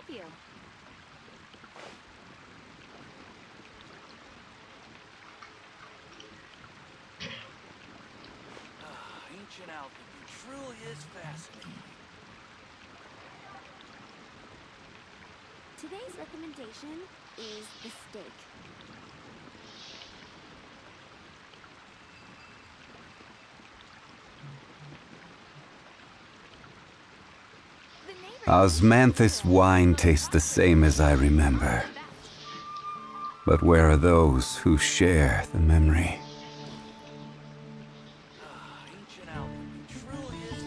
help you? Ancient alchemy truly is fascinating. Today's recommendation is the steak. Osmanthus wine tastes the same as I remember. But where are those who share the memory? Ancient alchemy truly is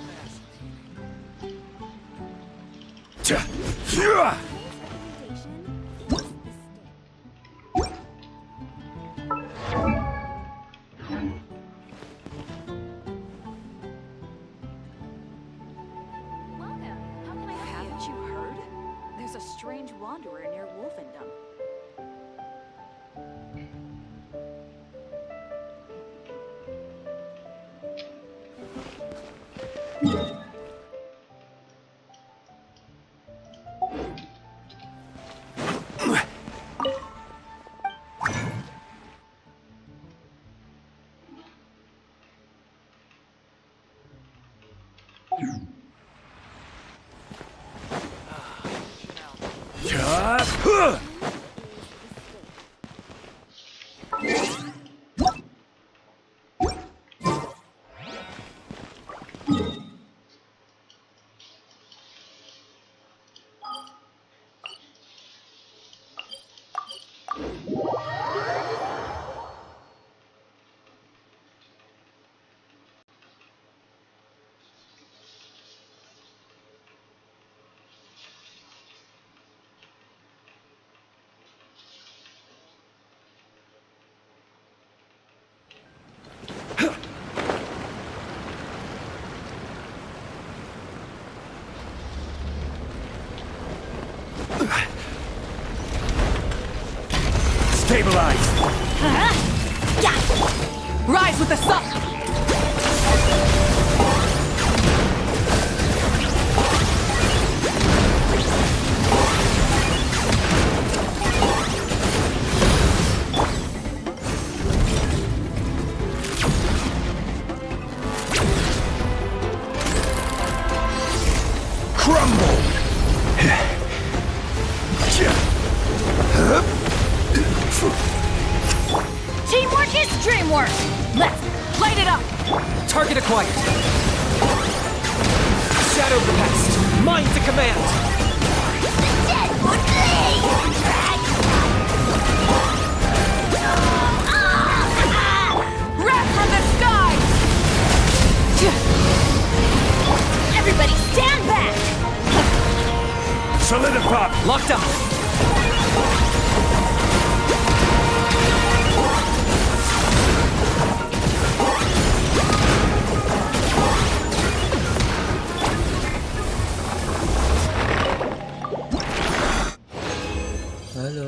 fascinating. Today's recommendation is the steak. Welcome. How can I help you? Haven't you heard? There's a strange wanderer near Wolfendom. Stabilize! Rise with the sun! Crumble! Teamwork is dreamwork! Let's light it up! Target acquired. Shadow of the past. Mind to command. Dead would bleed! Wrath from the sky! Everybody stand back! Solidify! Locked up. Halo.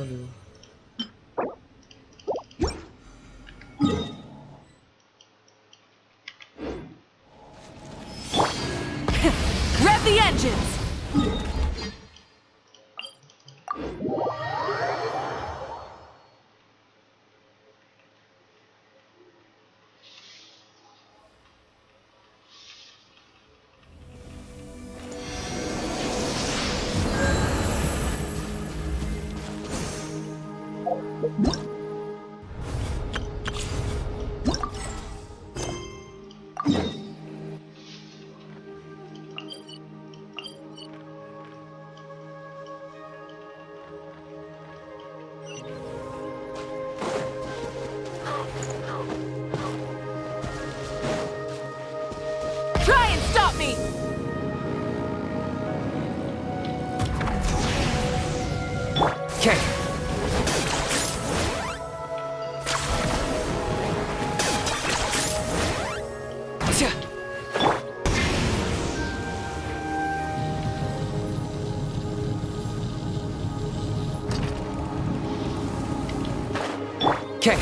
Rev the engines! Try and stop me! Okay. Okay.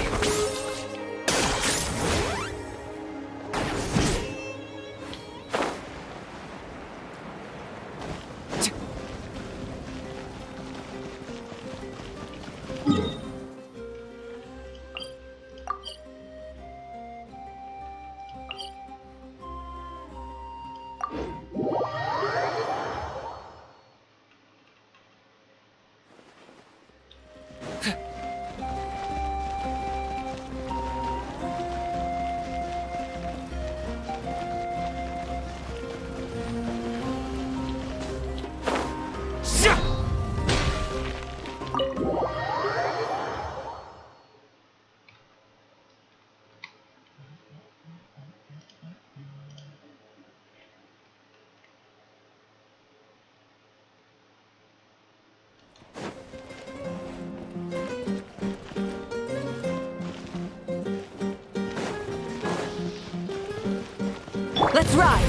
Let's ride!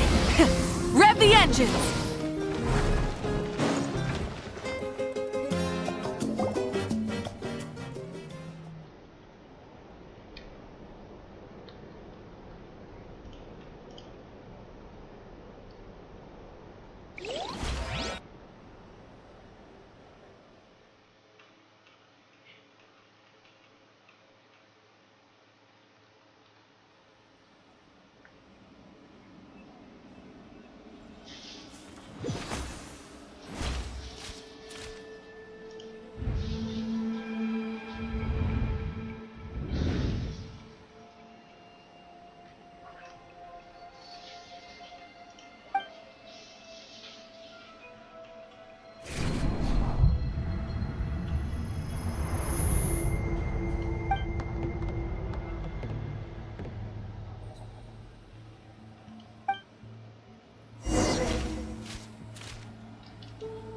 Rev the engines!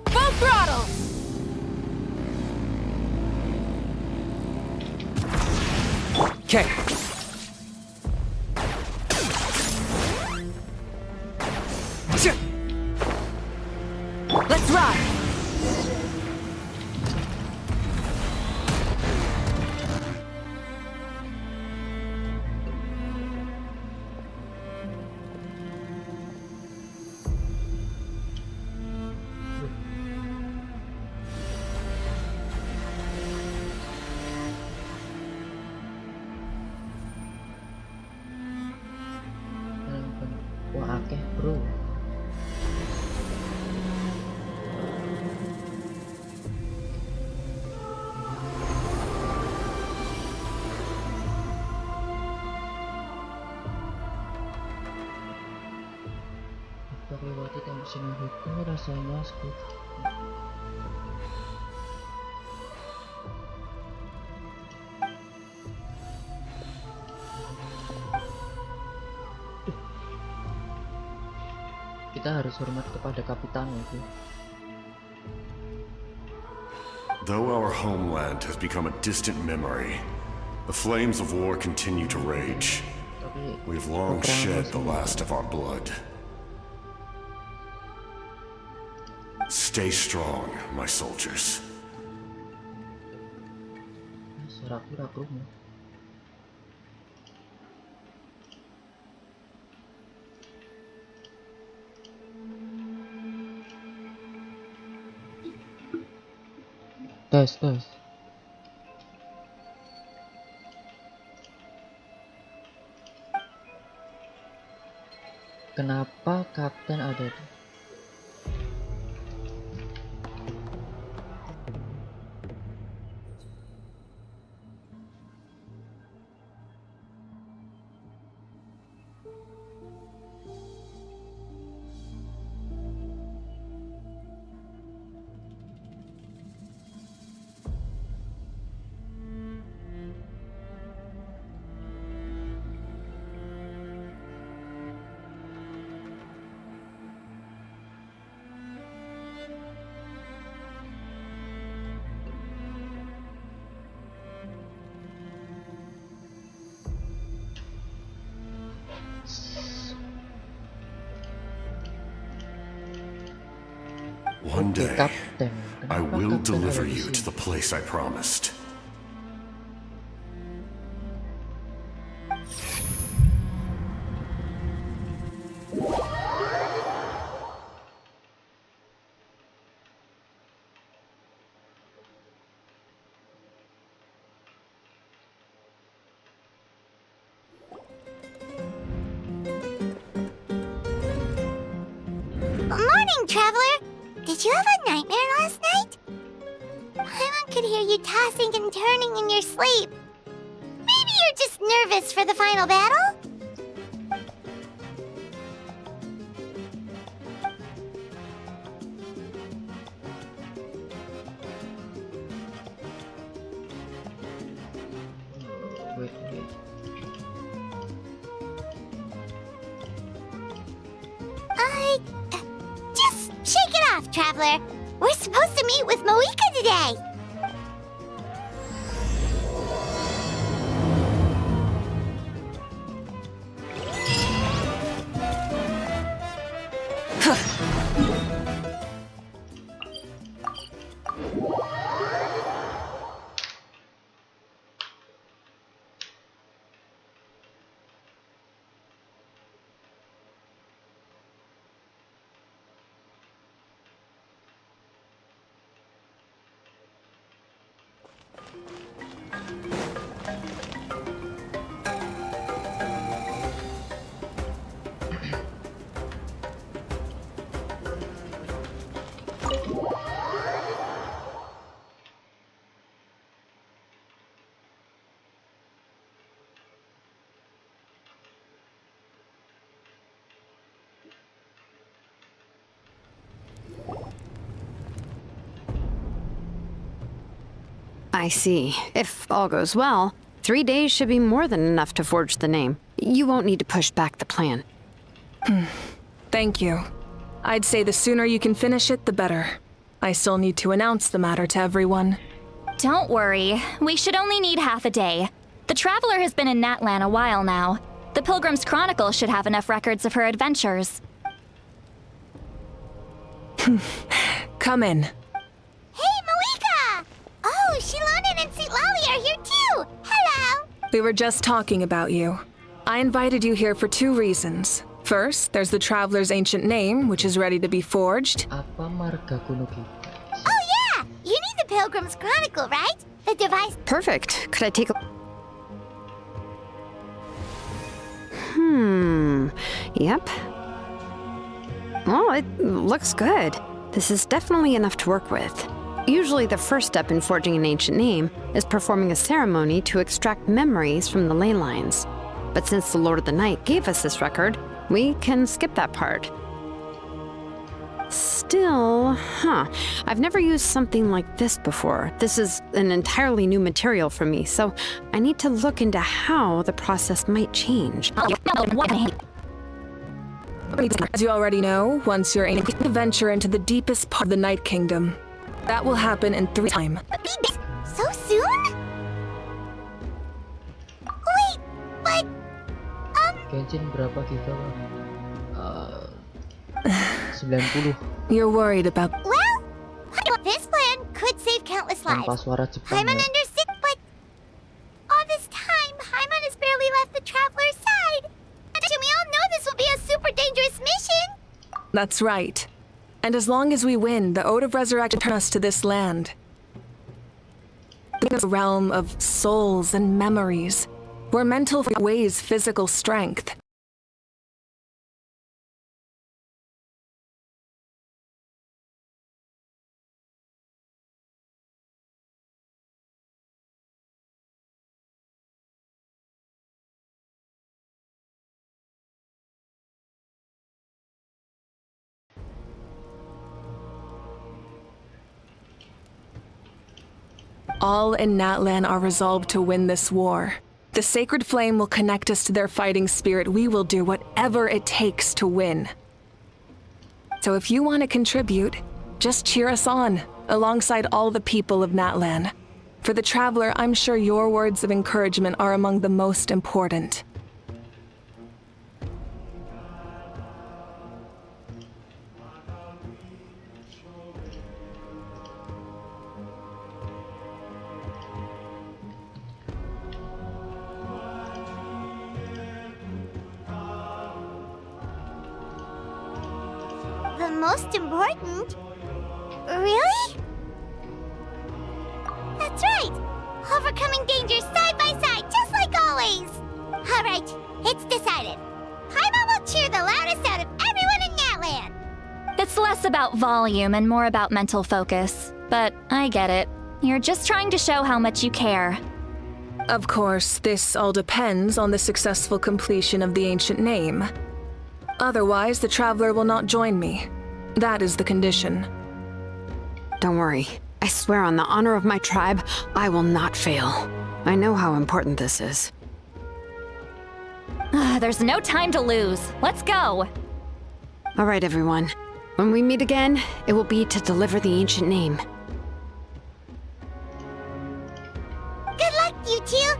Full throttle! Okay. Let's ride! Wah, akeh, bro. Lewati tensinya itu rasanya seperti kita harus hormat kepada kapitan itu. Though our homeland has become a distant memory, the flames of war continue to rage. Tapi We've long peperangan shed the masih- last of our blood. Stay strong, my soldiers. Suaraku rapuhnya. Tes. Kenapa kapten ada di? One Oke, day, kapten. I Kenapa will kapten deliver ada di you to sini? the place I promised. Morning, traveler! Did you have a nightmare last night? Paimon could hear you tossing and turning in your sleep. Maybe you're just nervous for the final battle? Wait. Just shake it off, traveler. We're supposed to meet with Moika today. I see. If all goes well, 3 days should be more than enough to forge the name. You won't need to push back the plan. Thank you. I'd say the sooner you can finish it, the better. I still need to announce the matter to everyone. Don't worry. We should only need half a day. The Traveler has been in Natlan a while now. The Pilgrim's Chronicle should have enough records of her adventures. Come in. Hey, Malika! Oh, Shilonen and St. Lolly are here too! Hello! We were just talking about you. I invited you here for 2 reasons. First, there's the Traveler's ancient name, which is ready to be forged. Apa marga kuno kita? Oh yeah! You need the Pilgrim's Chronicle, right? The device... Perfect. Could I take a... Yep. Well, it looks good. This is definitely enough to work with. Usually the first step in forging an ancient name is performing a ceremony to extract memories from the ley lines. But since the Lord of the Night gave us this record, we can skip that part. Still, I've never used something like this before. This is an entirely new material for me, so I need to look into how the process might change. As you already know, once you're able to venture into the deepest part of the Night Kingdom. That will happen in 3 time. So soon? Wait, but... Genshin berapa kita, Bang? 90. You're worried about... Well, this plan could save countless lives. Tanpa suara Jepang Paimon ya. understood, but... all this time, Paimon has barely left the Traveler's side. And we all know this will be a super dangerous mission. That's right. And as long as we win, the Ode of Resurrection turn us to this land. The realm of souls and memories, where mental weighs physical strength. All in Natlan are resolved to win this war. The sacred flame will connect us to their fighting spirit. We will do whatever it takes to win. So if you want to contribute, just cheer us on, alongside all the people of Natlan. For the Traveler, I'm sure your words of encouragement are among the most important. The most important? Really? That's right! Overcoming dangers side by side, just like always! Alright, it's decided. Paimon will cheer the loudest out of everyone in Natlan! It's less about volume and more about mental focus. But I get it. You're just trying to show how much you care. Of course, this all depends on the successful completion of the ancient name. Otherwise, the Traveler will not join me. That is the condition. Don't worry. I swear on the honor of my tribe, I will not fail. I know how important this is. There's no time to lose. Let's go! All right, everyone. When we meet again, it will be to deliver the ancient name. Good luck, you two!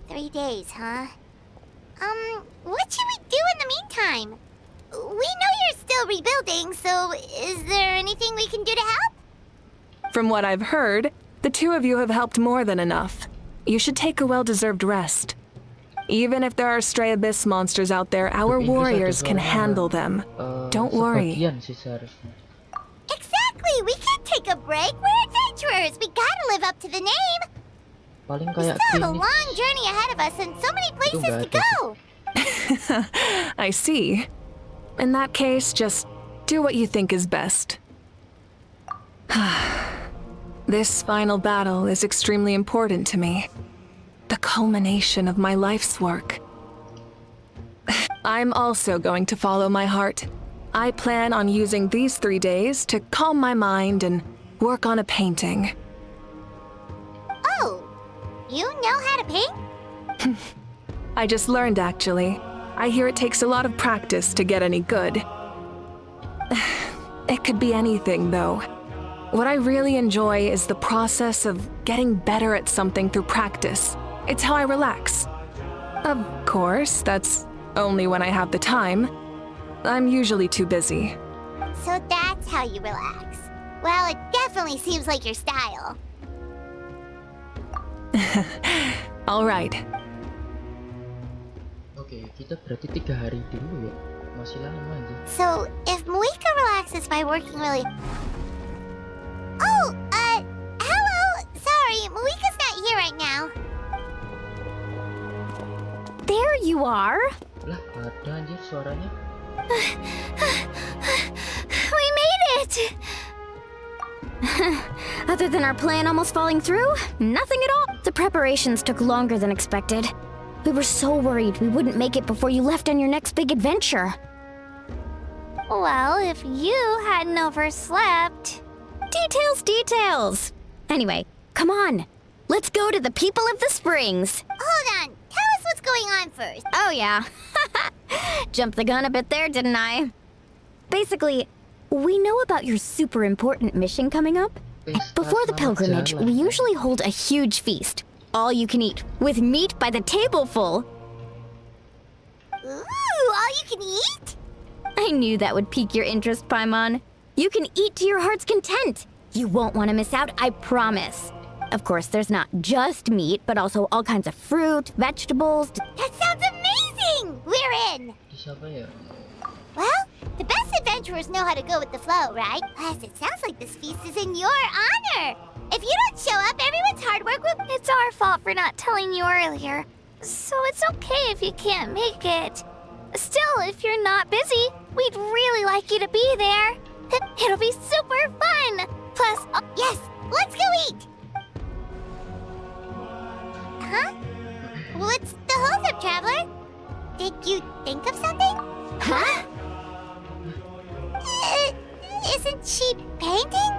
Three days, huh? What should we do in the meantime? We know you're still rebuilding, so is there anything we can do to help? From what I've heard, the 2 of you have helped more than enough. You should take a well-deserved rest. Even if there are stray abyss monsters out there, our warriors can handle them. Don't worry. Sebagian sih seharusnya. Exactly! We can't take a break! We're adventurers! We gotta live up to the name! Paling We kayak still have a Phoenix. long journey ahead of us and so many places nggak to ada go! I see. In that case, just do what you think is best. This final battle is extremely important to me. The culmination of my life's work. I'm also going to follow my heart. I plan on using these 3 days to calm my mind and work on a painting. Oh, you know how to paint? I just learned, actually. I hear it takes a lot of practice to get any good. It could be anything, though. What I really enjoy is the process of getting better at something through practice. It's how I relax. Of course, that's only when I have the time. I'm usually too busy. So that's how you relax. Well, it definitely seems like your style. All right. Oke, kita berarti 3 hari dulu ya. Masih lama aja. So, if Moika relaxes by working really... Oh, hello! Sorry, Moika's not here right now. There you are. Lah, ada anjir suaranya. We made it! Other than our plan almost falling through, nothing at all. The preparations took longer than expected. We were so worried we wouldn't make it before you left on your next big adventure. Well, if you hadn't overslept... Details! Anyway, come on. Let's go to the people of the springs. Hold on, tell us what's going on first. Oh, yeah. Jumped the gun a bit there, didn't I? Basically, we know about your super important mission coming up. Before the pilgrimage, we usually hold a huge feast. All you can eat, with meat by the tableful. Ooh, all you can eat? I knew that would pique your interest, Paimon. You can eat to your heart's content. You won't want to miss out, I promise. Of course, there's not just meat, but also all kinds of fruit, vegetables. That sounds amazing! We're in! Siapa ya? Well, the best adventurers know how to go with the flow, right? Plus, it sounds like this feast is in your honor. If you don't show up, everyone's hard work will... It's our fault for not telling you earlier. So it's okay if you can't make it. Still, if you're not busy, we'd really like you to be there. It'll be super fun! Plus, yes, let's go eat! Huh? What's the holdup, Traveler? Did you think of something? Huh? Isn't she painting?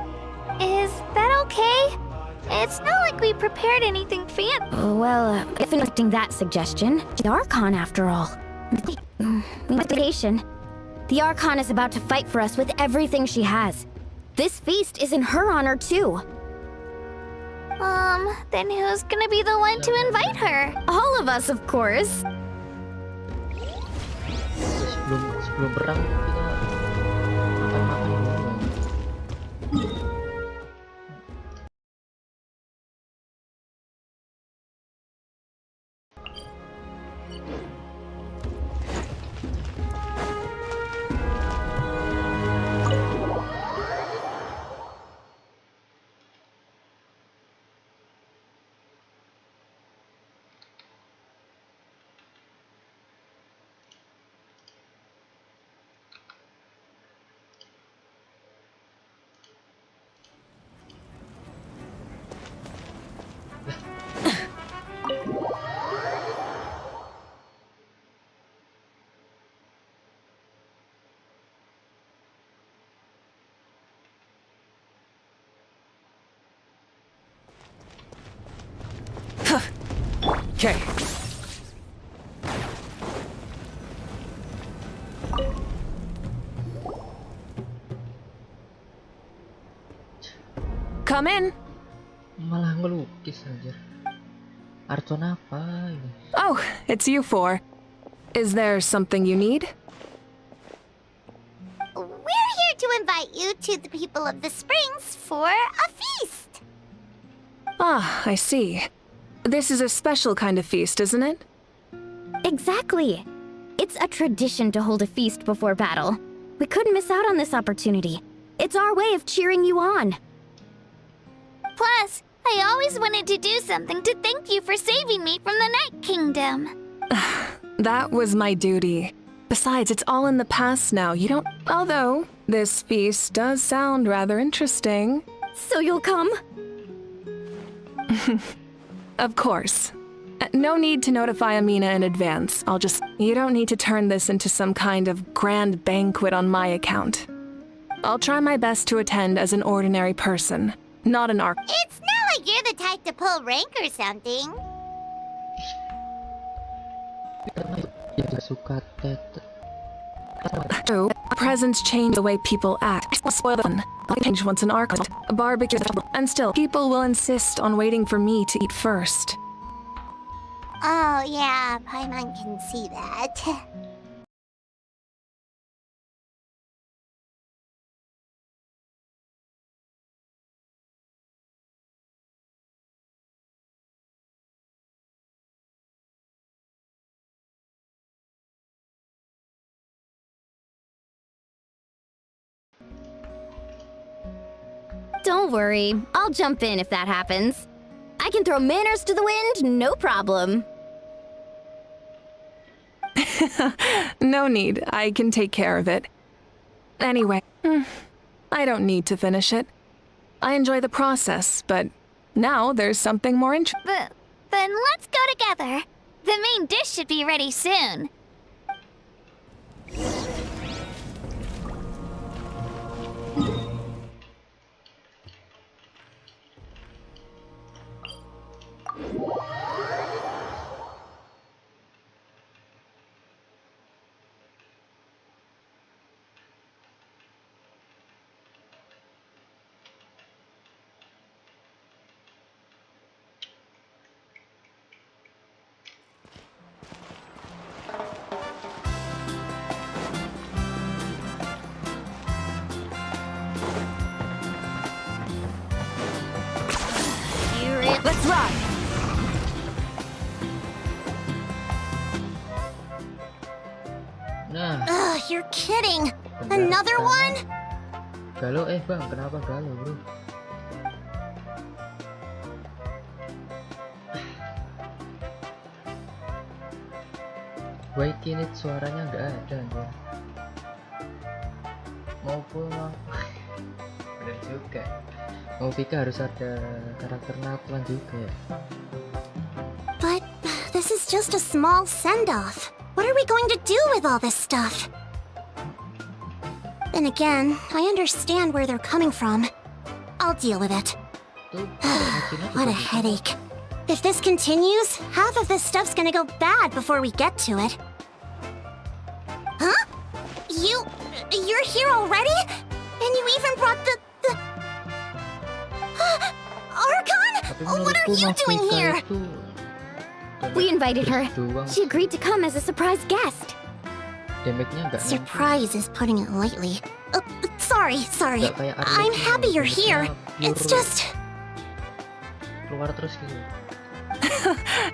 is that okay? It's not like we prepared anything fancy. Well, if accepting that suggestion, the Archon after all. Invitation. The Archon is about to fight for us with everything she has. This feast is in her honor too. Then who's gonna be the one to invite her? All of us, of course. Sebelum perang kita makan dulu. Okay. Come in. Malah ngelukis anjir. Archon apa ini? Oh, it's you four. Is there something you need? We're here to invite you to the people of the springs for a feast. Ah, I see. This is a special kind of feast, isn't it? Exactly. It's a tradition to hold a feast before battle. We couldn't miss out on this opportunity. It's our way of cheering you on. Plus, I always wanted to do something to thank you for saving me from the Night Kingdom. That was my duty. Besides, it's all in the past now. You don't... Although, this feast does sound rather interesting. So you'll come? Of course. No need to notify Amina in advance. You don't need to turn this into some kind of grand banquet on my account. I'll try my best to attend as an ordinary person, not an Archon. It's not like you're the type to pull rank or something. Yang suka True, presents change the way people act. Spoil the fun. I'll change once an Archon, a barbecue, and still, people will insist on waiting for me to eat first. Oh yeah, Paimon can see that. Don't worry, I'll jump in if that happens. I can throw manners to the wind, no problem. No need, I can take care of it. Anyway, I don't need to finish it. I enjoy the process, but now there's something more interesting. Then let's go together. The main dish should be ready soon. Let's rock! Nah, Ugh, you're kidding. Another one? galau bang, kenapa galau bro? Wait, ini suaranya nggak ada anjir. Mau pulang. Bener juga. Mau Vika harus ada karakter Naplan juga ya. But this is just a small send-off. What are we going to do with all this stuff? Then again, I understand where they're coming from. I'll deal with it. What a headache. If this continues, half of this stuff's gonna go bad before we get to it. Huh? You're here already? And you even brought the... Archon? What are you doing here? We invited her. She agreed to come as a surprise guest. Surprise is putting it lightly. Sorry. I'm happy you're here. It's just... Keluar terus gitu.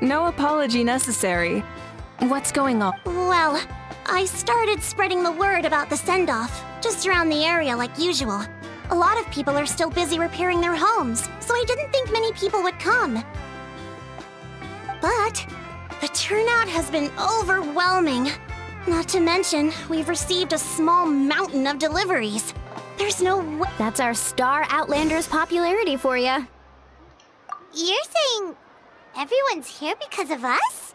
No apology necessary. What's going on? Well, I started spreading the word about the send-off, just around the area like usual. A lot of people are still busy repairing their homes, so I didn't think many people would come. But the turnout has been overwhelming. Not to mention, we've received a small mountain of deliveries. There's no way... That's our star Outlander's popularity for you. You're saying everyone's here because of us?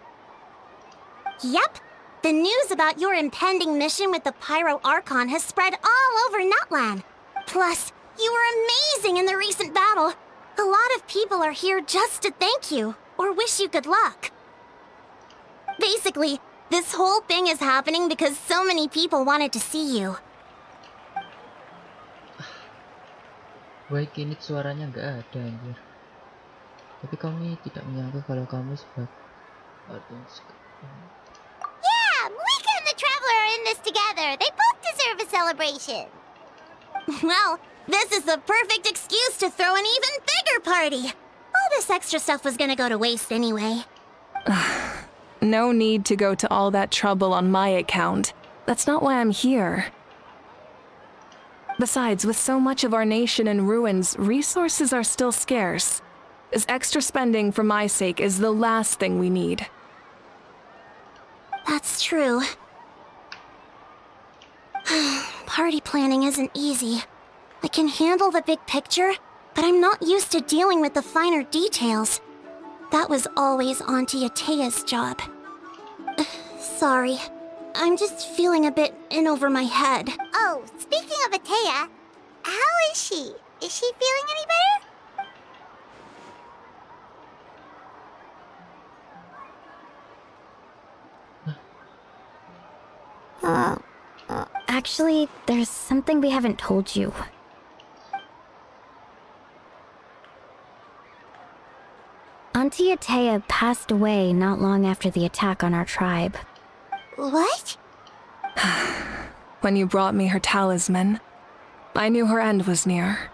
Yep. The news about your impending mission with the Pyro Archon has spread all over Nutland. Plus, you were amazing in the recent battle. A lot of people are here just to thank you, or wish you good luck. Basically, this whole thing is happening because so many people wanted to see you. Baik, ini suaranya nggak ada anjir. Tapi kami tidak menyangka kalau kamu sebab Yeah, Mika and the Traveler are in this together. They both deserve a celebration. Well, this is the perfect excuse to throw an even bigger party. All this extra stuff was gonna go to waste anyway. No need to go to all that trouble on my account. That's not why I'm here. Besides, with so much of our nation in ruins, resources are still scarce. This extra spending for my sake is the last thing we need. That's true. Party planning isn't easy. I can handle the big picture, but I'm not used to dealing with the finer details. That was always Auntie Atea's job. Sorry. I'm just feeling a bit in over my head. Oh, speaking of Atea, how is she? Is she feeling any better? Actually, there's something we haven't told you. Auntie Atea passed away not long after the attack on our tribe. What? When you brought me her talisman, I knew her end was near.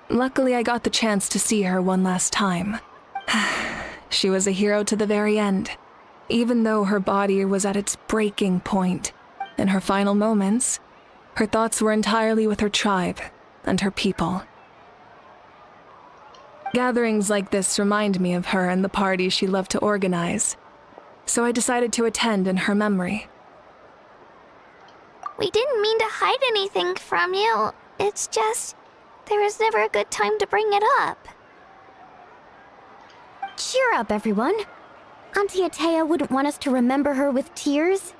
Luckily, I got the chance to see her one last time. She was a hero to the very end, even though her body was at its breaking point. In her final moments, her thoughts were entirely with her tribe and her people. Gatherings like this remind me of her and the parties she loved to organize, so I decided to attend in her memory. We didn't mean to hide anything from you. It's just, there was never a good time to bring it up. Cheer up, everyone. Auntie Atea wouldn't want us to remember her with tears.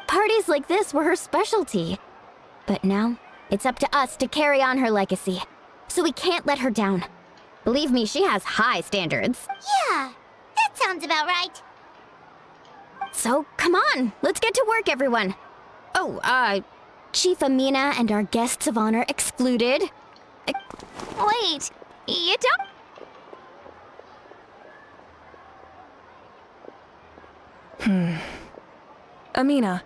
Parties like this were her specialty. But now, it's up to us to carry on her legacy. So we can't let her down. Believe me, she has high standards. Yeah, that sounds about right. So, come on, let's get to work, everyone. Oh, Chief Amina and our guests of honor excluded. Wait, you don't? Amina,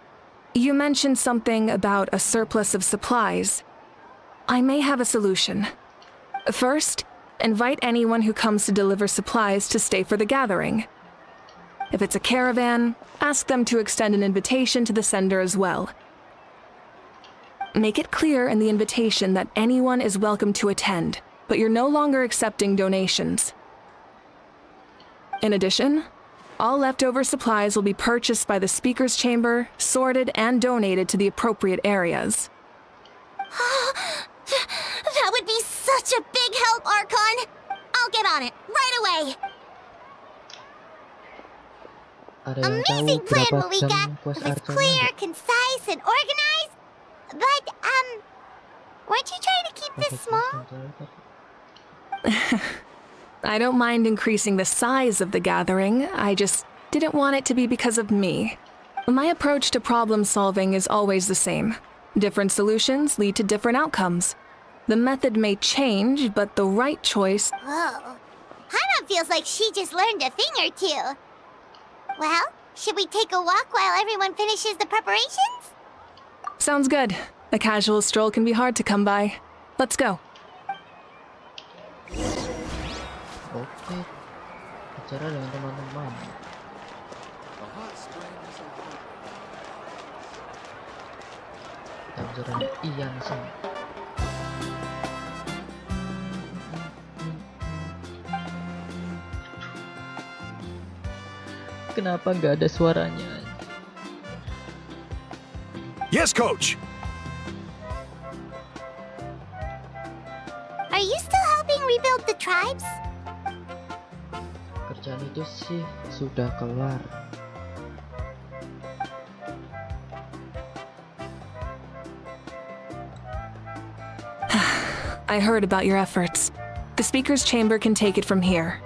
you mentioned something about a surplus of supplies. I may have a solution. First, invite anyone who comes to deliver supplies to stay for the gathering. If it's a caravan, ask them to extend an invitation to the sender as well. Make it clear in the invitation that anyone is welcome to attend, but you're no longer accepting donations. In addition, all leftover supplies will be purchased by the speaker's chamber, sorted, and donated to the appropriate areas. That would be such a big help, Archon! I'll get on it, right away! Ada yang tahu Amazing plan, berapa Malika. jam It puas was Archon? clear, concise, and organized. But, weren't you trying to keep this small? I don't mind increasing the size of the gathering, I just didn't want it to be because of me. My approach to problem solving is always the same. Different solutions lead to different outcomes. The method may change, but the right choice... Whoa. Hana feels like she just learned a thing or two. Well, should we take a walk while everyone finishes the preparations? Sounds good. A casual stroll can be hard to come by. Let's go. Oke, bicara dengan teman-teman. A hot spring is a wonder. Kita bicara dengan Ian Sang. Kenapa nggak ada suaranya? Yes, coach. Are you still helping rebuild the tribes? Kerjaan itu sih sudah kelar. I heard about your efforts. The speaker's chamber can take it from here.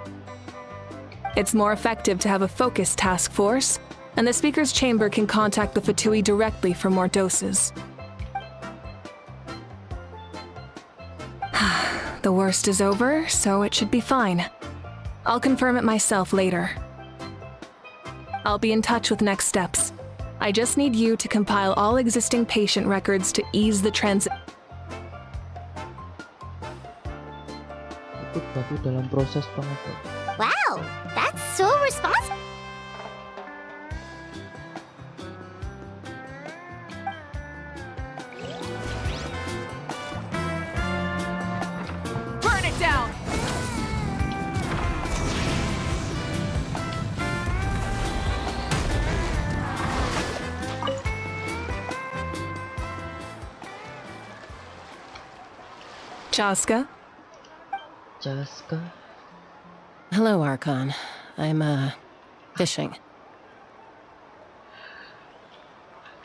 It's more effective to have a focused task force, and the speaker's chamber can contact the Fatui directly for more doses. The worst is over, so it should be fine. I'll confirm it myself later. I'll be in touch with next steps. I just need you to compile all existing patient records to ease the transit. Ikut bantu dalam proses pengobatan. Wow, that's so responsible. Burn it down! Chaska? Jaska, Hello, Archon. I'm, fishing.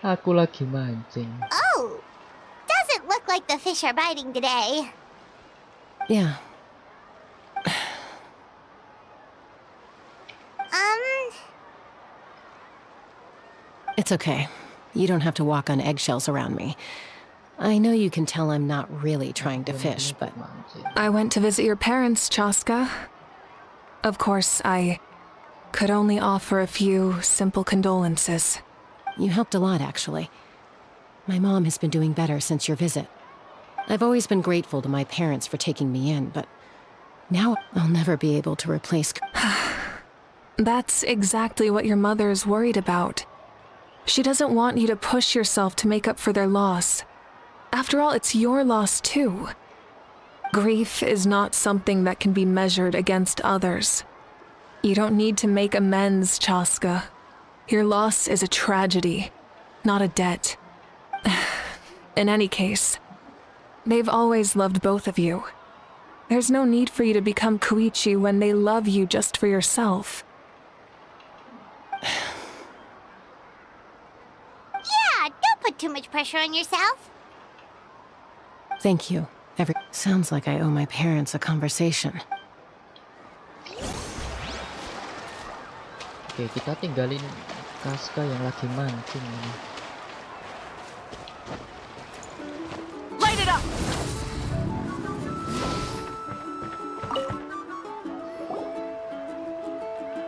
Aku lagi mancing. Oh, doesn't look like the fish are biting today. Yeah. It's okay. You don't have to walk on eggshells around me. I know you can tell I'm not really trying to fish, but... I went to visit your parents, Chaska. Of course, I could only offer a few simple condolences. You helped a lot, actually. My mom has been doing better since your visit. I've always been grateful to my parents for taking me in, but now I'll never be able to replace... That's exactly what your mother's worried about. She doesn't want you to push yourself to make up for their loss. After all, it's your loss too. Grief is not something that can be measured against others. You don't need to make amends, Chaska. Your loss is a tragedy, not a debt. In any case, they've always loved both of you. There's no need for you to become Koichi when they love you just for yourself. Yeah, don't put too much pressure on yourself. Thank you. Sounds like I owe my parents a conversation. Oke, kita tinggalin Kaska yang lagi mancing ini. Light it up!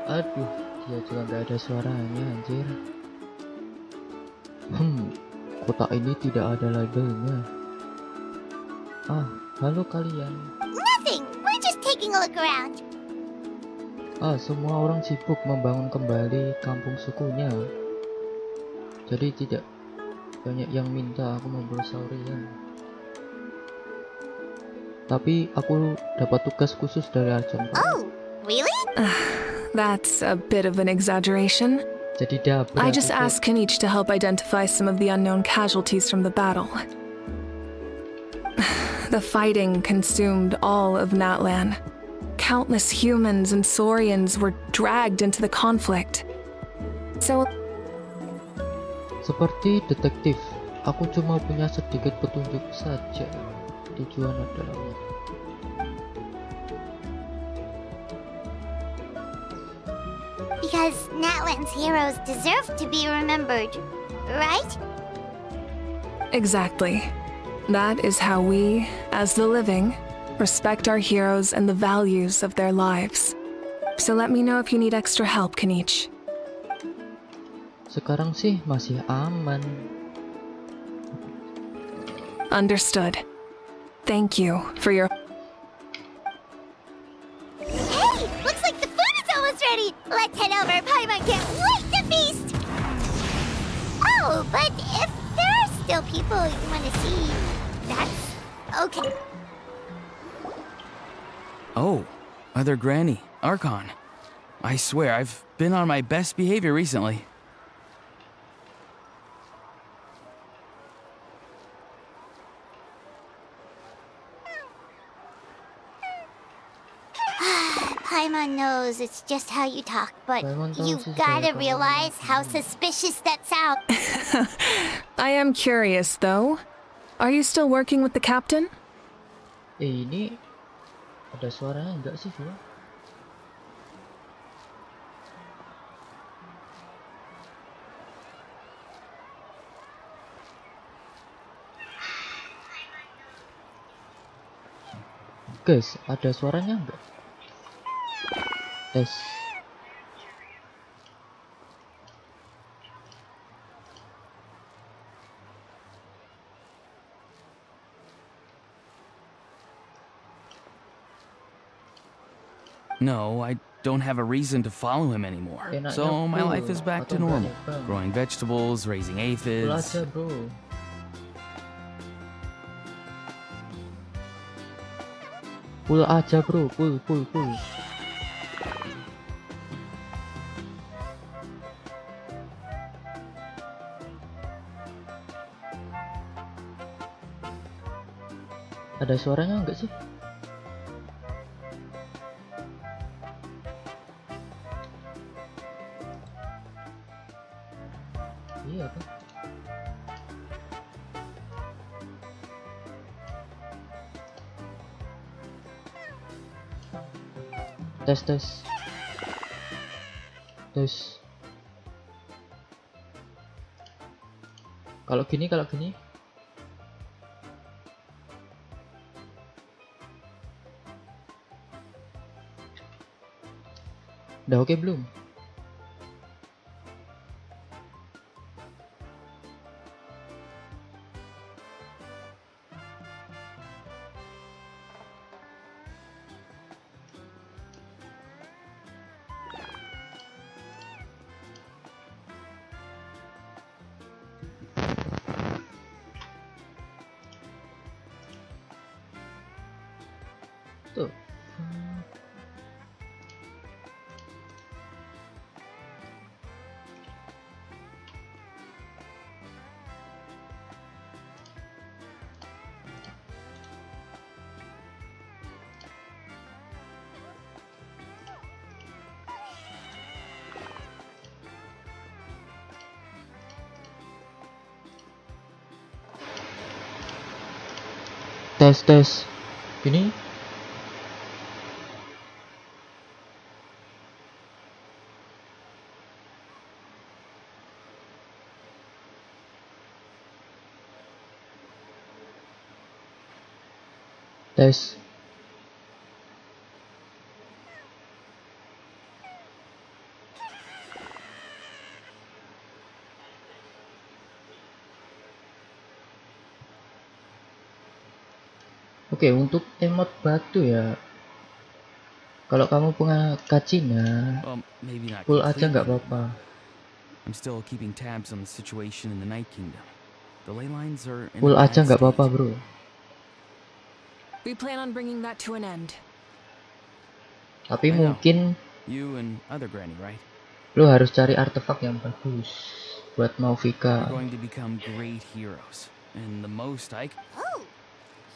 Aduh, dia juga nggak ada suaranya, anjir. Kotak ini tidak ada labelnya. Ah, halo kalian. Nothing. We're just taking a look around. Ah, semua orang sibuk membangun kembali kampung sukunya. Jadi tidak banyak yang minta aku membersaurian. Tapi aku dapat tugas khusus dari Archon. Oh, really? That's a bit of an exaggeration. Jadi double. I just asked Kanich to help identify some of the unknown casualties from the battle. The fighting consumed all of Natlan. Countless humans and Saurians were dragged into the conflict. So... Seperti detektif, aku cuma punya sedikit petunjuk saja. Tujuan adalah... Because Natlan's heroes deserve to be remembered, right? Exactly. That is how we, as the living, respect our heroes and the values of their lives. So let me know if you need extra help, Kanich. Sekarang sih masih aman. Understood. Thank you for your... Hey, looks like the food is almost ready. Let's head over. Paimon can't wait to feast. Oh, but if there are still people you want to see, that's okay. Oh, Mother Granny, Archon. I swear, I've been on my best behavior recently. Paimon knows it's just how you talk, but you've gotta realize how suspicious that sounds. I am curious, though. Are you still working with the captain? Ini ada suaranya enggak sih, Vila? Guys, ada suaranya enggak? Tes. No, I don't have a reason to follow him anymore. So my life is back to normal. Growing vegetables, raising aphids. Belajar, bro. Pull aja, bro. Pull. Ada suaranya enggak sih? Iya kan? Tes tes. Tes. Kalau gini. Udah oke belum? Tuh. Tes. Gini. Tes. Oke, untuk emot batu ya. Kalau kamu punya kacina, full aja nggak apa-apa. I'm still keeping tabs on the situation in the Night Kingdom. The ley lines are in a Full aja bad nggak apa-apa, state. bro. We plan on bringing that to an end. Tapi I know. mungkin You and other Granny, right? lo harus cari artefak yang bagus buat We're Mauvika. going to become great heroes. And the most Oh,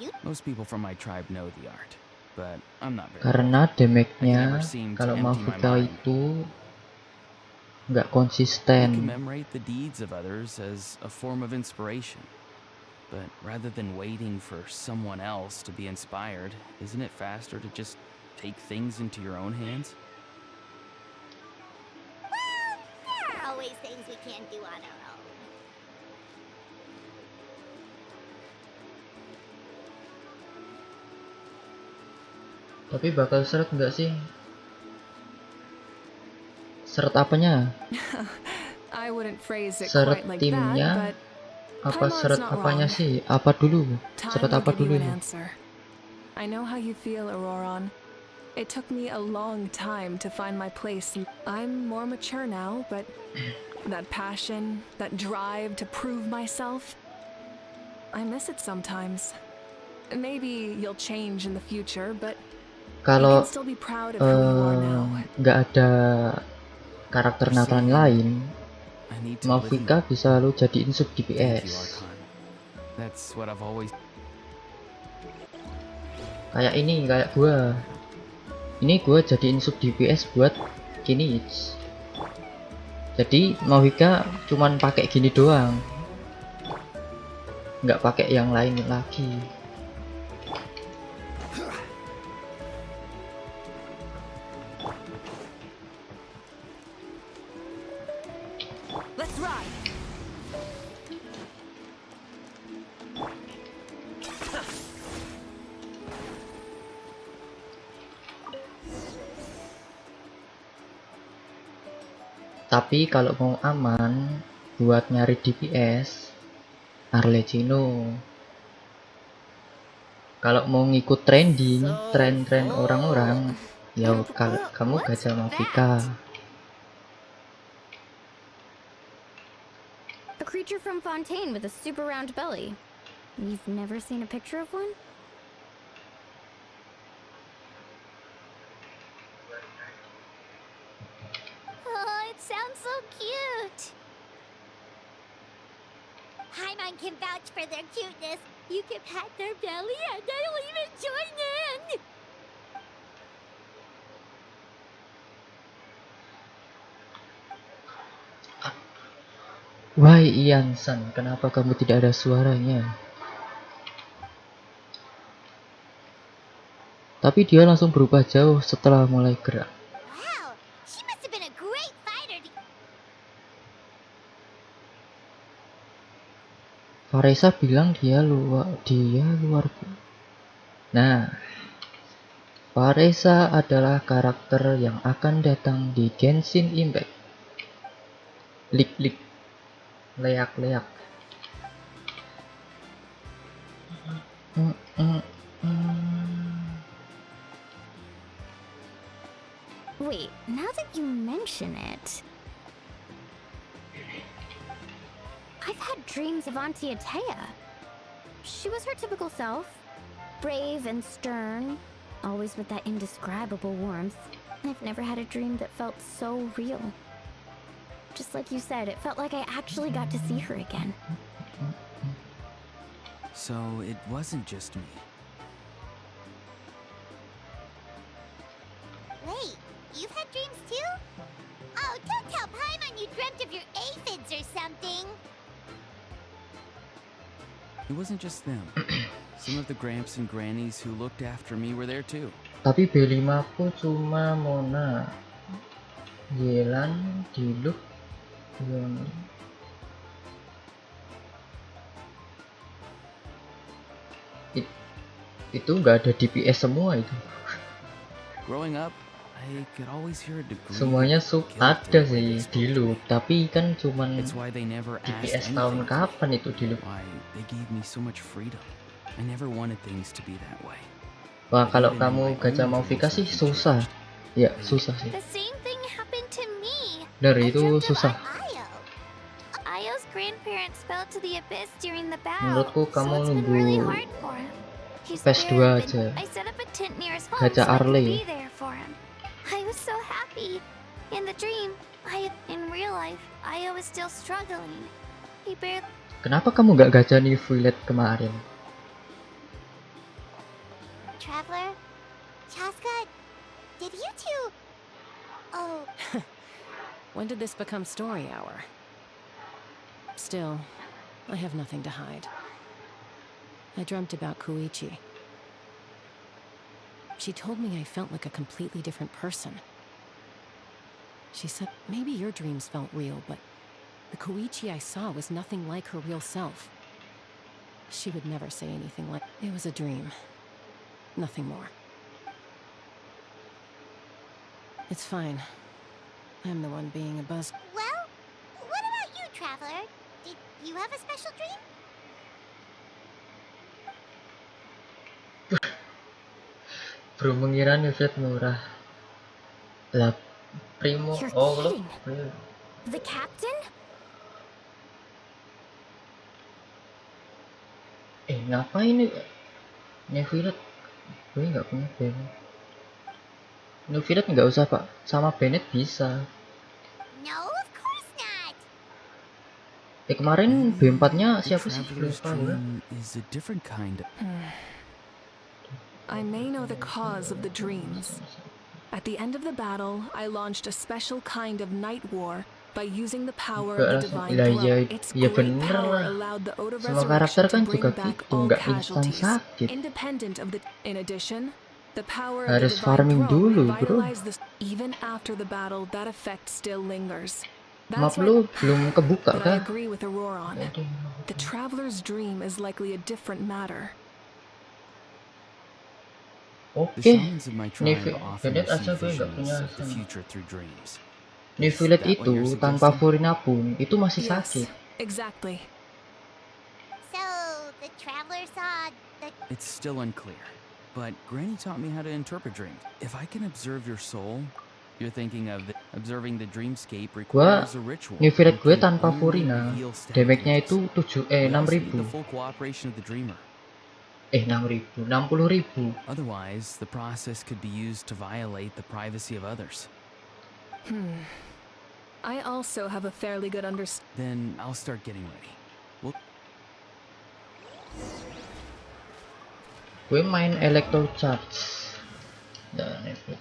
you most people from my tribe know the art, but I'm not very Karena damage-nya never seem to kalau empty my Mauvika mind. itu nggak We konsisten. commemorate the deeds of others as a form of inspiration. But rather than waiting for someone else to be inspired, isn't it faster to just take things into your own hands? well, there are always things we can't do on our own. Tapi bakal seret nggak sih? Seret apanya? I wouldn't phrase it Seret quite like timnya? that, but Apa Paimon's seret not apanya wrong. sih? Apa dulu? Time Seret will apa give you dulu an nih? answer. I know how you feel, Auroron. It took me a long time to find my place. I'm more mature now, but that passion, that drive to prove myself, I miss it sometimes. Maybe you'll change in the future, but you Kalau can still be proud of who you are now. nggak ada karakter Nathan lain, I need to Mauvika bisa lo jadiin sub Thank you, DPS. Archon. That's what I've always. Kayak ini, kayak gua. Ini gua jadiin sub DPS buat gini. Jadi Mauvika cuman pakai gini doang, nggak pakai yang lain lagi. Let's ride. Tapi kalau mau aman buat nyari DPS, Arlecchino. Kalau mau ngikut trending, tren orang-orang, ya kamu gajah Mauvika. A creature from Fontaine with a super round belly. You've never seen a picture of one? Oh, it sounds so cute. Paimon can vouch for their cuteness. You can pat their belly and they'll even join in. Why Ian-san, kenapa kamu tidak ada suaranya? Tapi dia langsung berubah jauh setelah mulai gerak. Wow, she must have been a great fighter. Faresa bilang dia luar biasa. Nah, Faresa adalah karakter yang akan datang di Genshin Impact. Lik-lik, leak-leak. Wait, now that you mention it, I've had dreams of Auntie Atea. She was her typical self, brave and stern, always with that indescribable warmth. I've never had a dream that felt so real. Just like you said, it felt like I actually got to see her again. So it wasn't just me. Wait, you've had dreams too? Oh, don't tell Paimon you dreamt of your aphids or something. It wasn't just them. Some of the Gramps and Grannies who looked after me were there too. Tapi B5 ku cuma Mona, Yelan, Diluc, Yoni. Itu nggak ada DPS semua itu. Growing up, I could always hear a degree Semuanya of guilt ada in the way sih they spoke Diluc, to me. tapi kan cuman It's why they never DPS asked tahun anything of me. kapan itu Diluc. Why they gave me so much freedom. I never wanted things to be that way. Wah, But kalau even in kamu my gajah own mau dreams, fikasi nothing susah. changed. Ya, susah sih. The same thing happened to me. Dari I itu dreamt of susah. Io. Io's grandparents fell to the abyss during the battle, Menurutku so kamu it's been really nunggu hard for him. He's PES 2 there, aja. and I set up a tent near his home Gajah so I could Arley. be there for him. I was so happy. In the dream, in real life, Io was still struggling. He barely. Kenapa kamu nggak gajah nih Violet kemarin? Traveler, Chaska, did you two... Oh, When did this become story hour? Still, I have nothing to hide. I dreamt about Koichi. She told me I felt like a completely different person. She said, maybe your dreams felt real, but the Koichi I saw was nothing like her real self. She would never say anything like, it was a dream. Nothing more. It's fine. I'm the one being a buzz. well, what about you, Traveler? Did you have a special dream? Bro, mengira Violet murah. Lah, Primo. You're Oh, lo. kidding. The captain? Ngapain nih? Ini Violet. Gue nggak punya Bennett. Ini Violet nggak usah, Pak. Sama Bennett bisa. No, of course not. Kemarin B4-nya The siapa sih? traveler's Lupa gue. dream is a different kind of... I may know the cause of the dreams. At the end of the battle, I launched a special kind of night war by using the power of the divine Lah, dwell. ya, Its ya great bener power lah. allowed the Ode of Semua karakter Resurrection kan to bring juga back gitu, all nggak instan casualties, sakit. independent of the. In addition, the power of Harus the divine farming throne dulu, bro. revitalized the. Even after the battle, that effect still lingers. Map That's lu why. belum kebuka But I kah? agree with Auroron. The traveler's dream is likely a different matter. The Oke, shamans of my nih tribe often Violet aja receive gue nggak punya. visions of the future through dreams. Nih Is Violet that what itu you're tanpa suggesting? Furina pun itu masih Yes, sakit. exactly. So, the Traveler saw the... It's still unclear, but Granny taught me how to interpret dreams. If I can observe your soul, you're thinking of observing the dreamscape Gua requires a ritual. nih Violet and gue can tanpa only Furina, reveal static damage-nya images. itu We also need 6.000. the full cooperation of the dreamer. 6.000, 60.000. Otherwise, the process could be used to violate the privacy of others. I also have a fairly good understanding. Then I'll start getting ready. We'll Gue main Electro Charge. Dan itu.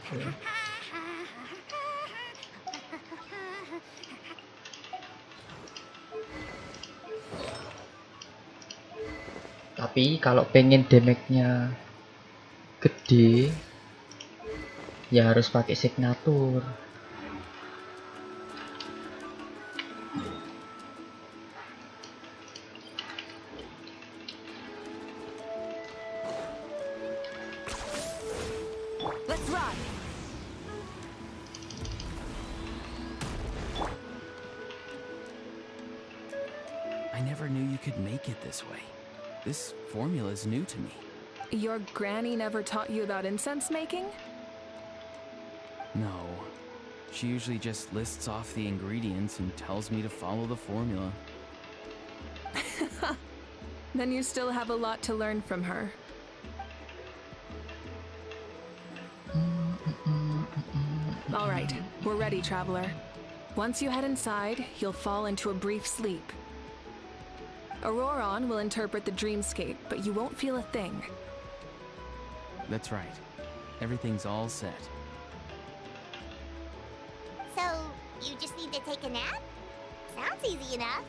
Tapi kalau pengen damage-nya gede, ya harus pakai signature. Let's run. I never knew you could make it this way. This formula is new to me. Your granny never taught you about incense making? No. She usually just lists off the ingredients and tells me to follow the formula. Then you still have a lot to learn from her. All right, we're ready, traveler. Once you head inside, you'll fall into a brief sleep. Auroron will interpret the dreamscape, but you won't feel a thing. That's right. Everything's all set. So, you just need to take a nap? Sounds easy enough.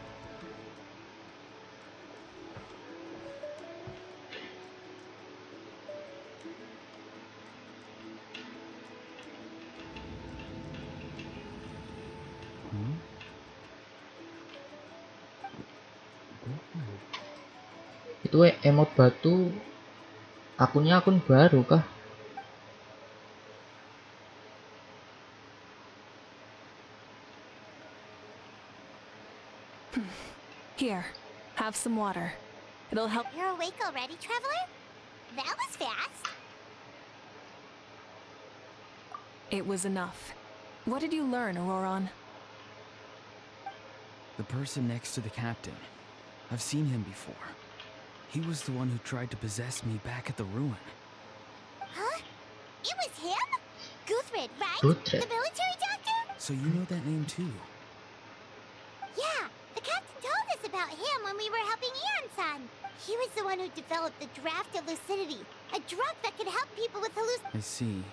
Itu emot batu akunnya akun baru kah? Here, have some water. It'll help. You're awake already, traveler? That was fast. It was enough. What did you learn, Auroron? The person next to the captain. I've seen him before. He was the one who tried to possess me back at the ruin. Huh? It was him? Guthred, right? Guthred. The military doctor? So you know that name too? Yeah, the captain told us about him when we were helping Eon-san. He was the one who developed the draft of lucidity, a drug that could help people with I see.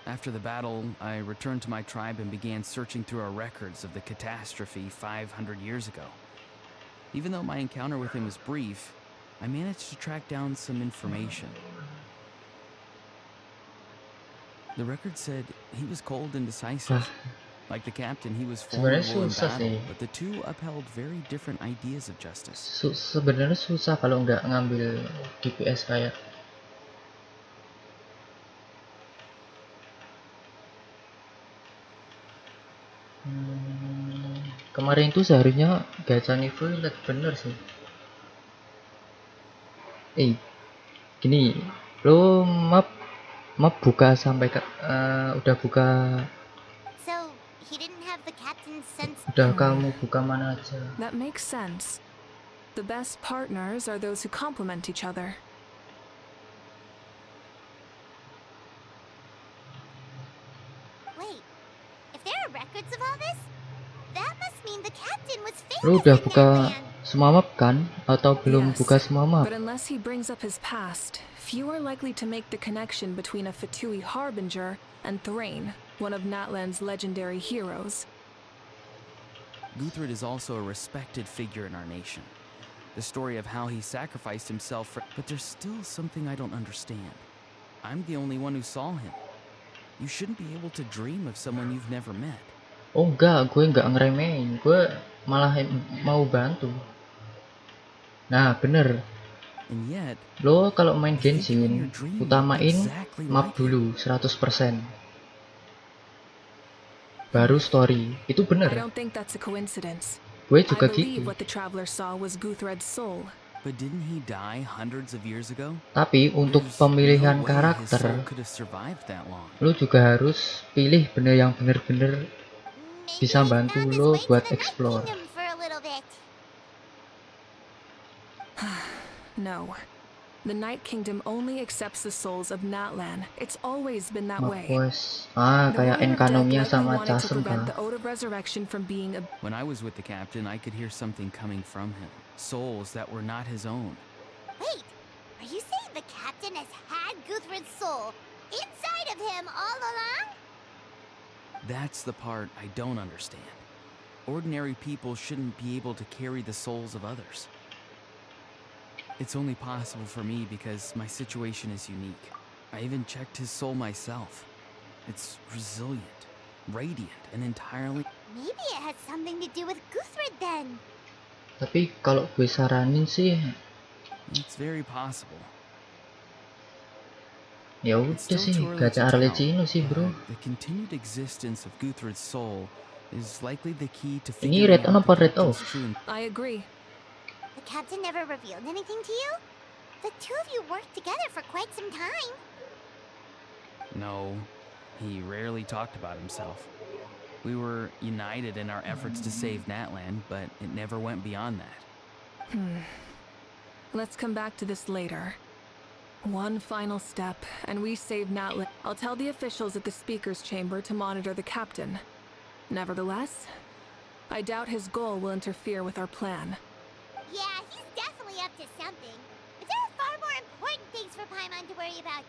After the battle, I returned to my tribe and began searching through our records of the catastrophe 500 years ago. Even though my encounter with him was brief, I managed to track down some information. The record said he was cold and decisive. Like the captain, he was formidable in battle, but the two upheld very different ideas of justice. Sebenarnya susah kalau nggak ngambil DPS kayak kemarin itu seharusnya gacha nivel lihat bener sih. Gini, lo map buka sampai udah buka. So, he didn't have the captain's sense. Udah kamu buka mana aja? That makes sense. The best partners are those who complement each other. Wait, if there are records of all this, that must mean the captain was Lo famous udah in buka Natlan. semua map kan? Atau belum Yes, buka semua map? But unless he brings up his past, few are likely to make the connection between a Fatui harbinger and Thrain, one of Natlan's legendary heroes. Guthred is also a respected figure in our nation. The story of how he sacrificed himself for... But there's still something I don't understand. I'm the only one who saw him. You shouldn't be able to dream of someone you've never met. Oh enggak, gue enggak ngeremehin, gue malah mau bantu. Nah bener, And yet, lo kalau main Genshin utamain map dulu 100%, baru story. Itu I bener, don't think that's a coincidence. gue I juga believe gitu. what the traveler saw was Guthred's soul. but didn't he die hundreds of years ago? Tapi untuk There's pemilihan no way his soul karakter, could have survived that long. lo juga harus pilih bener yang bener-bener Maybe bisa he bantu found his lo way to buat the Night explore. Kingdom for a little bit. No. The Night Kingdom only accepts the souls of Natlan. It's always been that way. Makwes, The kayak Ruler of Death Enkanomia likely sama wanted to Chasm prevent kan. the Ode of Resurrection from being a... When I was with the captain, I could hear something coming from him. Souls that were not his own. Wait, are you saying the captain has had Guthred's soul inside of him all along? That's the part I don't understand. Ordinary people shouldn't be able to carry the souls of others. It's only possible for me because my situation is unique. I even checked his soul myself. It's resilient, radiant, and entirely... Maybe it has something to do with Guthred then. Tapi kalau gue saranin sih, It's very possible. ya It's udah still sih, too early gacha to Arlecchino sih tell, bro. but the continued existence of Guthred's soul is likely the key to Ini figuring red on out apa the red captain's off? true I agree. The captain never revealed anything to you? The two of you worked together for quite some time. No, he rarely talked about himself. We were united in our efforts to save Natlan, but it never went beyond that. Let's come back to this later. One final step, and we save Natlan. I'll tell the officials at the speaker's chamber to monitor the captain. Nevertheless, I doubt his goal will interfere with our plan. Yeah, he's definitely up to something. But there are far more important things for Paimon to worry about.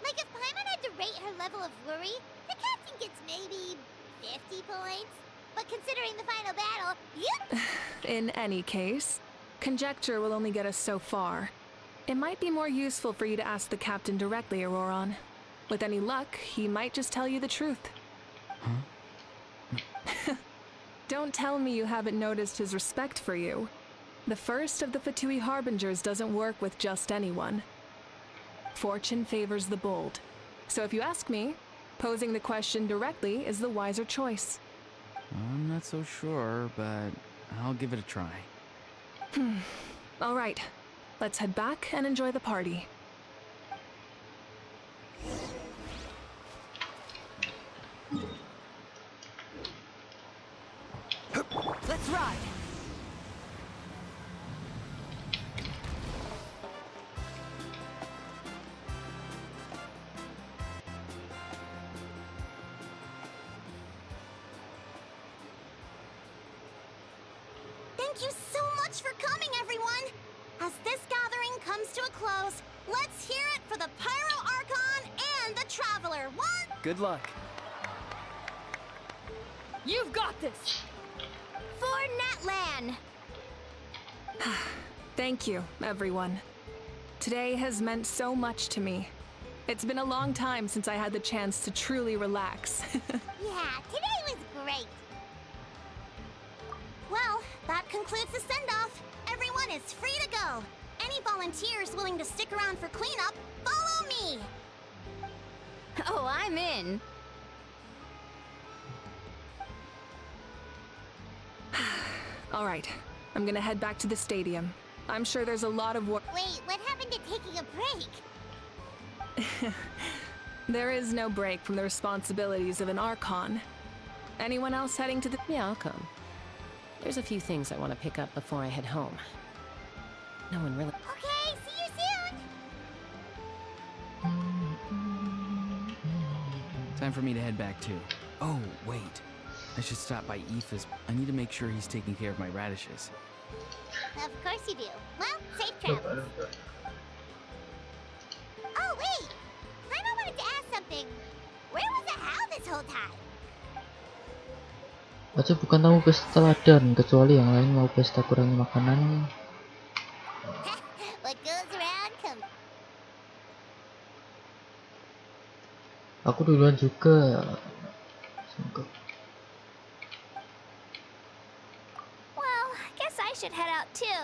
Like if Paimon had to rate her level of worry, the captain gets maybe 50 points. But considering the final battle, In any case, conjecture will only get us so far. It might be more useful for you to ask the captain directly, Auroron. With any luck, he might just tell you the truth. Don't tell me you haven't noticed his respect for you. The first of the Fatui Harbingers doesn't work with just anyone. Fortune favors the bold. So if you ask me, posing the question directly is the wiser choice. I'm not so sure, but I'll give it a try. All right, let's head back and enjoy the party. Let's ride! thank you so much for coming, everyone! As this gathering comes to a close, let's hear it for the Pyro Archon and the Traveler. One, Good luck. You've got this! for Natlan! Thank you, everyone. Today has meant so much to me. It's been a long time since I had the chance to truly relax. Yeah, today was great. Well, that concludes the send-off. Everyone is free to go. Any volunteers willing to stick around for cleanup, follow me. Oh, I'm in. All right, I'm gonna head back to the stadium. I'm sure there's a lot of work. Wait, what happened to taking a break? There is no break from the responsibilities of an Archon. Anyone else heading to the... Yeah, I'll come. There's a few things I want to pick up before I head home. No one really... Okay, see you soon. Time for me to head back too. Oh, wait. I should stop by Aoife's. I need to make sure he's taking care of my radishes. Of course you do. Well, safe travels. Oh, wait! Paimon wanted to ask something. Where was the Hal this whole time? Aja bukan tamu pesta teladan, kecuali yang lain mau pesta kurangi makanan. What goes around comes. Aku duluan juga. Semoga. Well, I guess I should head out too.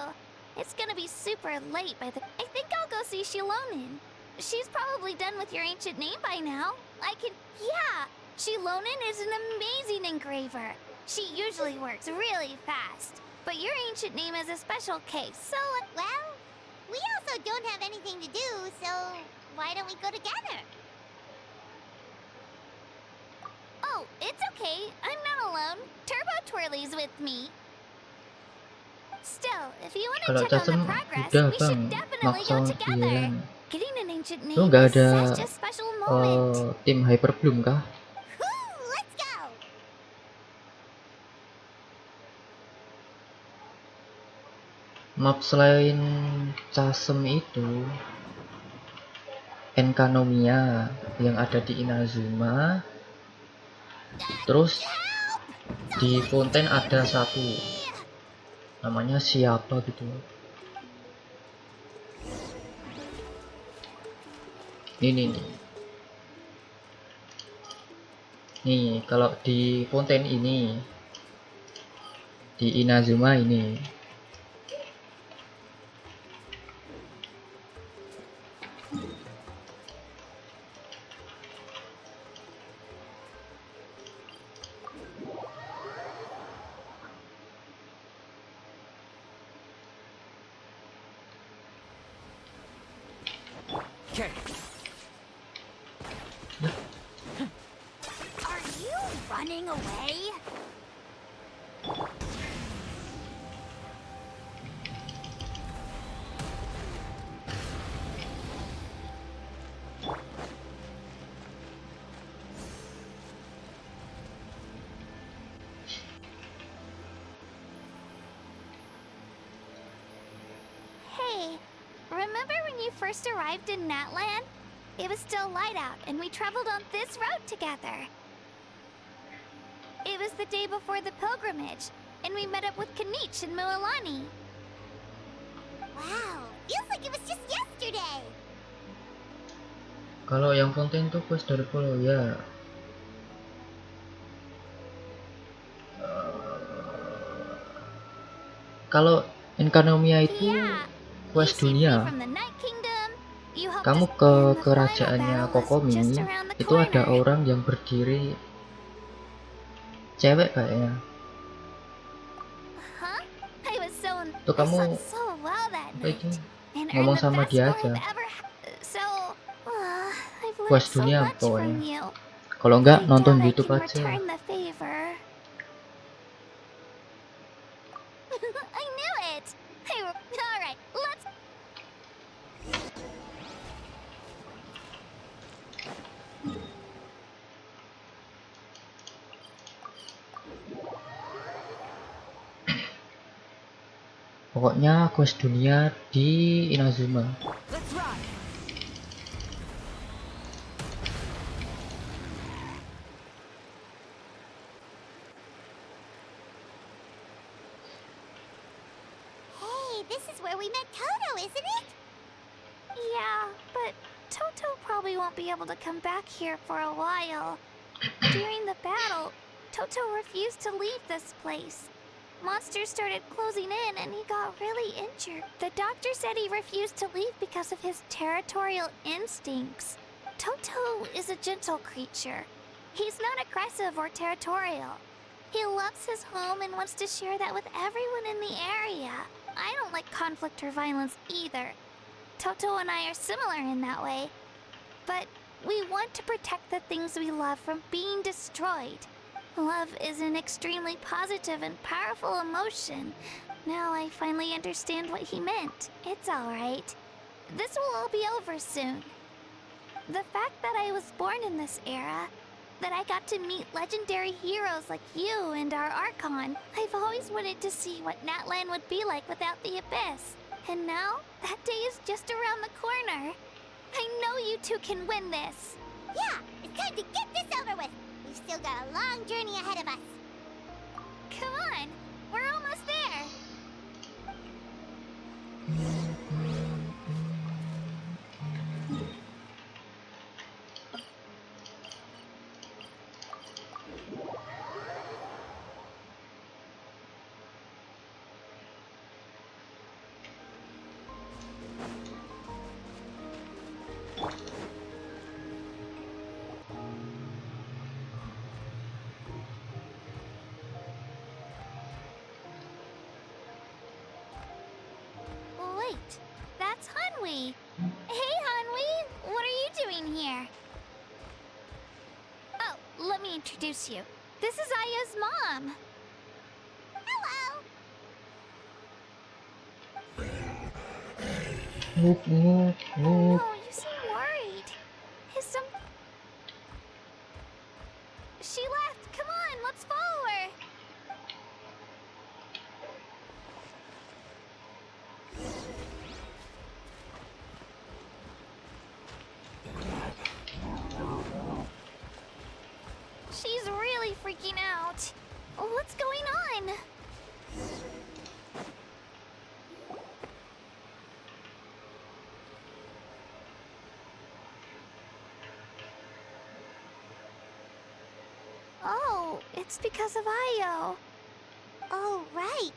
It's gonna be super late by the... I think I'll go see Shilonin. She's probably done with your ancient name by now. I can... Yeah! Shilonin is an amazing engraver. She usually works really fast. But your ancient name is a special case, so... Well, we also don't have anything to do, so why don't we go together? Oh, it's okay. I'm not alone. Turbo Twirly's with me. Still, if you want to Kalau check on Cacem the progress, udah we should bang, definitely go maksa together. dia. Getting an ancient Lu name nggak is ada such a special moment. tim Hyperbloom kah? Let's go! Map selain Chasm itu, Enkanomiya yang ada di Inazuma, terus di Fontaine ada satu, namanya siapa gitu. Ini nih. Nih, kalau di Fontaine ini, di Inazuma ini. Okay. Are you running away? Hey, remember when you first arrived in Natland? It was still light out, and we traveled on this road together. It was the day before the pilgrimage, and we met up with Kanich and Mualani. Wow, feels like it was just yesterday. Kalau yang Fontaine tuh quest dari follow ya. Kalau Enkanomia itu quest dunia. Kamu ke kerajaannya Kokomi, itu ada orang yang berdiri, cewek kayaknya. Tuh kamu apa itu ngomong sama dia aja. Quest dunia pokoknya. Kalau enggak nonton YouTube aja. Pokoknya quest dunia di Inazuma. Hey, this is where we met Toto, isn't it? Yeah, but Toto probably won't be able to come back here for a while. During the battle, Toto refused to leave this place. Monsters started closing in and he got really injured. The doctor said he refused to leave because of his territorial instincts. Toto is a gentle creature. He's not aggressive or territorial. He loves his home and wants to share that with everyone in the area. I don't like conflict or violence either. Toto and I are similar in that way. But we want to protect the things we love from being destroyed. Love is an extremely positive and powerful emotion. Now I finally understand what he meant. It's alright. This will all be over soon. The fact that I was born in this era, that I got to meet legendary heroes like you and our Archon, I've always wanted to see what Natland would be like without the Abyss. And now, that day is just around the corner. I know you two can win this. Yeah, it's time to get this over with. We've still got a long journey ahead of us. Come on, we're almost there. Wait, that's Hanwi. Hey, Hanwi, what are you doing here? Oh, let me introduce you. This is Aya's mom. Hello. Oh, you seem worried. Is some... She left. Come on, let's follow her. She's really freaking out. What's going on? It's because of Io. Oh, right.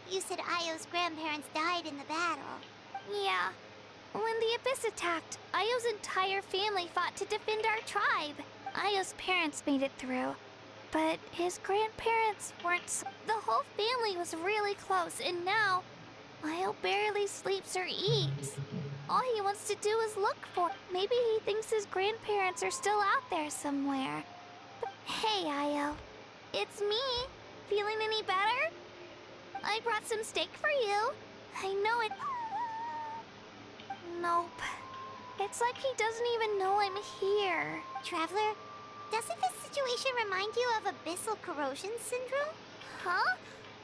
You said Io's grandparents died in the battle. Yeah. When the Abyss attacked, Io's entire family fought to defend our tribe. Io's parents made it through, but his grandparents weren't. The whole family was really close, and now Io barely sleeps or eats. All he wants to do is look for. Maybe he thinks his grandparents are still out there somewhere. Hey, Io. It's me. Feeling any better? I brought some steak for you. I know it. Nope. It's like he doesn't even know I'm here. Traveler, doesn't this situation remind you of abyssal corrosion syndrome? Huh?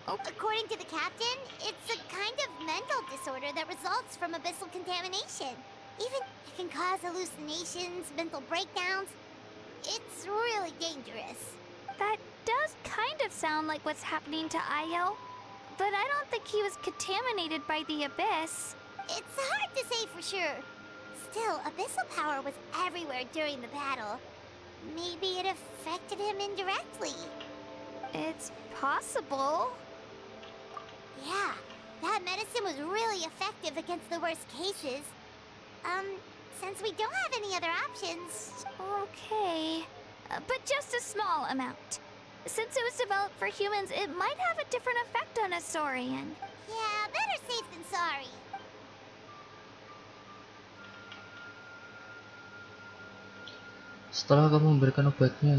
According to the captain, it's a kind of mental disorder that results from abyssal contamination. Even it can cause hallucinations, mental breakdowns. It's really dangerous. That does kind of sound like what's happening to Io. But I don't think he was contaminated by the Abyss. It's hard to say for sure. Still, abyssal power was everywhere during the battle. Maybe it affected him indirectly. It's possible. Yeah, that medicine was really effective against the worst cases. Since we don't have any other options... Okay. But just a small amount. Since it was developed for humans, it might have a different effect on a Saurian. Yeah, better safe than sorry. Setelah kamu memberikan obatnya,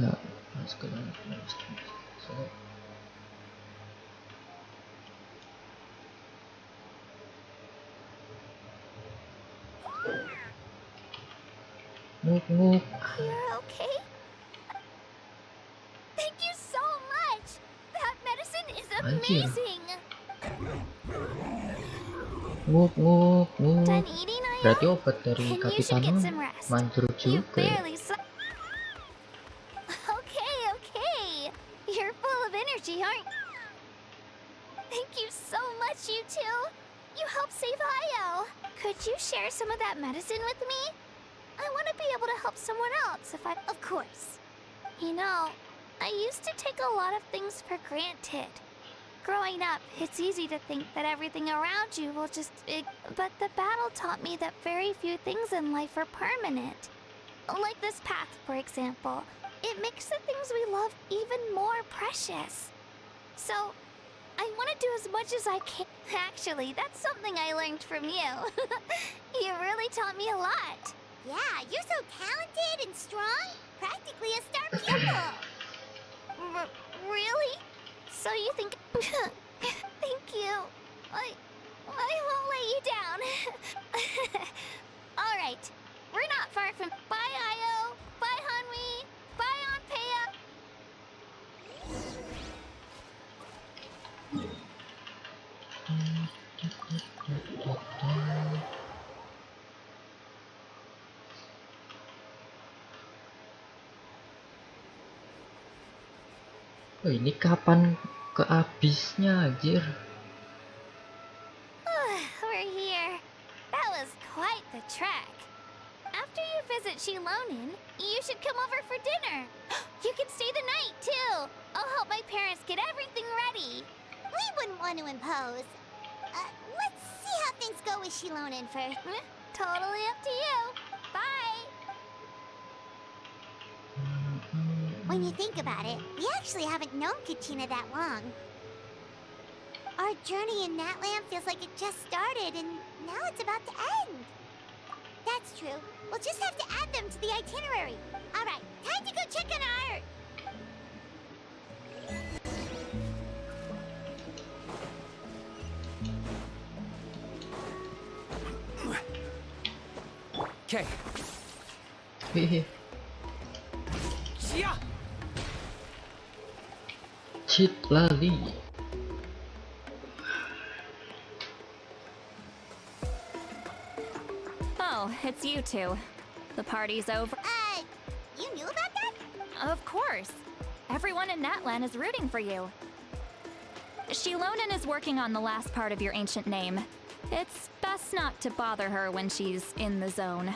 You're okay? Thank you so much! That medicine is amazing! Done eating, Io? Berarti obat dari Then you should Kapitan get some rest. manjur You juga ya. barely slept. Okay. You're full of energy, aren't you? Thank you so much, you two. You helped save Io. Could you share some of that medicine with me? I want to be able to help someone else if I... Of course. You know, I used to take a lot of things for granted. Growing up, it's easy to think that everything around you will just... But the battle taught me that very few things in life are permanent. Like this path, for example. It makes the things we love even more precious. So, I want to do as much as I can. Actually, that's something I learned from you. You really taught me a lot. Yeah, you're so talented and strong. Practically a star pupil. Really? So you think... Thank you. I won't let you down. Alright. We're not far from... Bye, Io. Bye, Hanwi. Bye, Anpea. Oh, ini kapan ke abisnya anjir? We're here. That was quite the trek. After you visit Shilonin, you should come over for dinner. You can stay the night, too. I'll help my parents get everything ready. We wouldn't want to impose. Let's see how things go with Shilonin first. Totally up to you. Bye. When you think about it, we actually haven't known Kachina that long. Our journey in Natland feels like it just started, and now it's about to end. That's true. We'll just have to add them to the itinerary. All right, time to go check on our art. Okay. Hehe. Yeah. Cheat lali. Oh, it's you two. The party's over. You knew about that? Of course. Everyone in Natlan is rooting for you. Shilonin is working on the last part of your ancient name. It's best not to bother her when she's in the zone.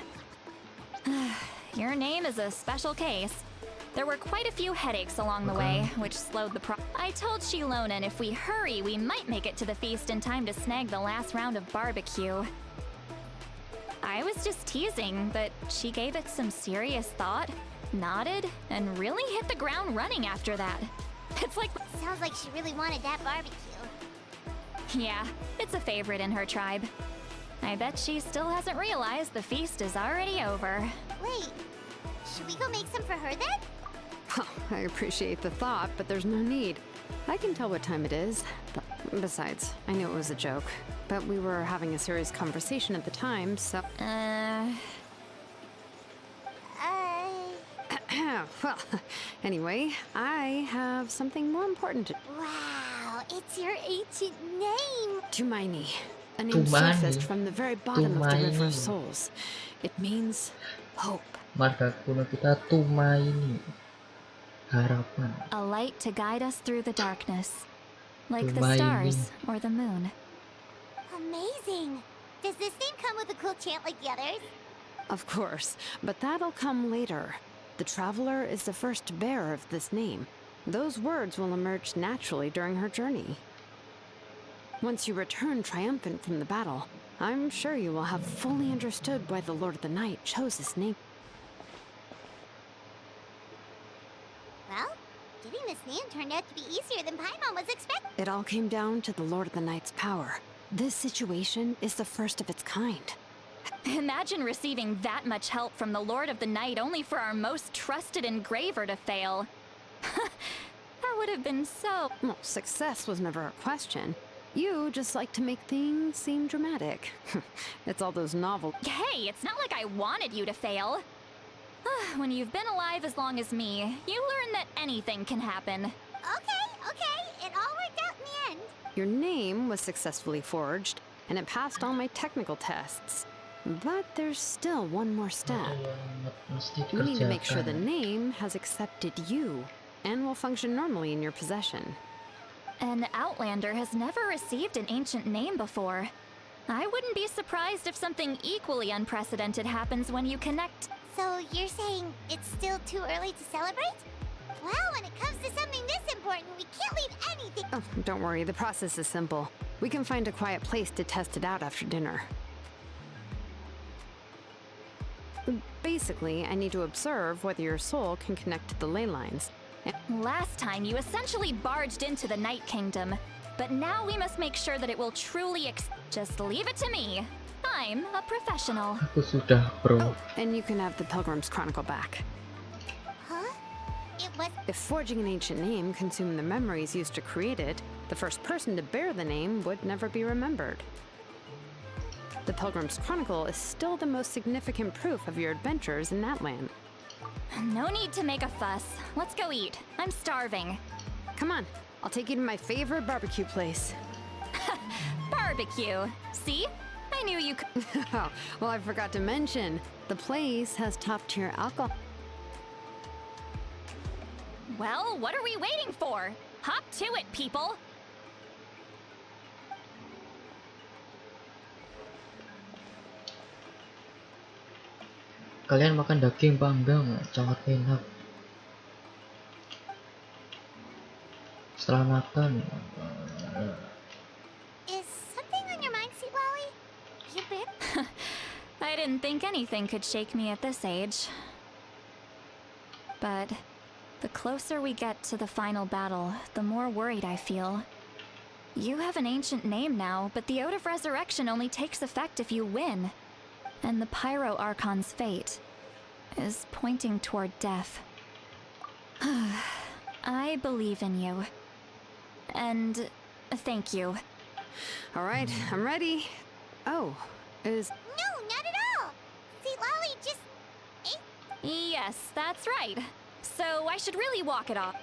Your name is a special case. There were quite a few headaches along the way, which slowed the I told Shilonen if we hurry, we might make it to the feast in time to snag the last round of barbecue. I was just teasing, but she gave it some serious thought, nodded, and really hit the ground running after that. It's like... Sounds like she really wanted that barbecue. Yeah, it's a favorite in her tribe. I bet she still hasn't realized the feast is already over. Wait, should we go make some for her then? Oh, I appreciate the thought, but there's no need. I can tell what time it is. Besides, I knew it was a joke, but we were having a serious conversation at the time, so... Well, anyway, I have something more important to... Wow, it's your ancient name! Tumaini. A name surfaced from the very bottom of the River of Souls. It means hope. Marga kuno kita Tumaini. Harapan. A light to guide us through the darkness. Like the Tumaini. stars or the moon. Amazing! Does this name come with a cool chant like the others? Of course, but that'll come later. The Traveler is the first bearer of this name. Those words will emerge naturally during her journey. Once you return triumphant from the battle, I'm sure you will have fully understood why the Lord of the Night chose this name. Well, getting this name turned out to be easier than Paimon was expecting. It all came down to the Lord of the Night's power. This situation is the first of its kind. Imagine receiving that much help from the Lord of the Night only for our most trusted engraver to fail. That would have been so... Well, success was never a question. You just like to make things seem dramatic. It's all those novel... Hey, it's not like I wanted you to fail. When you've been alive as long as me, you learn that anything can happen. Okay, it all worked out in the end. Your name was successfully forged, and it passed all my technical tests. But there's still one more step. You need to make sure the name has accepted you, and will function normally in your possession. An Outlander has never received an ancient name before. I wouldn't be surprised if something equally unprecedented happens when you connect. So you're saying it's still too early to celebrate? Well, when it comes to something this important, we can't leave anything... Oh, don't worry, the process is simple. We can find a quiet place to test it out after dinner. Basically, I need to observe whether your soul can connect to the ley lines. Last time, you essentially barged into the Night Kingdom. But now we must make sure that it will truly just leave it to me. I'm a professional. Aku sudah pro. Oh, and you can have the Pilgrim's Chronicle back. Huh? It was... If forging an ancient name consumed the memories used to create it, the first person to bear the name would never be remembered. The Pilgrim's Chronicle is still the most significant proof of your adventures in that land. No need to make a fuss. Let's go eat. I'm starving. Come on, I'll take you to my favorite barbecue place. Barbecue. See? I knew you could. Oh, well, I forgot to mention, the place has top-tier alcohol. Well, what are we waiting for? Hop to it, people! Kalian makan daging panggang, sangat enak. Setelah makan, Is something on your mind, Sweet Lolly? You been... I didn't think anything could shake me at this age. But the closer we get to the final battle, the more worried I feel. You have an ancient name now, but the Ode of Resurrection only takes effect if you win. And the Pyro Archon's fate is pointing toward death. I believe in you. And thank you. All right, I'm ready. Oh, is... No, not at all! Sweet Lolly just... Yes, that's right. So I should really walk it off.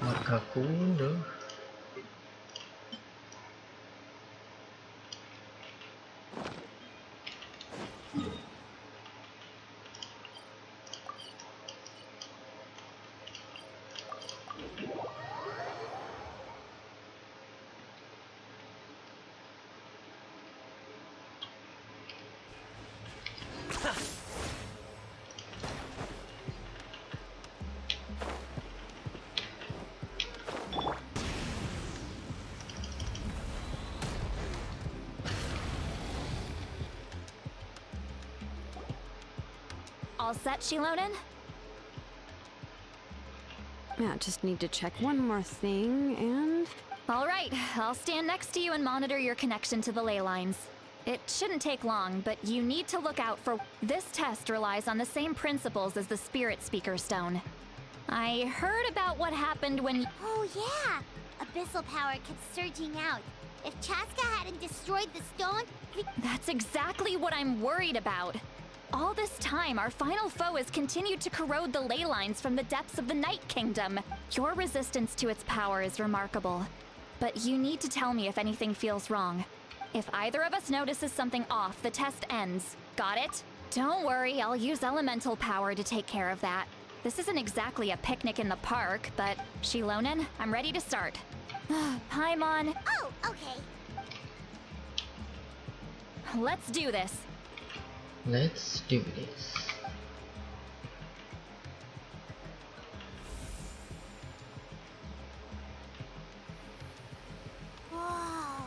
margaku udah. All set, Shilonen? Yeah, just need to check one more thing, and... All right, I'll stand next to you and monitor your connection to the ley lines. It shouldn't take long, but you need to look out for... This test relies on the same principles as the Spirit Speaker Stone. I heard about what happened when... Oh yeah! Abyssal power kept surging out. If Chaska hadn't destroyed the stone, That's exactly what I'm worried about. All this time, our final foe has continued to corrode the ley lines from the depths of the Night Kingdom. Your resistance to its power is remarkable. But you need to tell me if anything feels wrong. If either of us notices something off, the test ends. Got it? Don't worry, I'll use elemental power to take care of that. This isn't exactly a picnic in the park, but Shilonen, I'm ready to start. Paimon, oh, okay. let's do this. Let's do this. Whoa,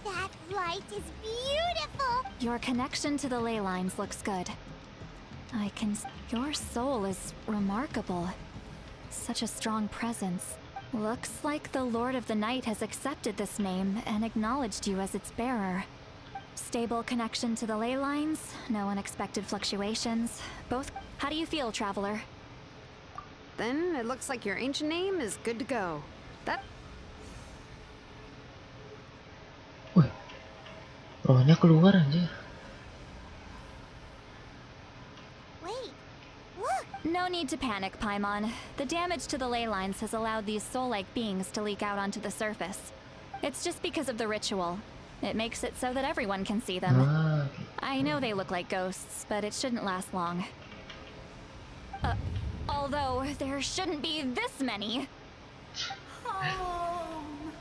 that light is beautiful. Your connection to the ley lines looks good. Your soul is remarkable. Such a strong presence. Looks like the Lord of the Night has accepted this name and acknowledged you as its bearer. Stable connection to the ley lines, no unexpected fluctuations. Both. How do you feel, Traveler? Then it looks like your ancient name is good to go. That... Wih, rohnya keluar anjir. Wait, look! No need to panic, Paimon. The damage to the ley lines has allowed these soul-like beings to leak out onto the surface. It's just because of the ritual. It makes it so that everyone can see them. Ah, I know they look like ghosts, but it shouldn't last long. Although, there shouldn't be this many. Home.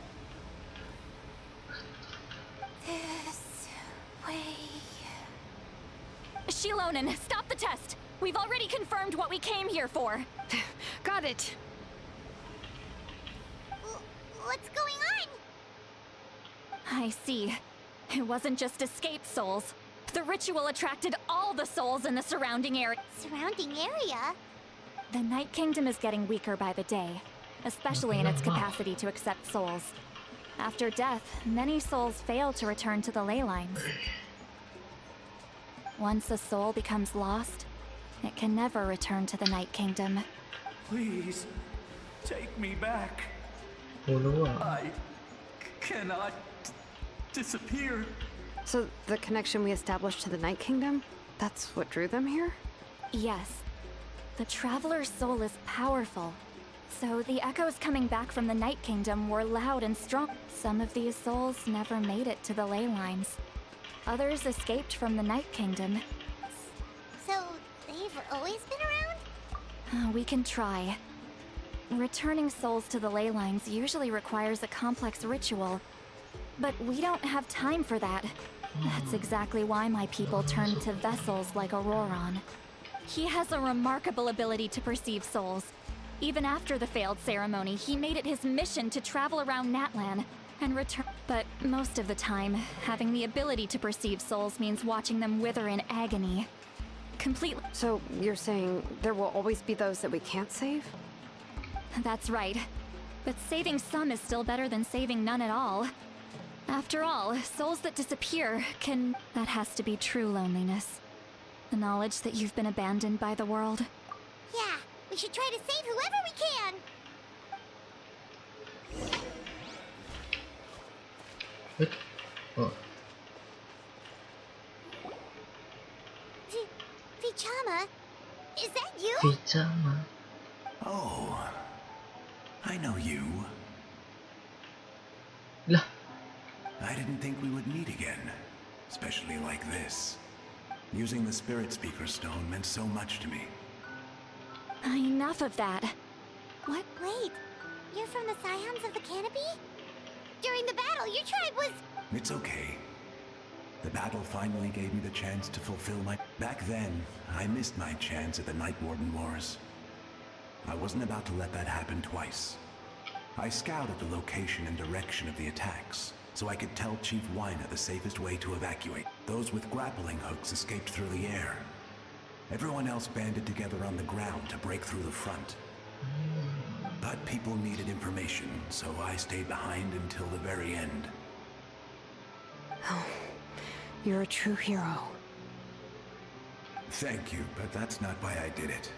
This way. Shilonen, stop the test! We've already confirmed what we came here for. Got it! What's going on? I see. It wasn't just escaped souls. The ritual attracted all the souls in the surrounding area. Surrounding area? The Night Kingdom is getting weaker by the day, especially in its capacity to accept souls. After death, many souls fail to return to the ley lines. Once a soul becomes lost, it can never return to the Night Kingdom. Please, take me back. Puluhan. I cannot disappear. So the connection we established to the Night Kingdom, that's what drew them here? Yes. The Traveler's soul is powerful. So the echoes coming back from the Night Kingdom were loud and strong. Some of these souls never made it to the ley lines. Others escaped from the Night Kingdom. So, they've always been around? We can try. Returning souls to the ley lines usually requires a complex ritual. But we don't have time for that. That's exactly why my people turned to vessels like Auroron. He has a remarkable ability to perceive souls. Even after the failed ceremony, he made it his mission to travel around Natlan and return. But most of the time, having the ability to perceive souls means watching them wither in agony. Completely. So you're saying there will always be those that we can't save? That's right. But saving some is still better than saving none at all. After all, souls that disappear can... That has to be true loneliness. The knowledge that you've been abandoned by the world. Yeah, we should try to save whoever we can. What? Oh, Vichama, is that you? Vichama. Oh, I know you. Lah, I didn't think we would meet again, especially like this. Using the Spirit Speaker Stone meant so much to me. Enough of that. What? Wait, you're from the Scions of the Canopy? During the battle, your tribe was... It's okay. The battle finally gave me the chance to fulfill my... Back then, I missed my chance at the Night Warden Wars. I wasn't about to let that happen twice. I scouted the location and direction of the attacks, so I could tell Chief Wyna the safest way to evacuate. Those with grappling hooks escaped through the air. Everyone else banded together on the ground to break through the front. But people needed information, so I stayed behind until the very end. Oh, you're a true hero. Thank you, but that's not why I did it.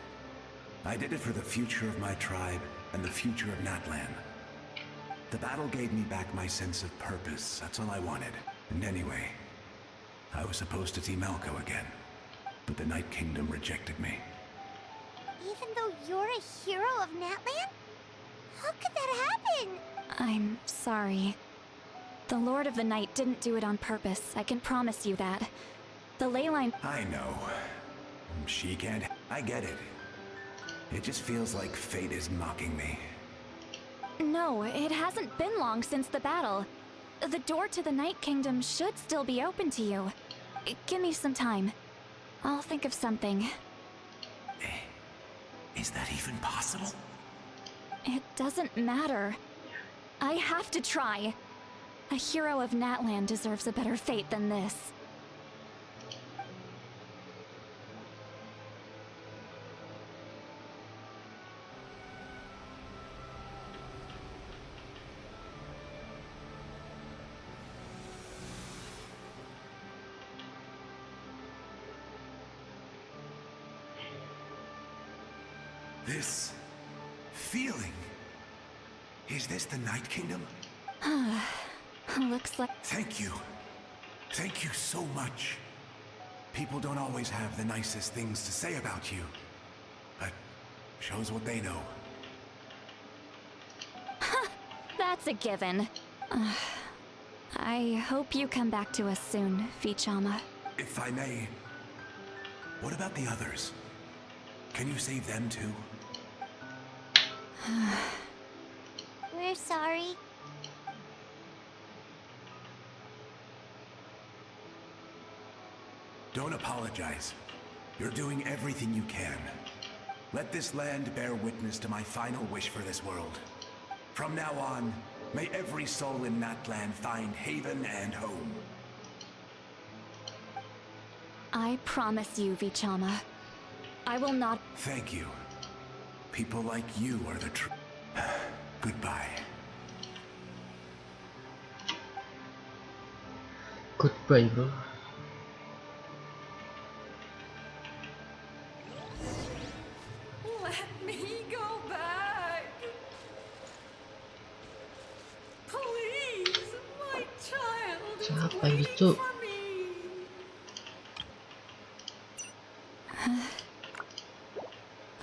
I did it for the future of my tribe and the future of Natlan. The battle gave me back my sense of purpose, that's all I wanted. And anyway, I was supposed to see Malco again, but the Night Kingdom rejected me. Even though you're a hero of Natlan? How could that happen? I'm sorry. The Lord of the Night didn't do it on purpose, I can promise you that. The ley line... I know. She can't... I get it. It just feels like fate is mocking me. No, it hasn't been long since the battle. The door to the Night Kingdom should still be open to you. Give me some time. I'll think of something. Is that even possible? It doesn't matter. I have to try. A hero of Natlan deserves a better fate than this. This feeling. Is this the Night Kingdom? Looks like... Thank you. Thank you so much. People don't always have the nicest things to say about you, but shows what they know. That's a given. I hope you come back to us soon, Vichama. If I may, what about the others? Can you save them too? We're sorry. Don't apologize. You're doing everything you can. Let this land bear witness to my final wish for this world. From now on, may every soul in Natlan find haven and home. I promise you, Vichama. I will not... Thank you. People like you are the truth. Goodbye. Goodbye, bro. Let me go back. Please, my child is Siapa waiting itu? for me.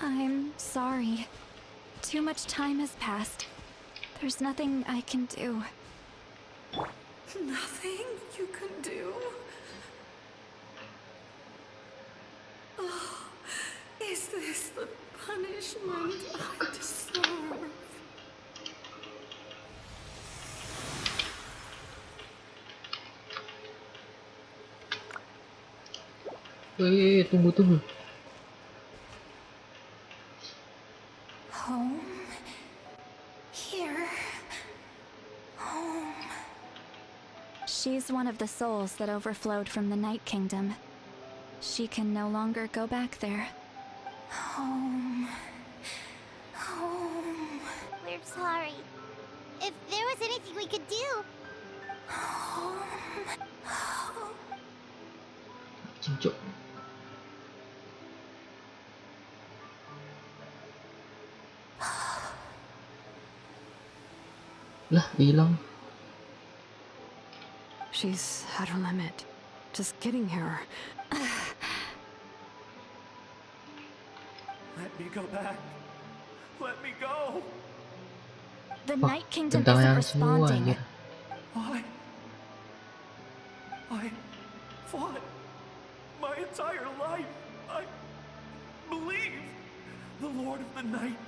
I'm sorry. Too much time has passed. There's nothing I can do. Nothing you can do? Oh, is this the punishment I deserve? Tunggu. Home? Here? Home? She's one of the souls that overflowed from the Night Kingdom. She can no longer go back there. Home. Home. We're sorry. If there was anything we could do... Home. Cincuk. Lah, hilang. She's at her limit. Just getting here. Let me go back. Let me go. The Wah, Night Kingdom tentang isn't yang semua responding. anjir. I fought my entire life. I believed the Lord of the Night.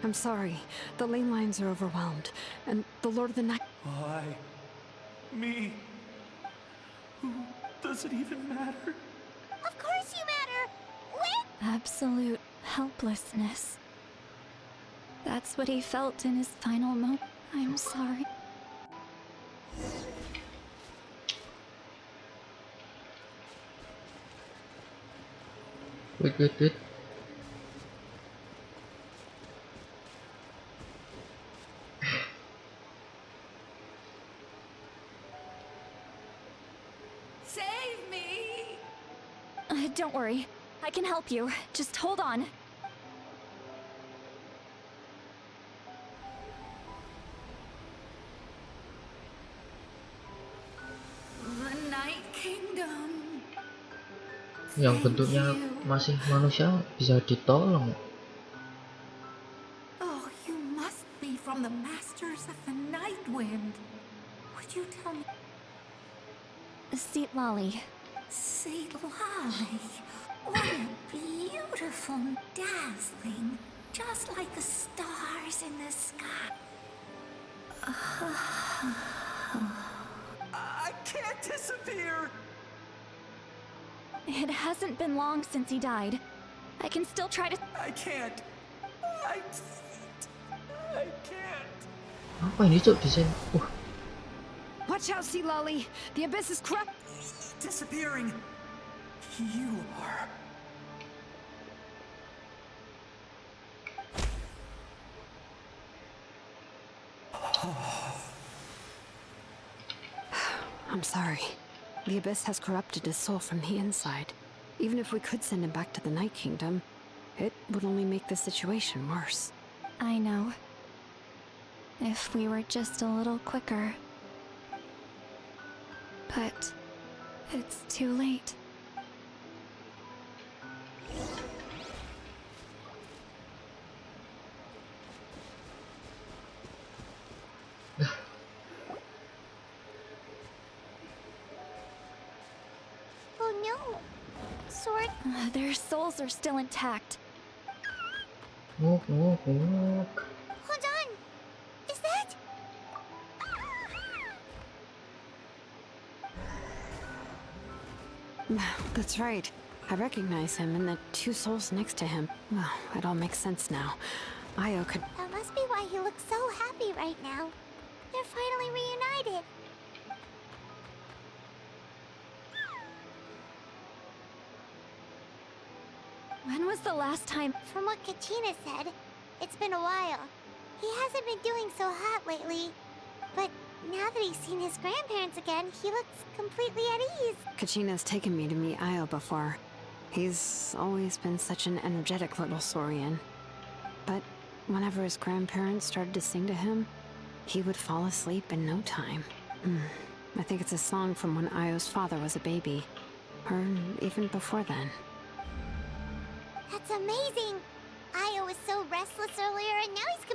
I'm sorry. The lane lines are overwhelmed, and the Lord of the Night. Why? Me? Who does it even matter? Of course you matter! Wait! Absolute helplessness. That's what he felt in his final moment. I'm sorry. Wait. Save me! Don't worry. I can help you. Just hold on. The Night Kingdom. Yang bentuknya masih manusia bisa ditolong. Oh, you must be from the Masters of the Night Wind. Would you tell me? Seat Lolly. Saint Lolly. What a beautiful, dazzling, just like the stars in the sky. I can't disappear! It hasn't been long since he died. I can still try to. I can't. I can't. Apa ini cok desain? Watch out, Sea Lolly! The abyss is corrupt. Disappearing. You are. I'm sorry. The abyss has corrupted his soul from the inside. Even if we could send him back to the Night Kingdom, it would only make the situation worse. I know. If we were just a little quicker. But it's too late. Oh no! Sword. Their souls are still intact. Nguk. Hold on! Is that? That's right. I recognize him and the two souls next to him. Well, it all makes sense now. Io could... That must be why he looks so happy right now. They're finally reunited. When was the last time? From what Kachina said, it's been a while. He hasn't been doing so hot lately. But now that he's seen his grandparents again, he looks completely at ease. Kachina's taken me to meet Io before. He's always been such an energetic little saurian. But whenever his grandparents started to sing to him, he would fall asleep in no time. I think it's a song from when Io's father was a baby. Or even before then. That's amazing! Io was so restless earlier, and now he's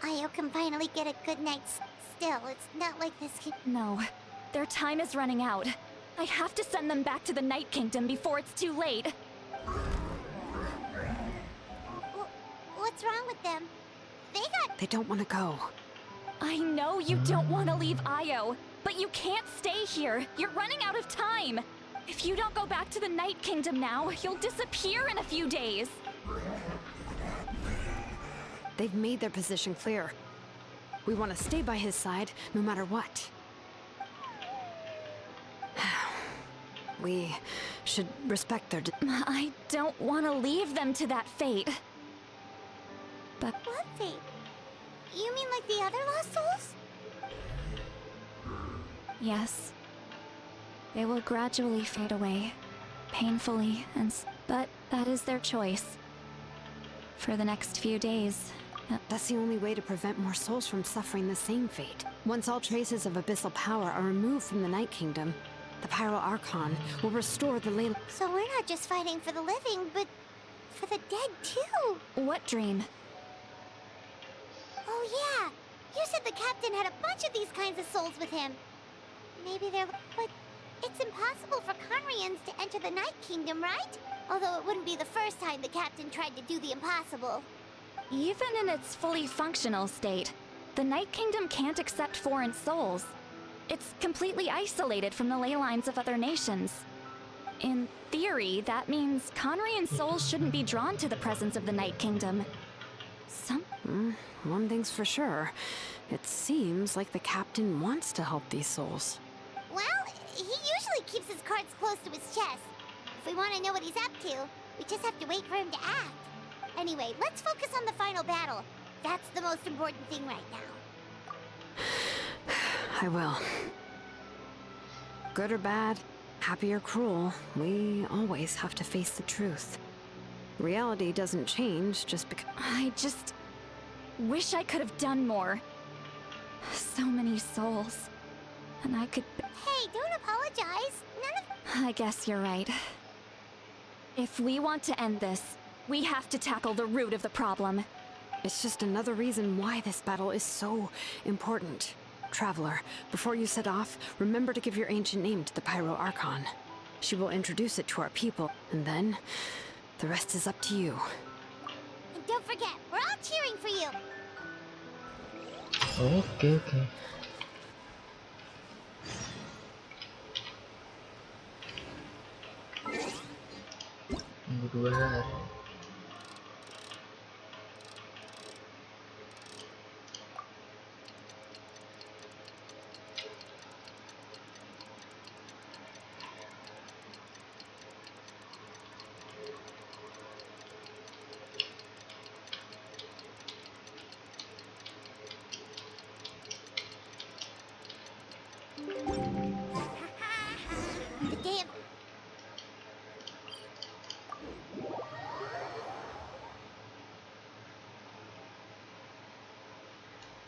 Io can finally get a good night's. Still, it's not like this kid. No. Their time is running out. I have to send them back to the Night Kingdom before it's too late. What's wrong with them? They don't want to go. I know you don't want to leave Io, but you can't stay here. You're running out of time. If you don't go back to the Night Kingdom now, you'll disappear in a few days. They've made their position clear. We want to stay by his side, no matter what. We should respect their... I don't want to leave them to that fate. But... What fate? You mean like the other lost souls? Yes. They will gradually fade away. Painfully, but that is their choice. For the next few days... That's the only way to prevent more souls from suffering the same fate. Once all traces of abyssal power are removed from the Night Kingdom, the Pyro Archon will restore the ley... So we're not just fighting for the living, but for the dead too! What dream? Oh yeah! You said the captain had a bunch of these kinds of souls with him. Maybe they're... But it's impossible for Conrians to enter the Night Kingdom, right? Although it wouldn't be the first time the captain tried to do the impossible. Even in its fully functional state, the Night Kingdom can't accept foreign souls. It's completely isolated from the ley lines of other nations. In theory, that means Conrian souls shouldn't be drawn to the presence of the Night Kingdom. One thing's for sure. It seems like the captain wants to help these souls. Well, he usually keeps his cards close to his chest. If we want to know what he's up to, we just have to wait for him to act. Anyway, let's focus on the final battle. That's the most important thing right now. I will. Good or bad, happy or cruel, we always have to face the truth. Reality doesn't change just because... I just wish I could have done more. So many souls. And I could... Hey, don't apologize. I guess you're right. If we want to end this, we have to tackle the root of the problem. It's just another reason why this battle is so important. Traveler, before you set off, remember to give your ancient name to the Pyro Archon. She will introduce it to our people, and then the rest is up to you. And don't forget, we're all cheering for you. Oke. Minggu 2 hari. The day of...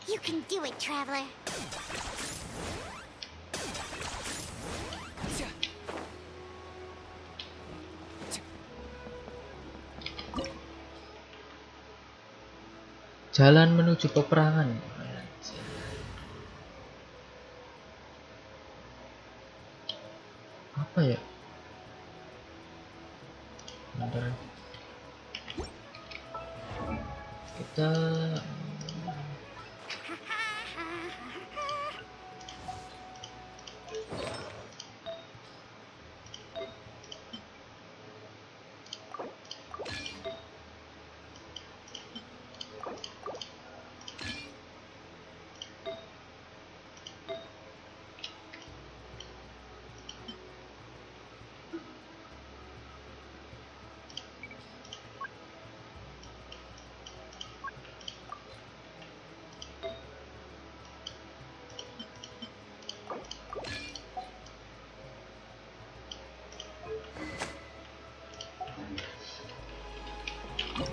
You can do it, Traveler. Jalan menuju peperangan. Apa ya? Bentar. Kita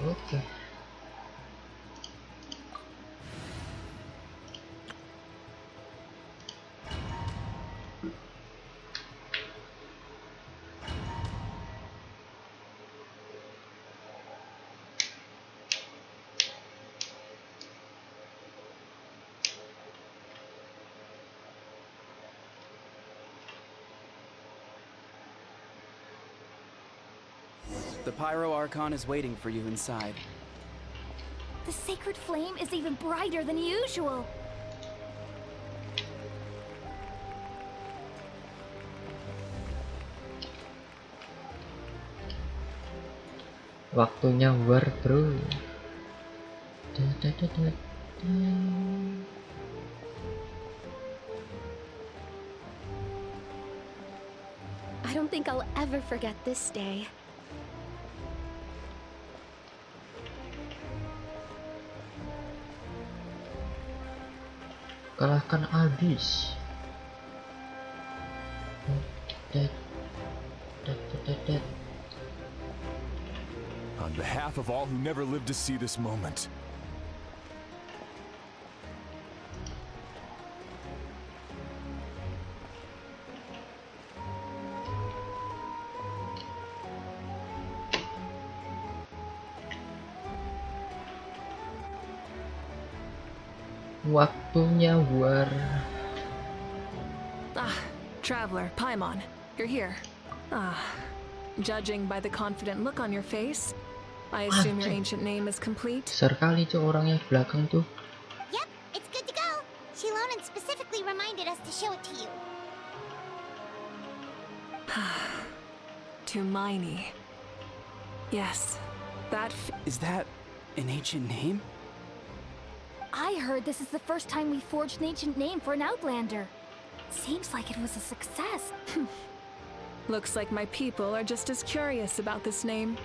oke. The Pyro Archon is waiting for you inside. The sacred flame is even brighter than usual. Waktunya war, bro. I don't think I'll ever forget this day. Kalahkan Aldis. On behalf of all who never lived to see this moment. Waktunya war. Traveler, Paimon, you're here. Judging by the confident look on your face, I assume your ancient name is complete. Besar kali tuh orangnya belakang tuh. Yep, it's good to go. Shilonan specifically reminded us to show it to you. To Miney. Yes, that Is that an ancient name? I heard this is the first time we forged an ancient name for an Outlander. Seems like it was a success. looks like my people are just as curious about this name.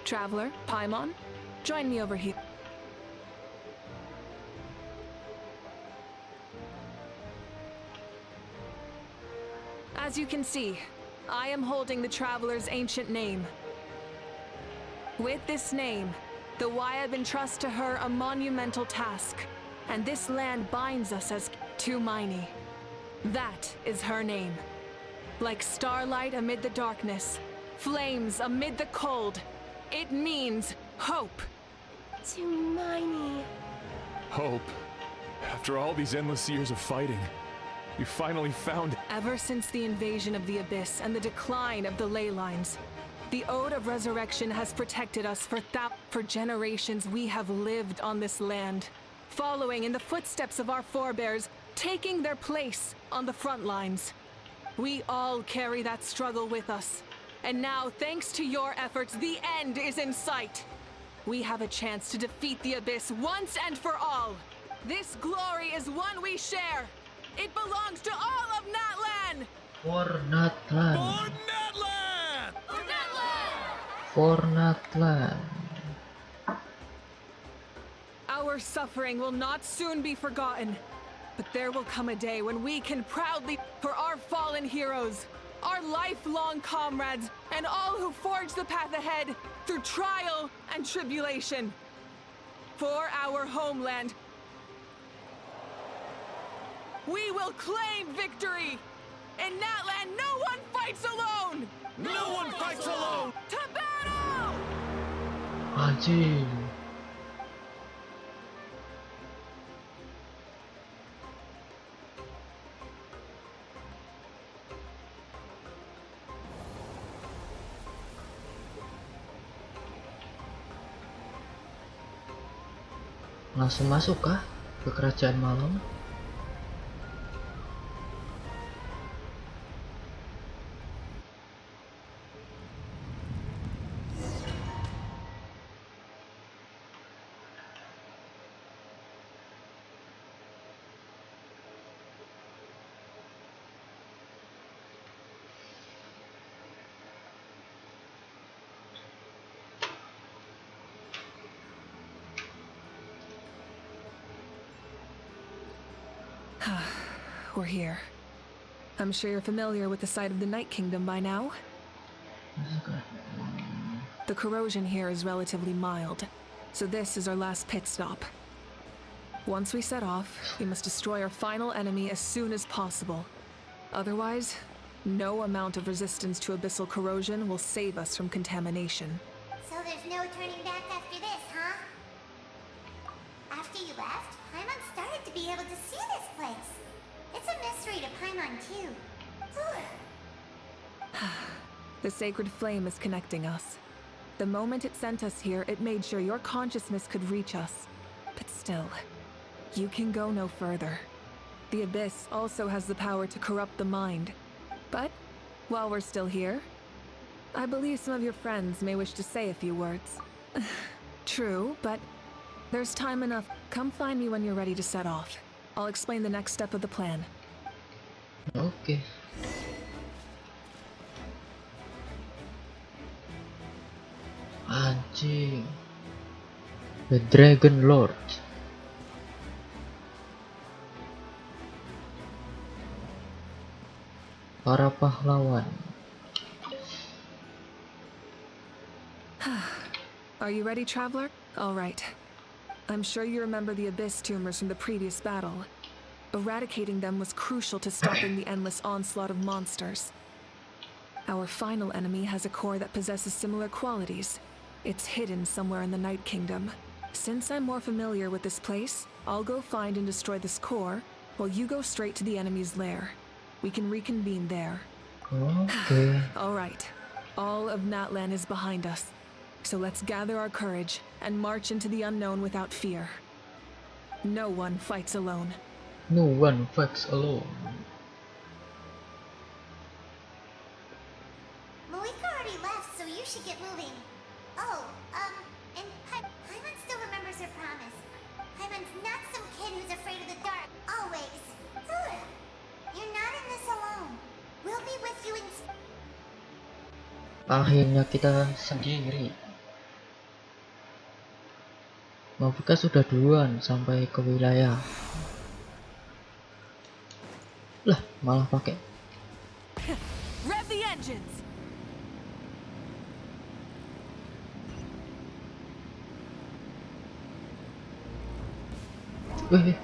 Traveler, Paimon, join me over here. As you can see, I am holding the Traveler's ancient name. With this name, the Wayab entrust to her a monumental task, and this land binds us as to Miney. That is her name. Like starlight amid the darkness, flames amid the cold, it means hope. To Miney. Hope. After all these endless years of fighting, you finally found it. Ever since the invasion of the Abyss and the decline of the ley lines, the Ode of Resurrection has protected us for generations. We have lived on this land, following in the footsteps of our forebears, taking their place on the front lines. We all carry that struggle with us. And now, thanks to your efforts, the end is in sight. We have a chance to defeat the Abyss once and for all. This glory is one we share. It belongs to all of Natlan! For Natlan. For Natlan! For Natlan! For Natlan. Our suffering will not soon be forgotten, but there will come a day when we can proudly for our fallen heroes, our lifelong comrades, and all who forge the path ahead through trial and tribulation. For our homeland, we will claim victory! In Natlan, no one fights alone! No one fights alone! To battle! Anjing. Langsung masuk kah ke kerajaan malam? We're here. I'm sure you're familiar with the site of the Night Kingdom by now. The corrosion here is relatively mild, so this is our last pit stop. Once we set off, we must destroy our final enemy as soon as possible. Otherwise, no amount of resistance to abyssal corrosion will save us from contamination. So there's no turning back after this, huh? After you left, Paimon started to be able to see this place. It's a mystery to Paimon, too. The sacred flame is connecting us. The moment it sent us here, it made sure your consciousness could reach us. But still, you can go no further. The Abyss also has the power to corrupt the mind. But, while we're still here, I believe some of your friends may wish to say a few words. True, but there's time enough. Come find me when you're ready to set off. I'll explain the next step of the plan. Oke. Anjing. The Dragon Lord. Para pahlawan. Are you ready, Traveler? All right. I'm sure you remember the Abyss tumors from the previous battle. Eradicating them was crucial to stopping the endless onslaught of monsters. Our final enemy has a core that possesses similar qualities. It's hidden somewhere in the Night Kingdom. Since I'm more familiar with this place, I'll go find and destroy this core, while you go straight to the enemy's lair. We can reconvene there. Okay. All right. All of Natlan is behind us. So let's gather our courage and march into the unknown without fear. No one fights alone. No one fights alone. Malika already left, so you should get moving. Oh, and Hyman still remembers her promise. Hyman's not some kid who's afraid of the dark. Always. You're not in this alone. We'll be with you in... Akhirnya kita sendiri. Malvika sudah duluan sampai ke wilayah. Lah, malah pakai. Rev the engines. Wih.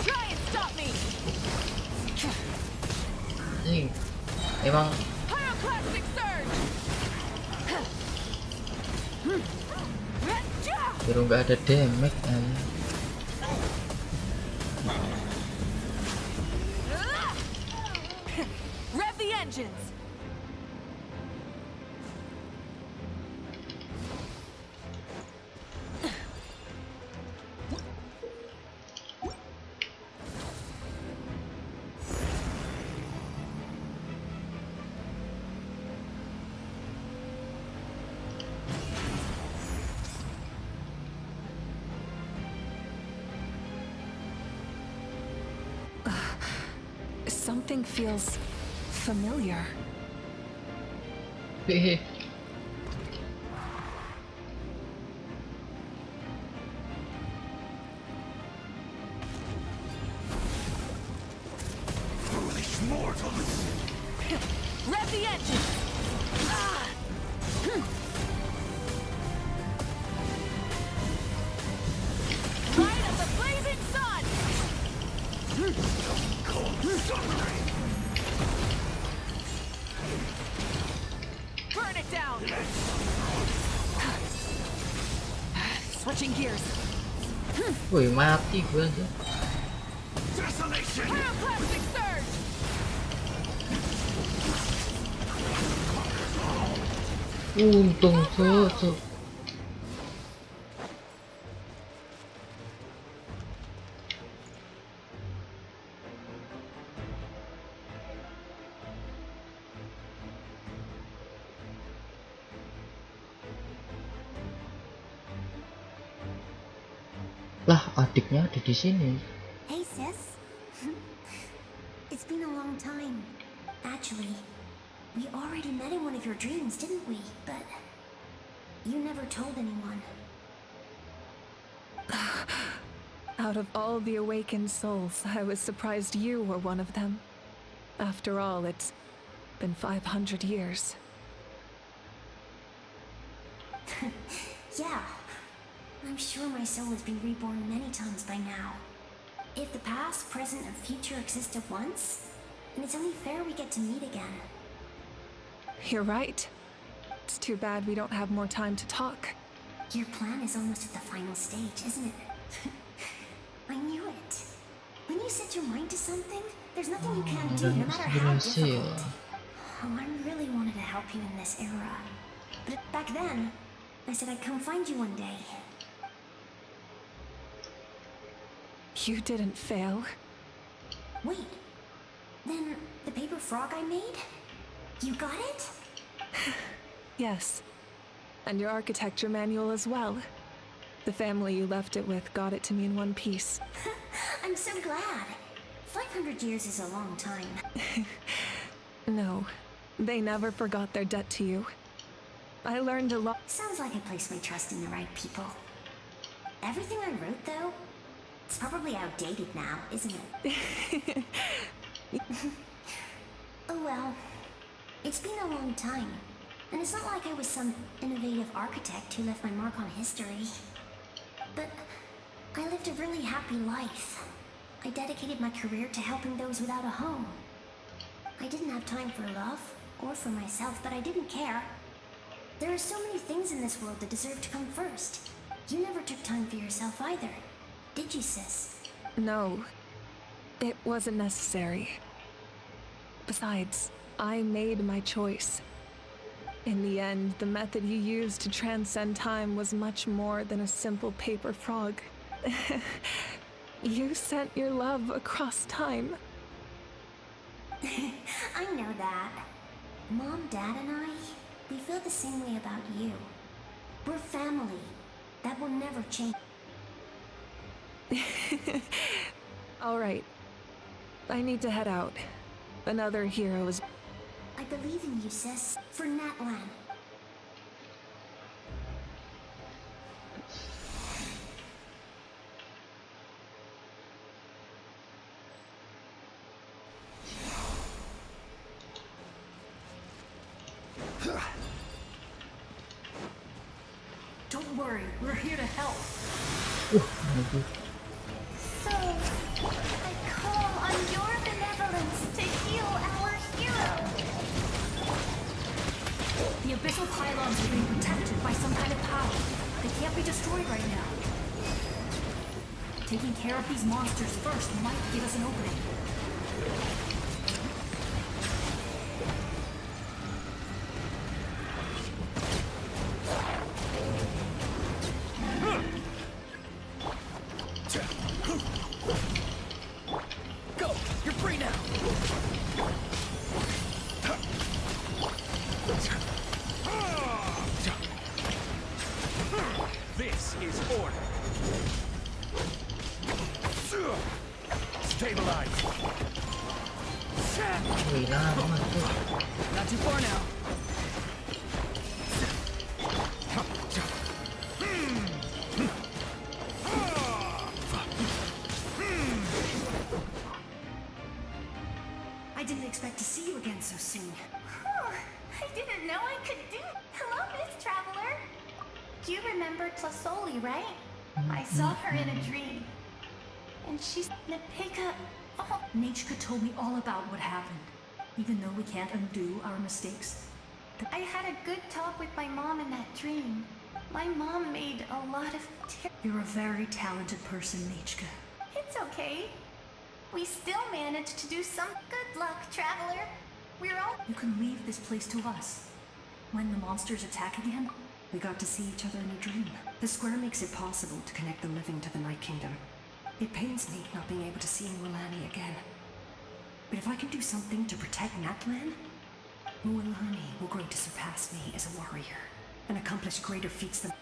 Try and stop me. Emang Pyroclastic surge. biar nggak ada damage aja. Rev the engines. Something feels familiar. Hehe. Foolish mortals! Rev the engine. Light of the blazing sun. Burn it down. Switching gears. Wih, mati gue aja. Desolation! Pyroclastic surge. Untung cocok. Lah, adiknya ada di sini. Hey, sis. It's been a long time. Actually, we already met in one of your dreams, didn't we? But you never told anyone. Out of all the awakened souls, I was surprised you were one of them. After all, it's been 500 years. Yeah. I'm sure my soul has been reborn many times by now. If the past, present, and future exist at once, then it's only fair we get to meet again. You're right. It's too bad we don't have more time to talk. Your plan is almost at the final stage, isn't it? I knew it. When you set your mind to something, there's nothing you can't do, no matter how difficult. Oh, I really wanted to help you in this era. But back then, I said I'd come find you one day. You didn't fail. Wait, then the paper frog I made? You got it? Yes. And your architecture manual as well. The family you left it with got it to me in one piece. I'm so glad. 500 years is a long time. No, they never forgot their debt to you. I learned a lot. Sounds like I placed my trust in the right people. Everything I wrote, though, it's probably outdated now, isn't it? Oh well. It's been a long time. And it's not like I was some innovative architect who left my mark on history. But I lived a really happy life. I dedicated my career to helping those without a home. I didn't have time for love, or for myself, but I didn't care. There are so many things in this world that deserve to come first. You never took time for yourself either, did you, sis? No, it wasn't necessary. Besides, I made my choice. In the end, the method you used to transcend time was much more than a simple paper frog. You sent your love across time. I know that. Mom, Dad, and I, we feel the same way about you. We're family. That will never change. All right. I need to head out. Another hero is... I believe in you, sis. For Natlan. Don't worry, we're here to help. So, I call on your benevolence to heal our hero. The abyssal pylons are being protected by some kind of power. They can't be destroyed right now. Taking care of these monsters first might give us an opening. Go! You're free now! This is order. Stabilize. Not too far now. I didn't expect to see you again so soon. I didn't know I could do. Hello, Miss Traveler. Do you remember Tlasoli, right? I saw her in a dream. And she's Nepika. Oh, Nachka told me all about what happened. Even though we can't undo our mistakes. I had a good talk with my mom in that dream. My mom made a lot of You're a very talented person, Nachka. It's okay. We still managed to do some good luck, Traveler. We're all... You can leave this place to us. When the monsters attack again, we got to see each other in a dream. The square makes it possible to connect the living to the Night Kingdom. It pains me not being able to see Mualani again. But if I can do something to protect Natlan, Mualani will grow to surpass me as a warrior and accomplish greater feats than...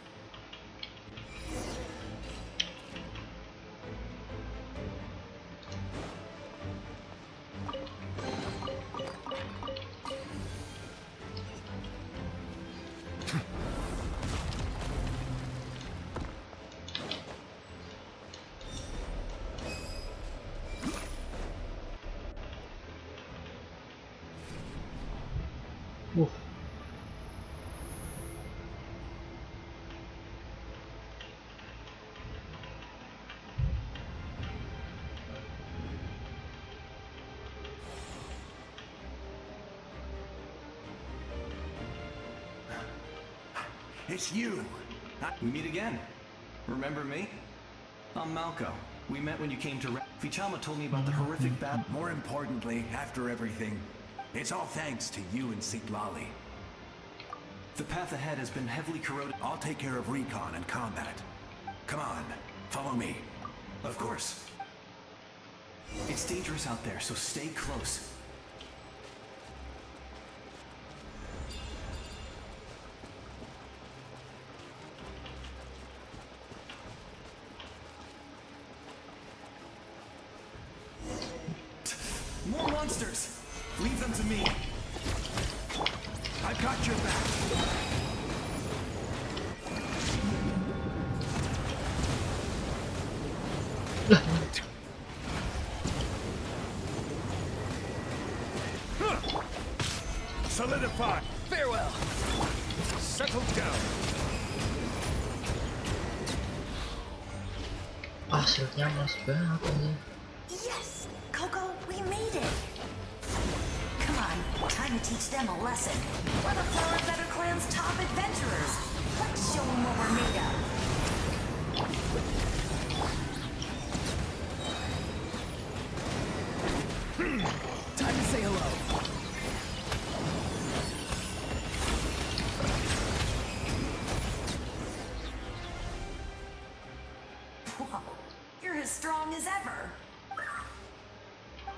It's you! We meet again. Remember me? I'm Malco. We met when you came to Fichama told me about the horrific battle. More importantly, after everything, it's all thanks to you and Siglali. The path ahead has been heavily corroded. I'll take care of recon and combat. Come on, follow me. Of course. It's dangerous out there, so stay close. More monsters! Leave them to me. I've got your back. Solidify! Farewell! Settle down! Shieldnya mas banget ini. Yes! Coco, we made it! Come on, time to teach them a lesson. We're the Flower Feather Clan's top adventurers. Let's show them what we're made of.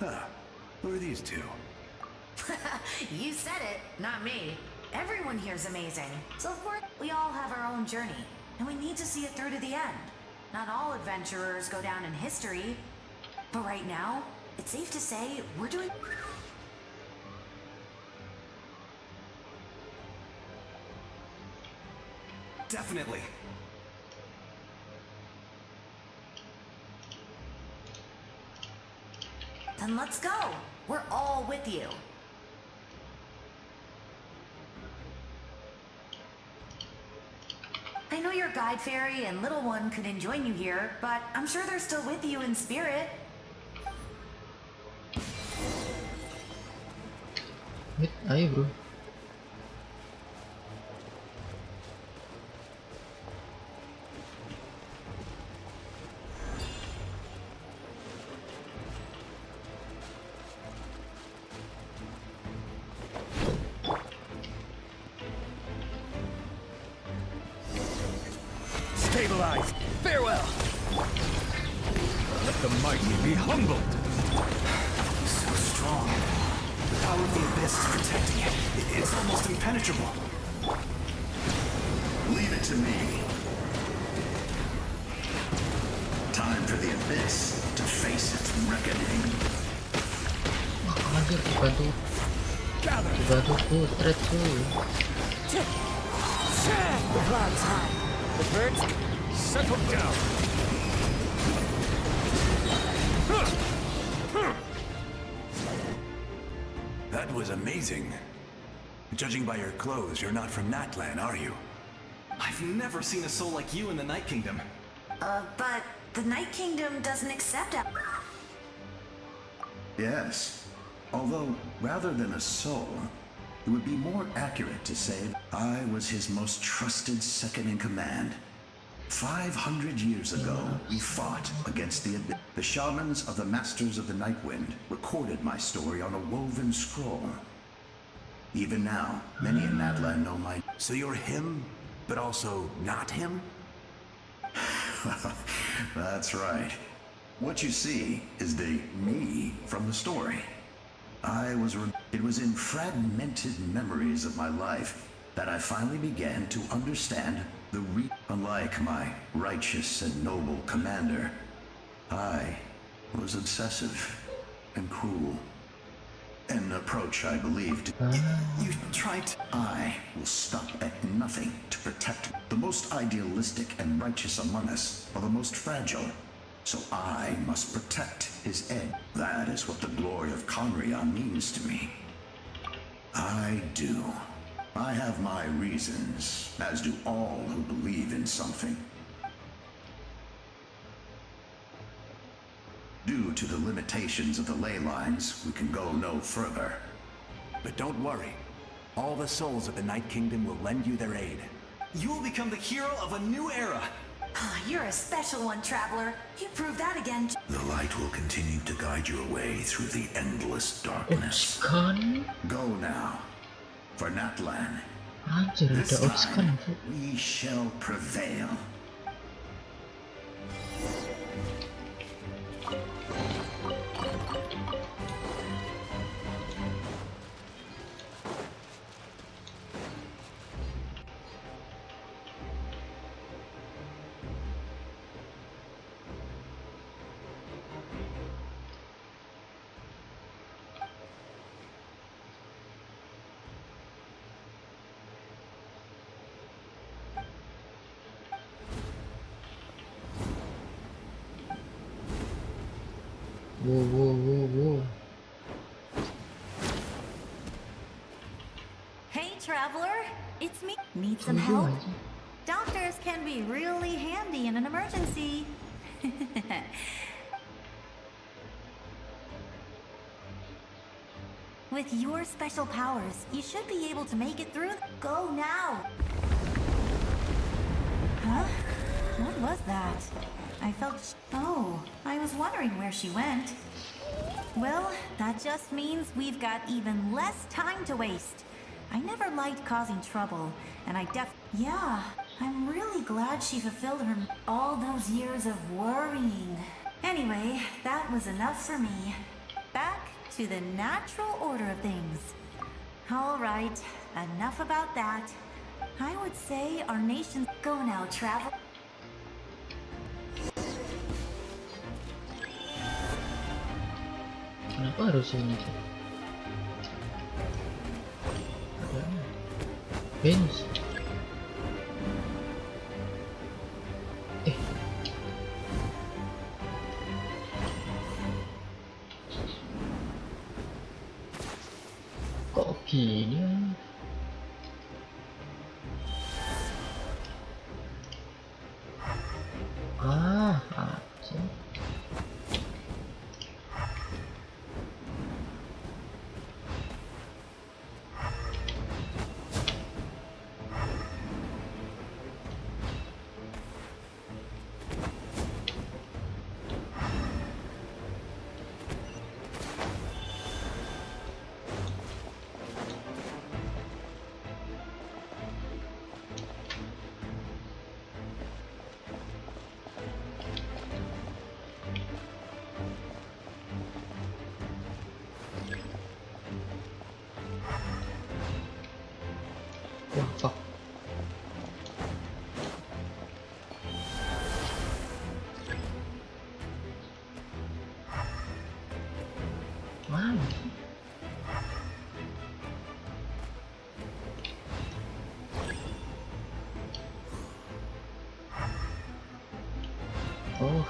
Huh. Who are these two? You said it, not me. Everyone here's amazing. So of course, we all have our own journey, and we need to see it through to the end. Not all adventurers go down in history, but right now, it's safe to say we're doing... Definitely. Then let's go. We're all with you. I know your guide fairy and little one couldn't join you here, but I'm sure they're still with you in spirit. Ayo bro. Stabilize. Farewell. Let the mighty be humbled. So strong. The power of the abyss is protecting it. It's almost impenetrable. Leave it to me. Time for the abyss to face its reckoning. Anjir, dibantu thread cuy. The cloud's high. The birds settle down. That was amazing. Judging by your clothes, you're not from Natlan, are you? I've never seen a soul like you in the Night Kingdom. But the Night Kingdom doesn't accept it. Yes. Although, rather than a soul, it would be more accurate to say I was his most trusted second-in-command. 500 years ago, we fought against the abyss. The shamans of the Masters of the Nightwind recorded my story on a woven scroll. Even now, many in Natlan know my... So you're him, but also not him? That's right. What you see is the me from the story. It was in fragmented memories of my life that I finally began to understand unlike my righteous and noble commander, I was obsessive and cruel. An approach I believed you tried to... I will stop at nothing to protect. The most idealistic and righteous among us are the most fragile. So I must protect his edge. That is what the glory of Conria means to me. I do. I have my reasons, as do all who believe in something. Due to the limitations of the ley lines, we can go no further. But don't worry. All the souls of the Night Kingdom will lend you their aid. You will become the hero of a new era. You're a special one, Traveler. You proved that again. The light will continue to guide your way through the endless darkness. Go now. For Natlan. Anjir, This ada Otskan. time, we shall prevail. Whoa. Hey, Traveler, it's me. Need some help? Doctors can be really handy in an emergency. With your special powers, you should be able to make it through. Go now! Huh? What was that? I felt... Oh, I was wondering where she went. Well, that just means we've got even less time to waste. I never liked causing trouble, and I Yeah, I'm really glad she fulfilled her... all those years of worrying. Anyway, that was enough for me. Back to the natural order of things. All right, enough about that. I would say our nation's go now, travel. Kenapa harus ini? Venus. Kok gini ya? Aja. Wah, fuck. Mana? Oh.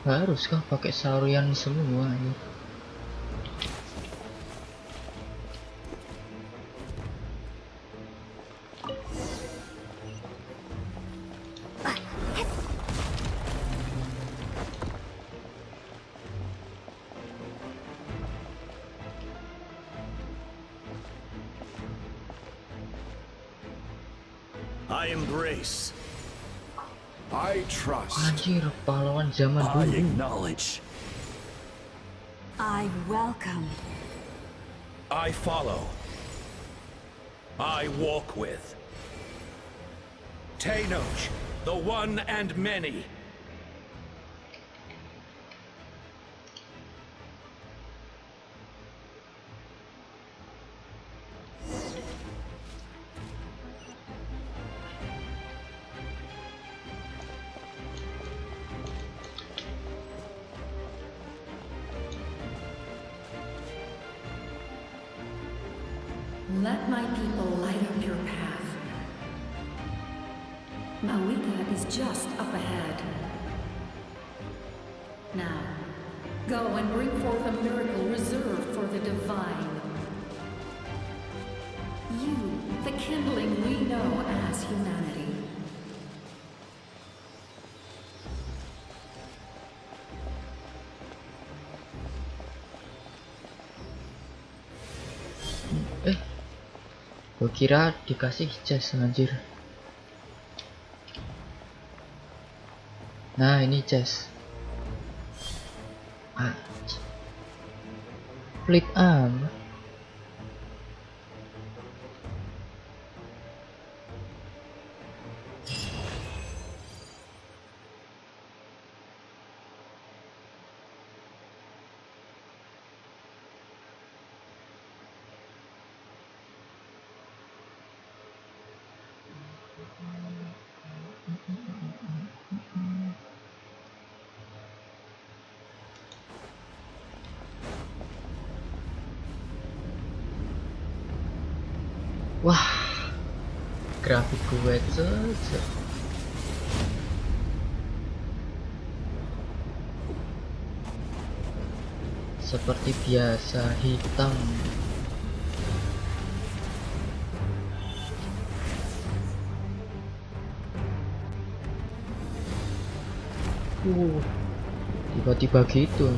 Haruskah pakai saurian semua ini? I embrace. I trust. Anjir, pahlawan zaman I dulu. acknowledge. I welcome. I follow. I walk with. Tenoch, the one and many. Let my people light up your path. Malika is just up ahead. Now, go and bring forth a miracle reserved for the divine. You, the kindling we know as humanity. Gue kira dikasih chest anjir. Nah, ini chest. Pelit amat. Wah, grafik gue cocok. Seperti biasa, hitam. Tiba-tiba gitu.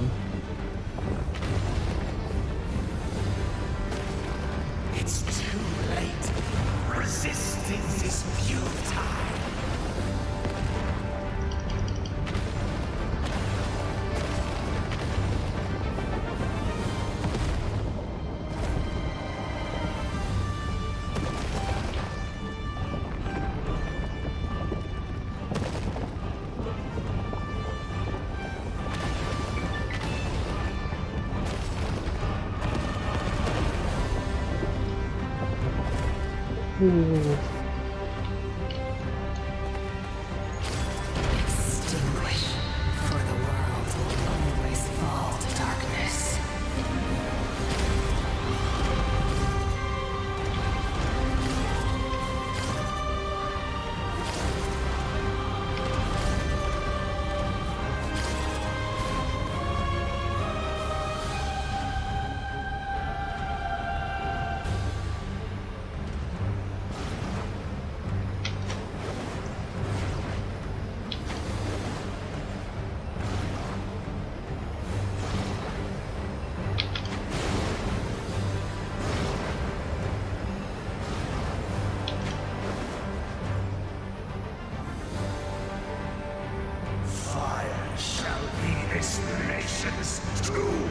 It's too late. Resisting is futile. Extinguish, for the world will always fall to darkness. Fire shall be this nation's tomb.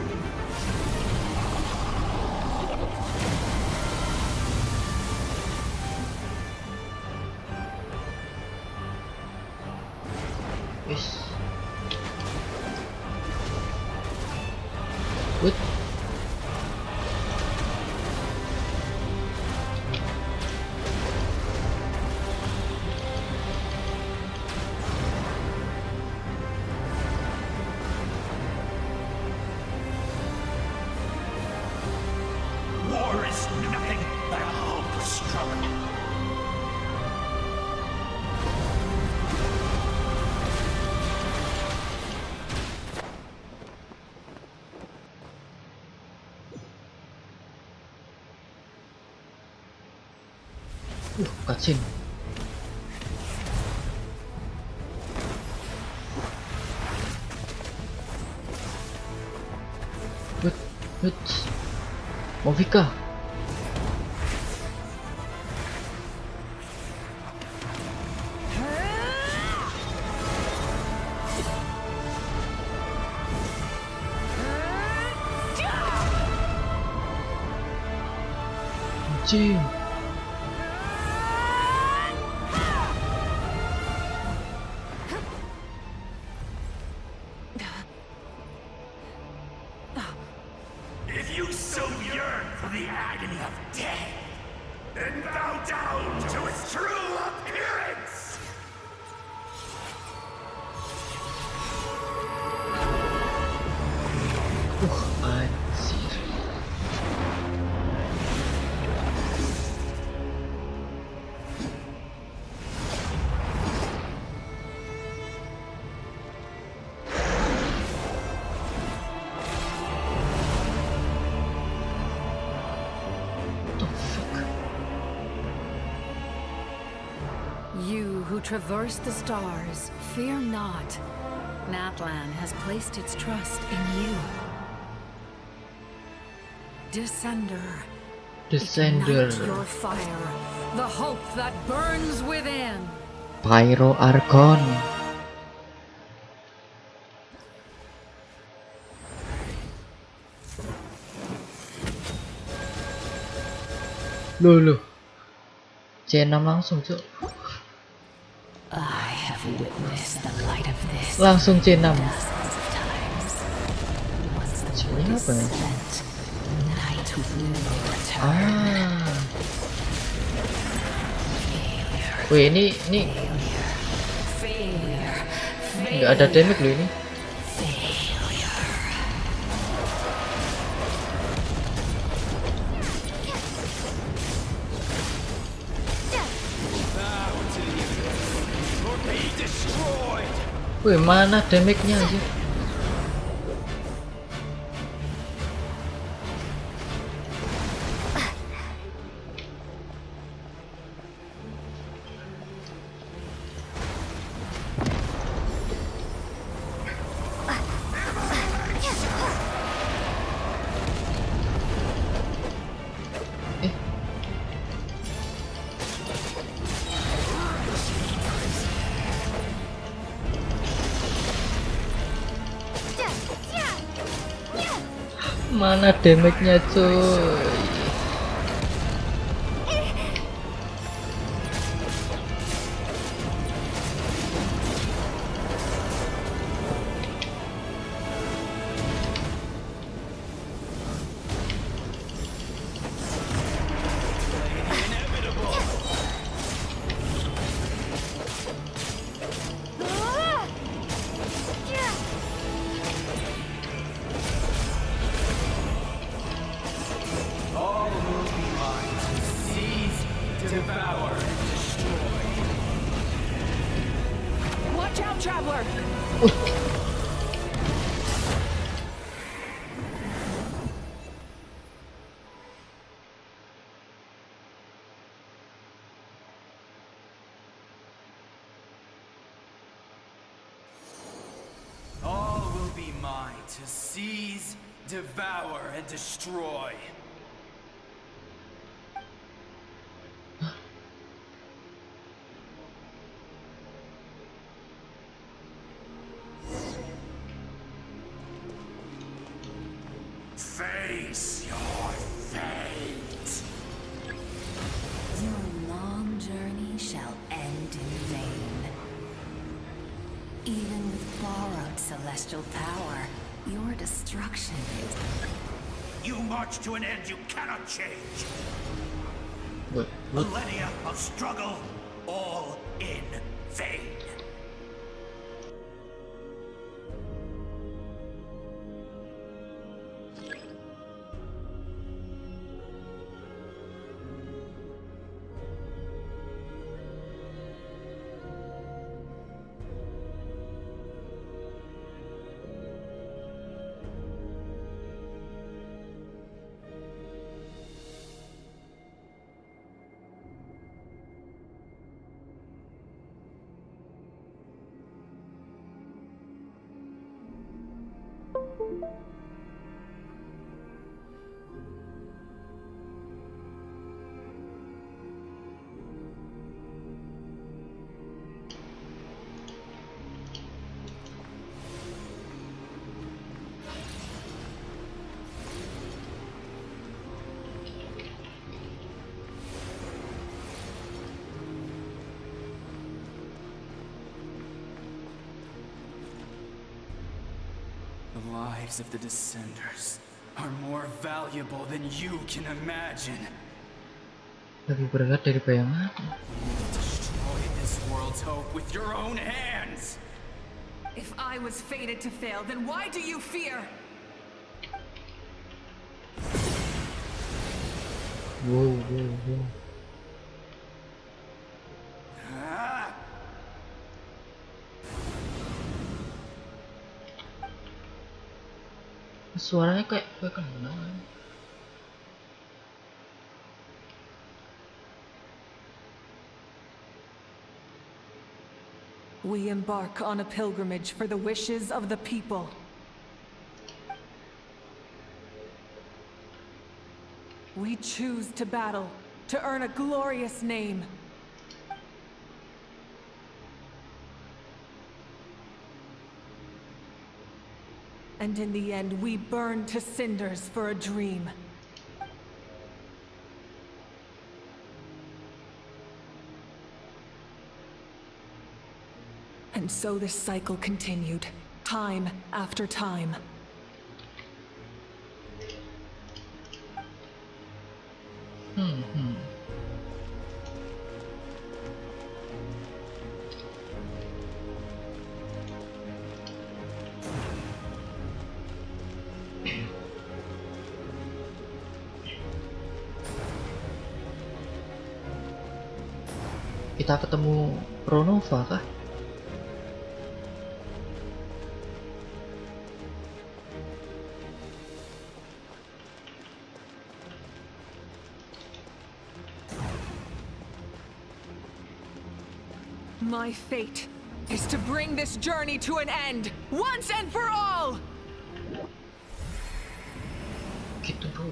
Wis. What? War is nothing but a hopeless struggle. Cutscene. What? Movika. Anjing. If you so yearn for the agony of death, then bow down to its true appearance! Anjir. You who traverse the stars, fear not. Natlan has placed its trust in you. Descender. Descender. Ignite your fire, the hope that burns within. Pyro Archon. Loh. C6 langsung, Cuk. I have witnessed the light of this. Langsung C6. Sini apa ya? Wih, ini nggak ada damage loh ini. Wih, mana damage-nya aja? Mana damage-nya cuy? All will be mine to seize, devour, destroy. Watch out, traveler! All will be mine to seize, devour, and destroy. Face your fate. Your long journey shall end in vain. Even with borrowed celestial power, your destruction is... You march to an end you cannot change. What? Millennia of struggle, all in vain. The lives of the Descenders are more valuable than you can imagine. Lebih berat dari bayangan. Destroy this world's hope with your own hands. If I was fated to fail, then why do you fear? Wow, wow, wow. Suaranya kayak kenal. We embark on a pilgrimage for the wishes of the people. We choose to battle, to earn a glorious name. And in the end, we burn to cinders for a dream. And so this cycle continued, time after time. Kita ketemu Pronova kah? My fate is to bring this journey to an end, once and for all! Gitu bro.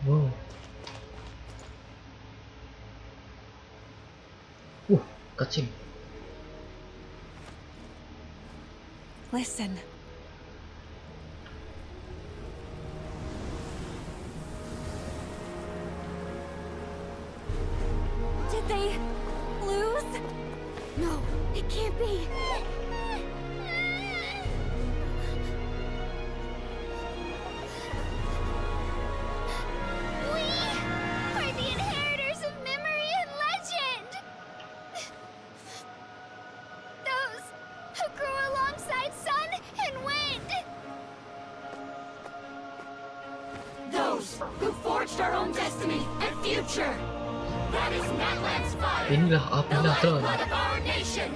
Wow. Cutscene. Listen. Did they lose? No, it can't be. We are the inheritors of memory and legend. Those who grew alongside sun and wind. Those who forged our own destiny and future. That is Natlan's fire. Inilah The api natal. lifeblood of our nation.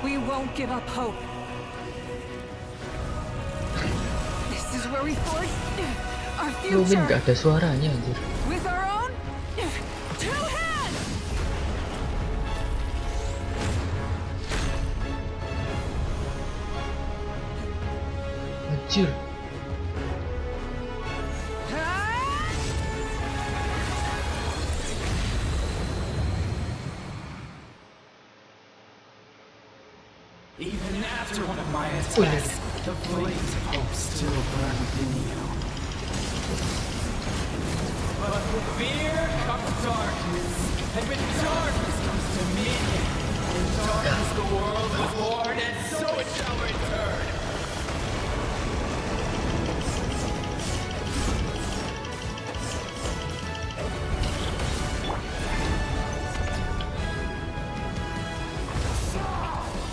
We won't give up hope. This is where we forge our Mungkin future gak ada suaranya anjir. with our own two hands. Anjir. Even after one of my attacks, the flames of hope still burn within you. But with fear comes darkness, and with darkness comes dominion. In darkness the world was born, and so it shall return.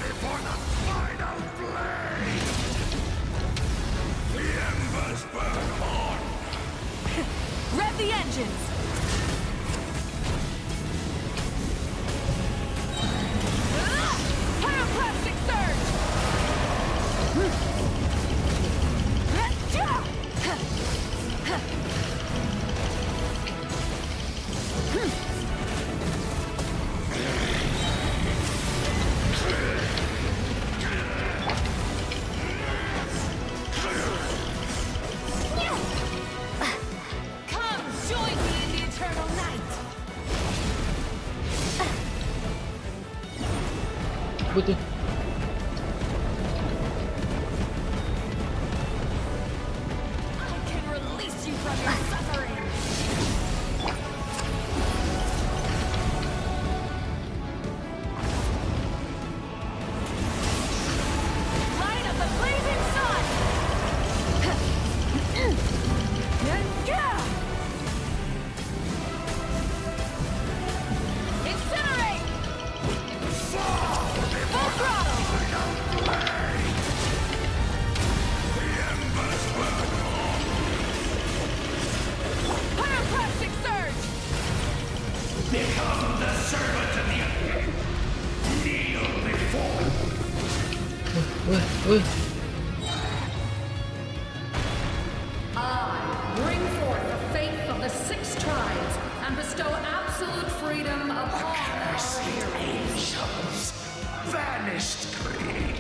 Before the final flame, the embers burn on. Rev the engines. Pyroclastic surge. Come, join me in the eternal night. Betul. I can release you from your suffering. Light of the blazing sun. Incinerate. Full throttle. Pyroclastic surge. Become the servant of the kneel before. I bring forth the faith of the 6 tribes and bestow absolute freedom upon Cursed angels, vanished greed.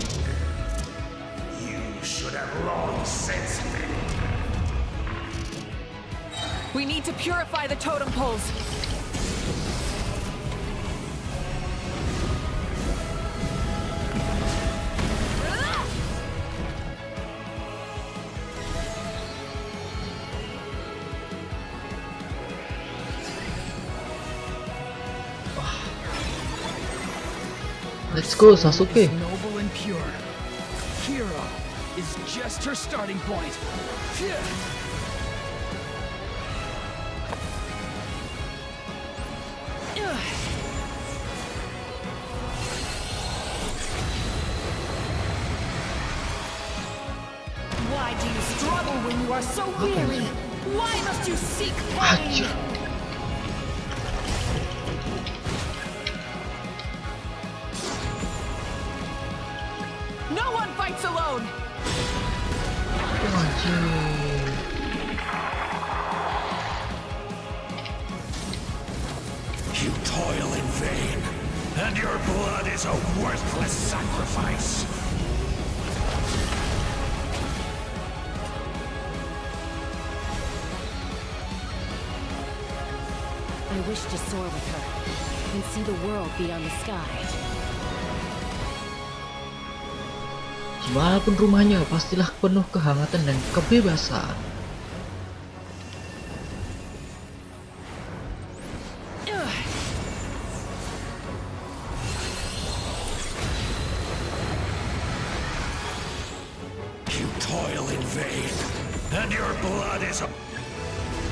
You should have long since been. We need to purify the totem poles. Let's go, Sasuke. Noble and pure. Hero. is just her starting point. Phew. Why do you struggle when you are so weary? Why must you seek pain? No one fights alone! You toil in vain, and your blood is a worthless sacrifice. I wish to soar with her and see the world beyond the sky. Dimanapun rumahnya, pastilah penuh kehangatan dan kebebasan. You toil in vain, and your blood is a...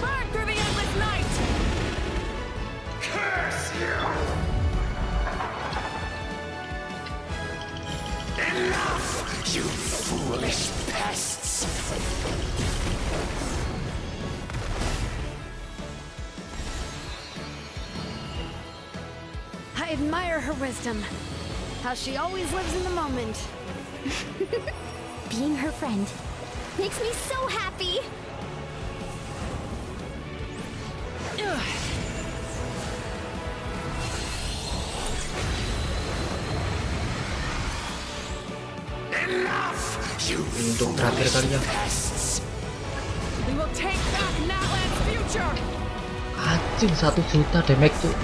Burn through the endless night! Curse you! Enough, you foolish pests! I admire her wisdom. How she always lives in the moment. Being her friend makes me so happy. Enough, you Untuk terakhir kalinya. We will take back Natland's future! Anjing 1 juta damage tuh.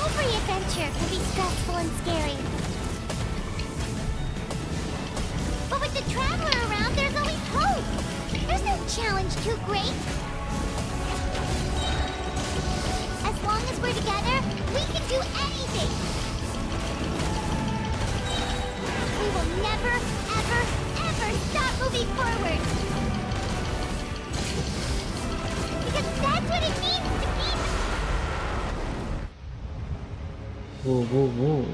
Every adventure can be stressful and scary. But with the Traveler around, there's always hope. There's no challenge too great. As long as we're together, we can do anything. We will never, ever, ever stop moving forward. Because that's what it means to be. Wow, wow, wow.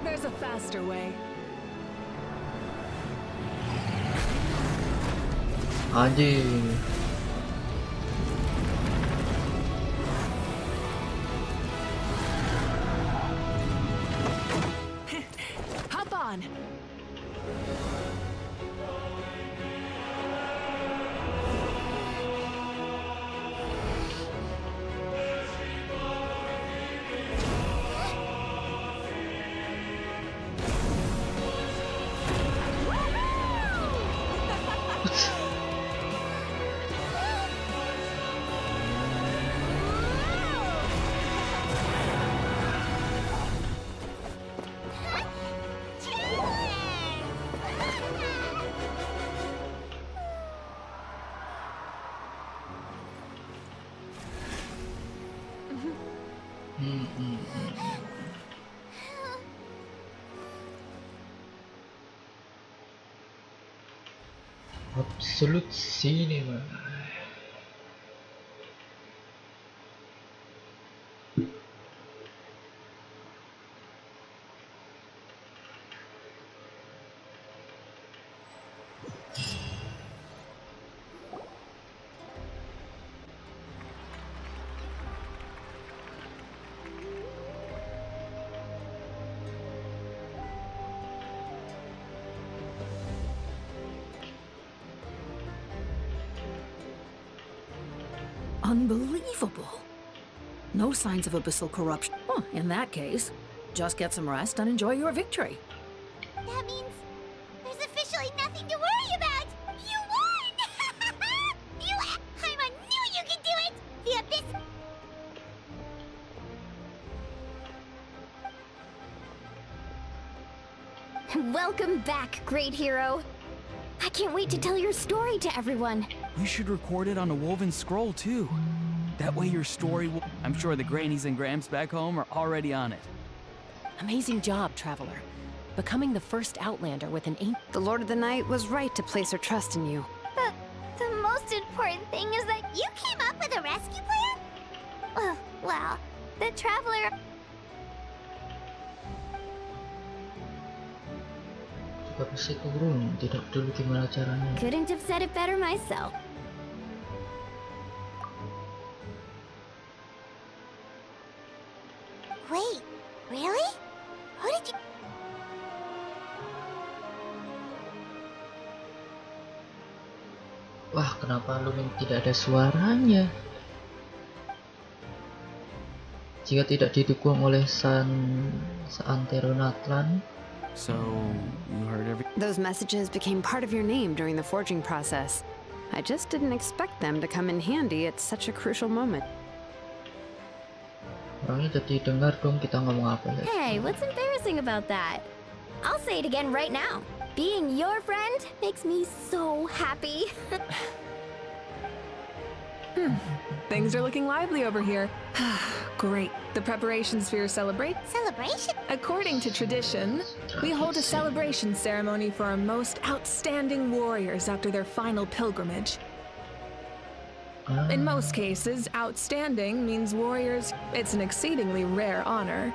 There's a faster way. Anjing. Hop on! Absolute cinema. Unbelievable. No signs of abyssal corruption. Oh, in that case, just get some rest and enjoy your victory. That means there's officially nothing to worry about! You won! I knew you could do it! The Abyss... Welcome back, great hero. I can't wait to tell your story to everyone. You should record it on a woven scroll, too. That way your story will... I'm sure the grannies and gramps back home are already on it. Amazing job, Traveler. Becoming the first Outlander with an ancient... The Lord of the Night was right to place her trust in you. The most important thing is that you came up with a rescue plan? Well, the Traveler... Juga bisa turun, tidak dulu gimana caranya. Couldn't have said it better myself. Wait, really? Who did you... Wah, kenapa Lumin tidak ada suaranya? Jika tidak didukung oleh Seantero Natlan. So, you heard Those messages became part of your name during the forging process. I just didn't expect them to come in handy at such a crucial moment. Orangnya jadi dengar dong kita ngomong apa ya. Hey, what's embarrassing about that? I'll say it again right now. Being your friend makes me so happy. Things are looking lively over here. Great. The preparations for your celebration? According to tradition, we hold a celebration ceremony for our most outstanding warriors after their final pilgrimage. In most cases, outstanding means warriors. It's an exceedingly rare honor.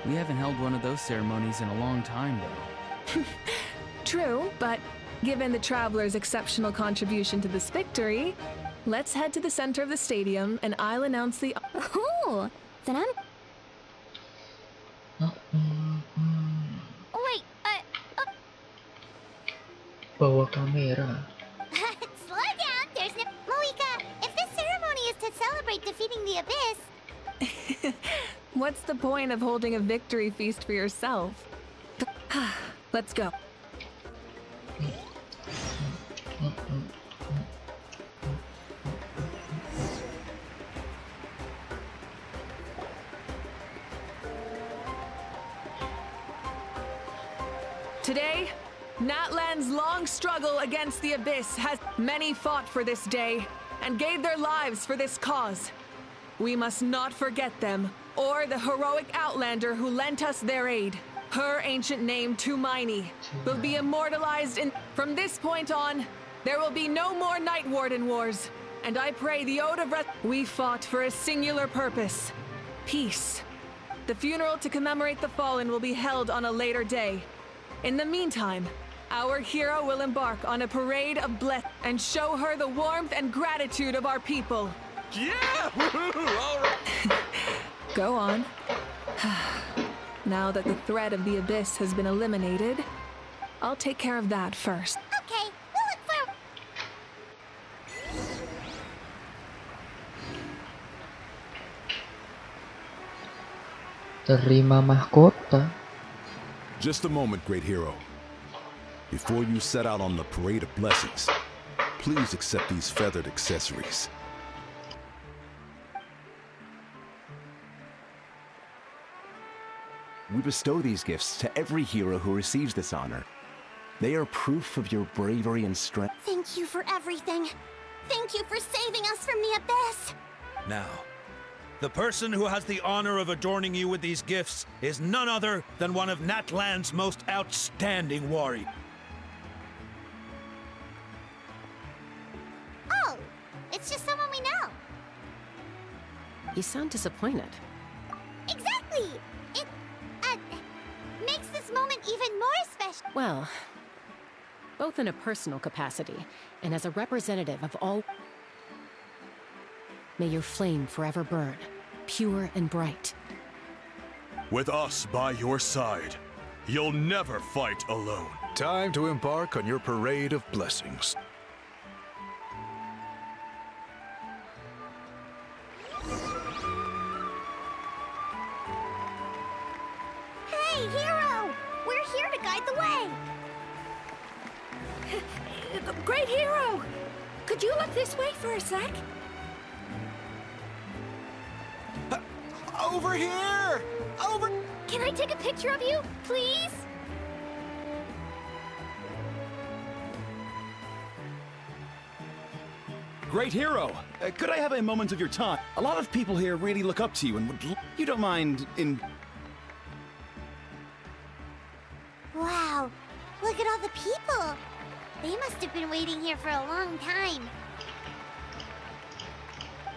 We haven't held one of those ceremonies in a long time, though. True, but given the Traveler's exceptional contribution to this victory, let's head to the center of the stadium and I'll announce the... Oh, then I'm... Wait, Bawa kamera. Slow down, there's no... Moika, if this ceremony is to celebrate defeating the Abyss... What's the point of holding a victory feast for yourself? Let's go. Today, Natlan's long struggle against the Abyss has many fought for this day and gave their lives for this cause. We must not forget them or the heroic Outlander who lent us their aid. Her ancient name, Tumaini, will be immortalized in... From this point on, there will be no more Night Warden wars. And I pray the Ode of we fought for a singular purpose. Peace. The funeral to commemorate the fallen will be held on a later day. In the meantime, our hero will embark on a parade of bless and show her the warmth and gratitude of our people. Yeah! All right. Go on. Now that the threat of the Abyss has been eliminated, I'll take care of that first. Okay, we'll look for... Terima mahkota. Just a moment, great hero. Before you set out on the parade of blessings, please accept these feathered accessories. We bestow these gifts to every hero who receives this honor. They are proof of your bravery and strength. Thank you for everything. Thank you for saving us from the Abyss. Now, the person who has the honor of adorning you with these gifts is none other than one of Natlan's most outstanding warriors. Oh, it's just someone we know. You sound disappointed. Exactly! It, makes this moment even more special. Well, both in a personal capacity and as a representative of all... May your flame forever burn, pure and bright. With us by your side, you'll never fight alone. Time to embark on your parade of blessings. Hey, Hero! We're here to guide the way! Great Hero! Could you look this way for a sec? Over here! Over... Can I take a picture of you, please? Great Hero! Could I have a moment of your time? A lot of people here really look up to you and would... You don't mind in... Wow, look at all the people! They must have been waiting here for a long time.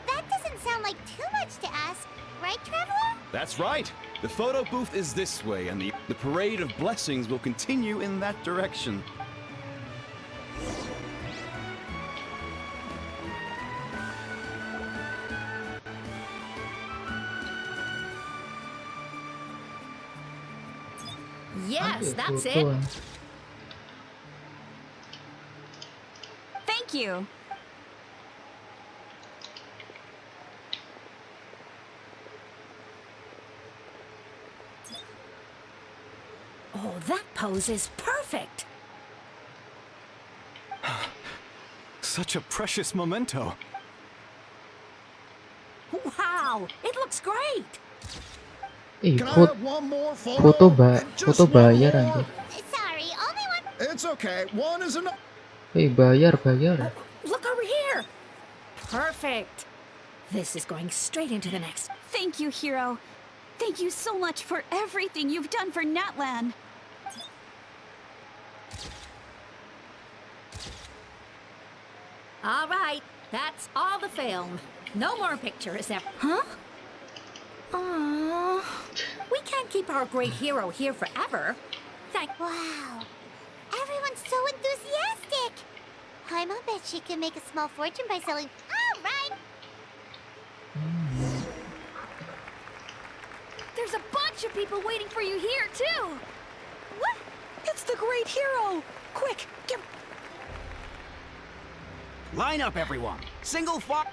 That doesn't sound like too much to ask, right, Traveler? That's right! The photo booth is this way, and the parade of blessings will continue in that direction. Yes, that's it. Thank you. Oh, that pose is perfect. Such a precious memento. Wow, it looks great. Foto bayar anjir. Sorry, only one. It's okay. One is enough. Bayar. Look over here. Perfect. This is going straight into the next. Thank you, Hero. Thank you so much for everything you've done for Natlan. All right, that's all the film. No more pictures ever. Huh? Aww. We can't keep our great hero here forever. Wow, everyone's so enthusiastic. I'll bet she can make a small fortune by selling. All right. There's a bunch of people waiting for you here, too. What? It's the great hero. Quick, get... Line up, everyone. Single file.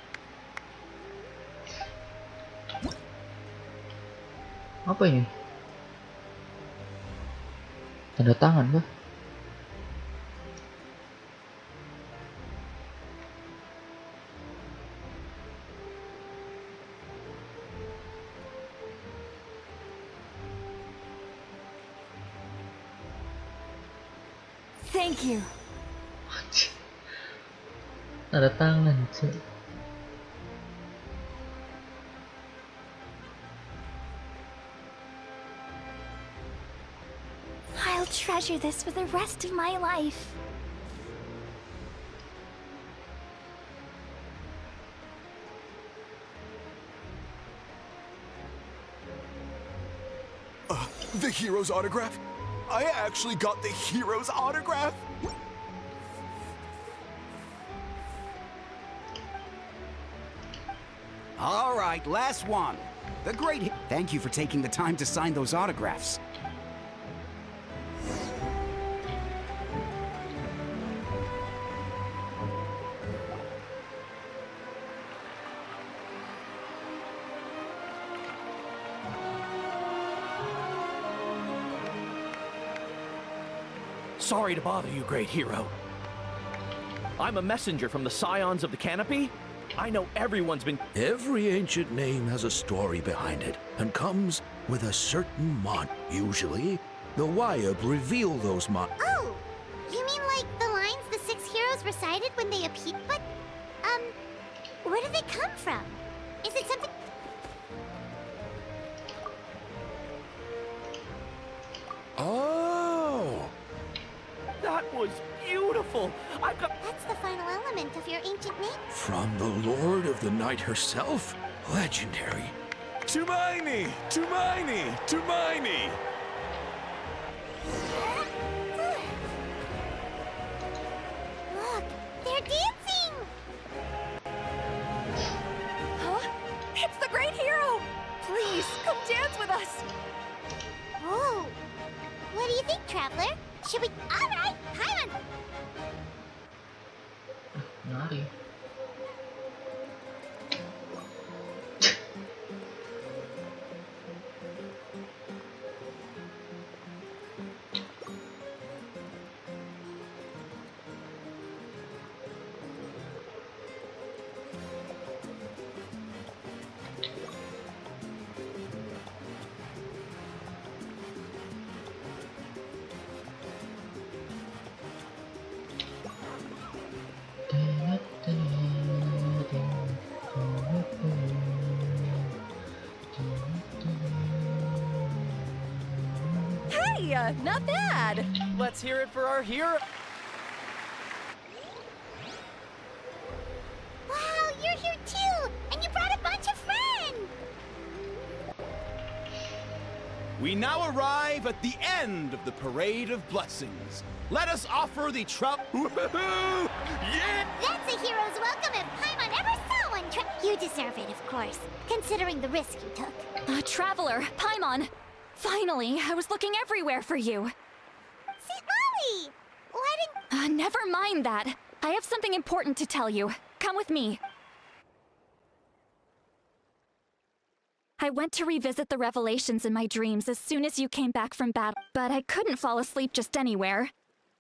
Apa ini? Tanda tangan kah? Thank you. Tanda tangan cuy. I'll treasure this for the rest of my life. The hero's autograph? I actually got the hero's autograph? All right, last one. The great... Thank you for taking the time to sign those autographs. Sorry to bother you, great hero. I'm a messenger from the Scions of the Canopy. I know everyone's been... Every ancient name has a story behind it, and comes with a certain mod. Usually, the Wayab reveal those mod. Oh, you mean like the lines the 6 heroes recited when they appeared? But, where do they come from? Is it something... Oh! That was beautiful! I've got... That's the final element of your ancient name? From the Lord of the Night herself? Legendary. Tumaini! Tumaini! Tumaini! Look, they're dancing! Huh? It's the great hero! Please, come dance with us! Whoa! What do you think, Traveler? Should we... Alright, come on! Nari. Hey, not bad. Let's hear it for our hero. Wow, you're here too! And you brought a bunch of friends! We now arrive at the end of the Parade of Blessings. Let us offer the Woohoo! Yeah! That's a hero's welcome if Paimon ever saw one. You deserve it, of course, considering the risk you took. Traveler, Paimon. Finally, I was looking everywhere for you. See, Molly! Why didn't... Never mind that. I have something important to tell you. Come with me. I went to revisit the revelations in my dreams as soon as you came back from battle, but I couldn't fall asleep just anywhere.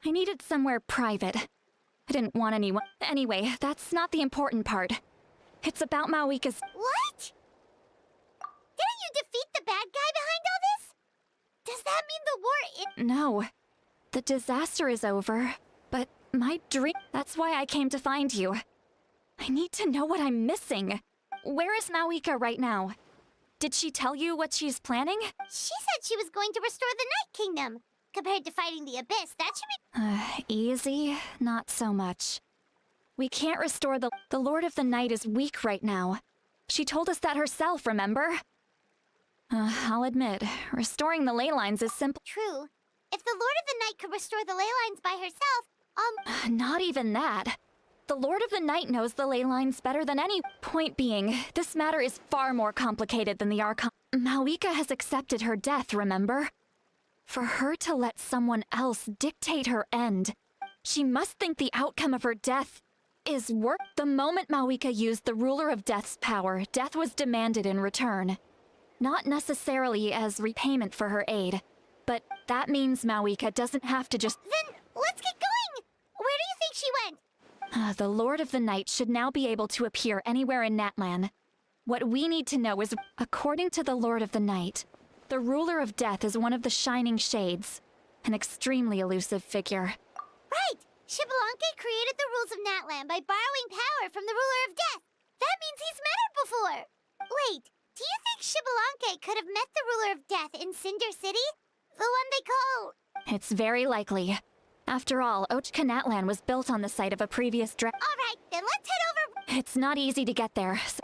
I needed somewhere private. I didn't want anyone. Anyway, that's not the important part. It's about Mawika's. What? Didn't you defeat the bad guy behind all this? Does that mean the war No. The disaster is over, but my dream. That's why I came to find you. I need to know what I'm missing. Where is Mawika right now? Did she tell you what she's planning? She said she was going to restore the Night Kingdom. Compared to fighting the Abyss, that should be... Easy? Not so much. We can't restore the Lord of the Night is weak right now. She told us that herself, remember? I'll admit, restoring the ley lines is simple. True. If the Lord of the Night could restore the ley lines by herself, Not even that. The Lord of the Night knows the ley lines better than any. Point being, this matter is far more complicated than the Archon. Mawika has accepted her death, remember? For her to let someone else dictate her end, she must think the outcome of her death is work. The moment Mawika used the Ruler of Death's power, death was demanded in return. Not necessarily as repayment for her aid, but that means Mawika doesn't have to just... Then let's get going! Where do you think she went? The Lord of the Night should now be able to appear anywhere in Natlan. What we need to know is, according to the Lord of the Night, the Ruler of Death is one of the Shining Shades, an extremely elusive figure. Right! Xbalanque created the rules of Natlan by borrowing power from the Ruler of Death. That means he's met her before! Wait, do you think Xbalanque could have met the Ruler of Death in Cinder City? The one they call... It's very likely. After all, Ochka Natlan was built on the site of a previous Alright, then let's head over... It's not easy to get there, so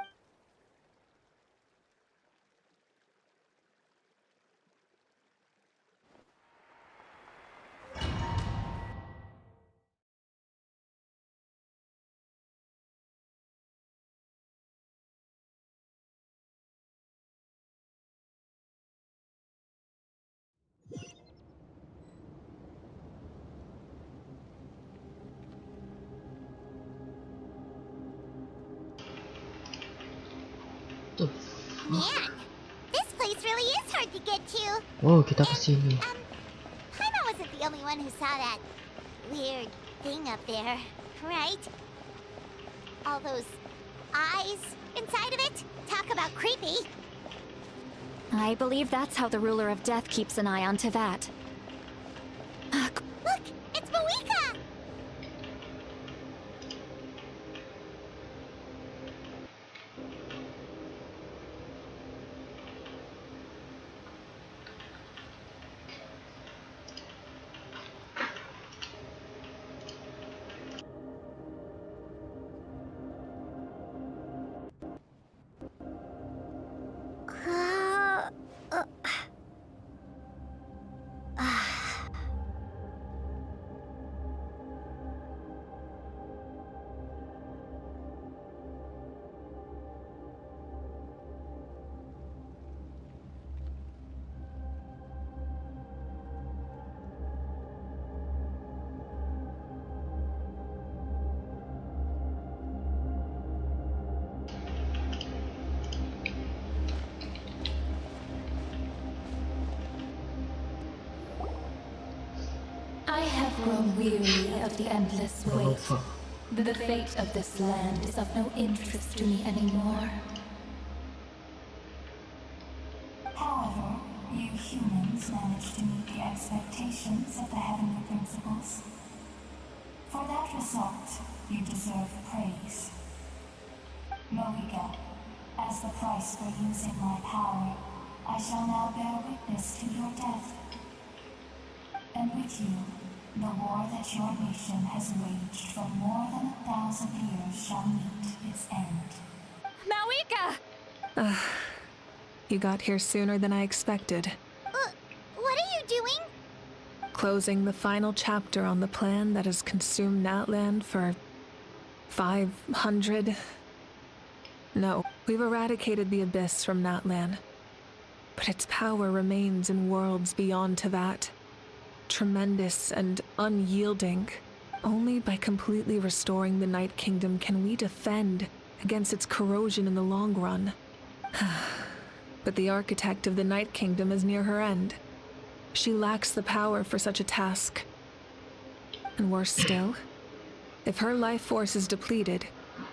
Man, this place really is hard to get to. Oh, kita kesini. Paimon wasn't the only one who saw that weird thing up there, right? All those eyes inside of it? Talk about creepy. I believe that's how the Ruler of Death keeps an eye on Tevat. Look, it's Mawika! I have grown weary of the endless wait. The fate of this land is of no interest to me anymore. However, you humans managed to meet the expectations of the Heavenly Principles. For that result, you deserve praise. Mawika, as the price for using my power, I shall now bear witness to your death. And with you, the war that your nation has waged for more than 1,000 years shall meet its end. Mawika! You got here sooner than I expected. What are you doing? Closing the final chapter on the plan that has consumed Natland for 500... No, we've eradicated the Abyss from Natland. But its power remains in worlds beyond to that. Tremendous and unyielding. Only by completely restoring the Night Kingdom can we defend against its corrosion in the long run. But the architect of the Night Kingdom is near her end. She lacks the power for such a task. And worse still, if her life force is depleted,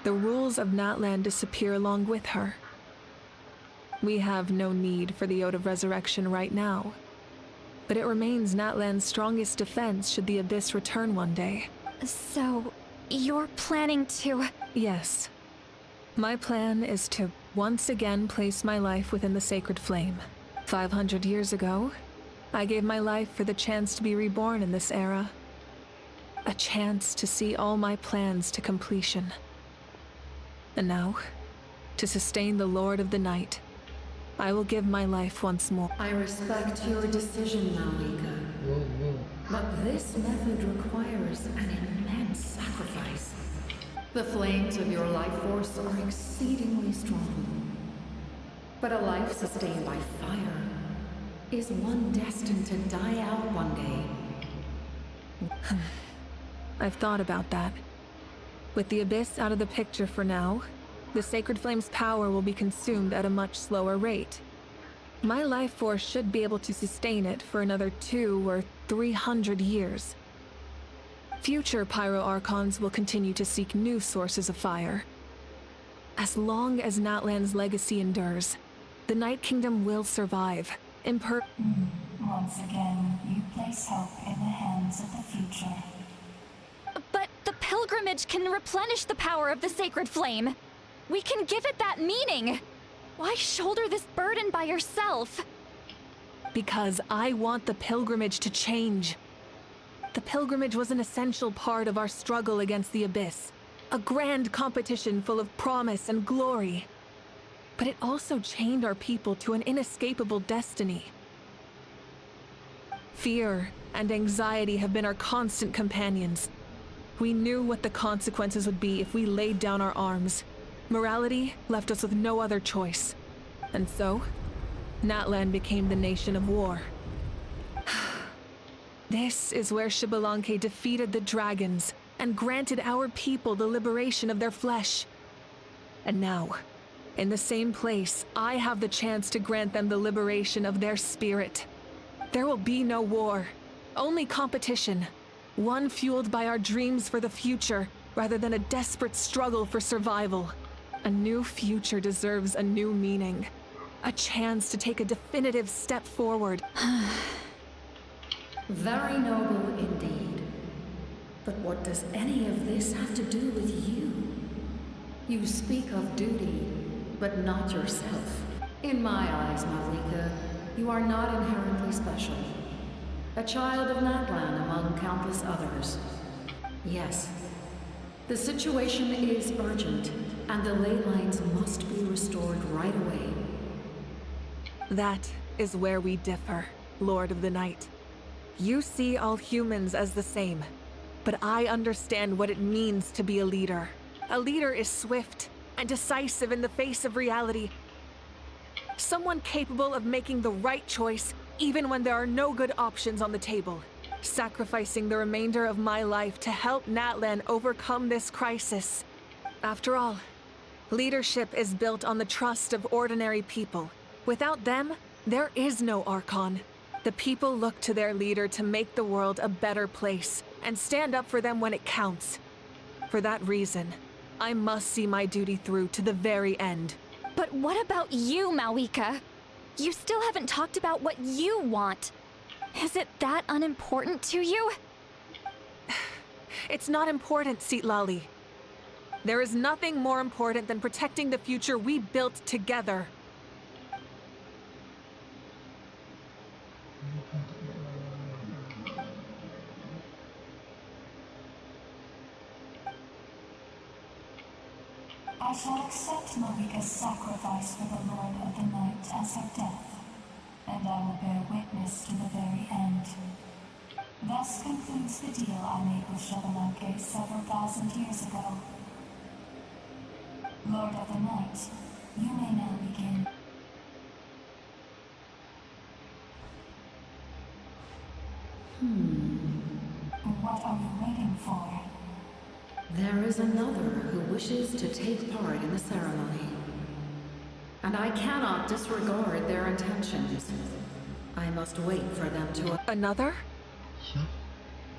the rules of Natland disappear along with her. We have no need for the Ode of Resurrection right now, but it remains Natland's strongest defense should the Abyss return one day. So, you're planning to... Yes. My plan is to once again place my life within the sacred flame. 500 years ago, I gave my life for the chance to be reborn in this era. A chance to see all my plans to completion. And now, to sustain the Lord of the Night, I will give my life once more. I respect your decision, Mawika. But this method requires an immense sacrifice. The flames of your life force are exceedingly strong. But a life sustained by fire is one destined to die out one day. I've thought about that. With the Abyss out of the picture for now, the Sacred Flame's power will be consumed at a much slower rate. My life force should be able to sustain it for another 200 or 300 years. Future Pyro Archons will continue to seek new sources of fire. As long as Natland's legacy endures, the Night Kingdom will survive. Once again, you place hope in the hands of the future. But the pilgrimage can replenish the power of the sacred flame. We can give it that meaning. Why shoulder this burden by yourself? Because I want the pilgrimage to change. The pilgrimage was an essential part of our struggle against the Abyss. A grand competition full of promise and glory. But it also chained our people to an inescapable destiny. Fear and anxiety have been our constant companions. We knew what the consequences would be if we laid down our arms. Morality left us with no other choice. And so, Natland became the nation of war. This is where Xbalanque defeated the dragons and granted our people the liberation of their flesh. And now, in the same place, I have the chance to grant them the liberation of their spirit. There will be no war, only competition. One fueled by our dreams for the future, rather than a desperate struggle for survival. A new future deserves a new meaning. A chance to take a definitive step forward. Very noble indeed. But what does any of this have to do with you? You speak of duty, but not yourself. In my eyes, Mawika, you are not inherently special. A child of Natland among countless others. Yes, the situation is urgent, and the ley lines must be restored right away. That is where we differ, Lord of the Night. You see all humans as the same, but I understand what it means to be a leader. A leader is swift and decisive in the face of reality. Someone capable of making the right choice even when there are no good options on the table. Sacrificing the remainder of my life to help Natland overcome this crisis. After all, leadership is built on the trust of ordinary people. Without them, there is no Archon. The people look to their leader to make the world a better place and stand up for them when it counts. For that reason, I must see my duty through to the very end. But what about you, Mawika? You still haven't talked about what you want. Is it that unimportant to you? It's not important, Citlali. There is nothing more important than protecting the future we built together. I shall accept Marika's sacrifice for the Lord of the Night as her death, and I will bear witness to the very end. Thus concludes the deal I made with Shabalanque several thousand years ago. Lord of the Night, you may now begin. What are you waiting for? There is another who wishes to take part in the ceremony. And I cannot disregard their intentions. I must wait for them to... Another?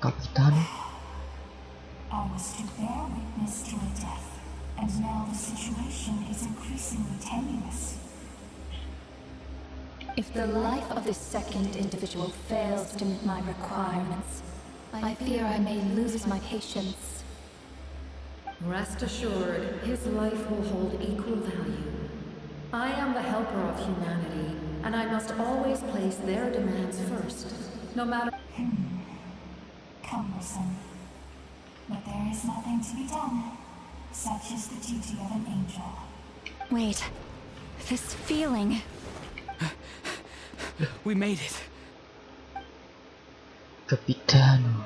Kapitan. I was to bear witness to a death, and now the situation is increasingly tenuous. If the life of this second individual fails to meet my requirements, I fear I may lose my patience. Rest assured, his life will hold equal value. I am the helper of humanity, and I must always place their demands first, no matter... Cumbersome. But there is nothing to be done. Such is the duty of an angel. Wait. This feeling... We made it. Capitano.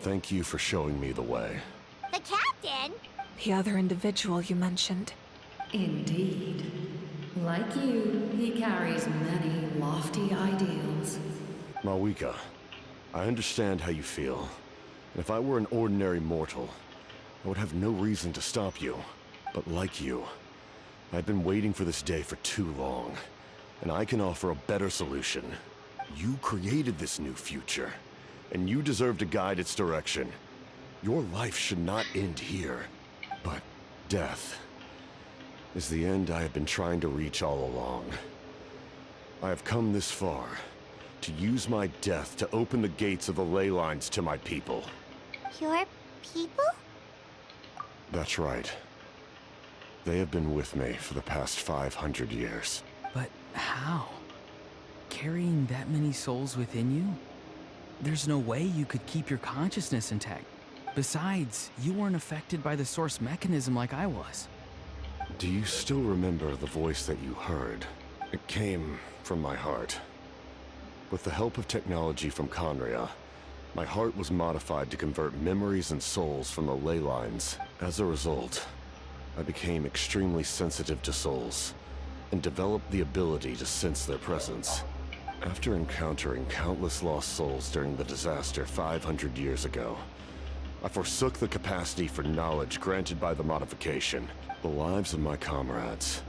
Thank you for showing me the way. The captain? The other individual you mentioned. Indeed. Like you, he carries many lofty ideals. Mawika, I understand how you feel. And if I were an ordinary mortal, I would have no reason to stop you. But like you, I've been waiting for this day for too long, and I can offer a better solution. You created this new future, and you deserve to guide its direction. Your life should not end here, but death is the end I have been trying to reach all along. I have come this far to use my death to open the gates of the ley lines to my people. Your people? That's right. They have been with me for the past 500 years. But how? Carrying that many souls within you? There's no way you could keep your consciousness intact. Besides, you weren't affected by the source mechanism like I was. Do you still remember the voice that you heard? It came from my heart. With the help of technology from Conria, my heart was modified to convert memories and souls from the ley lines. As a result, I became extremely sensitive to souls, and developed the ability to sense their presence. After encountering countless lost souls during the disaster 500 years ago, I forsook the capacity for knowledge granted by the modification. The lives of my comrades,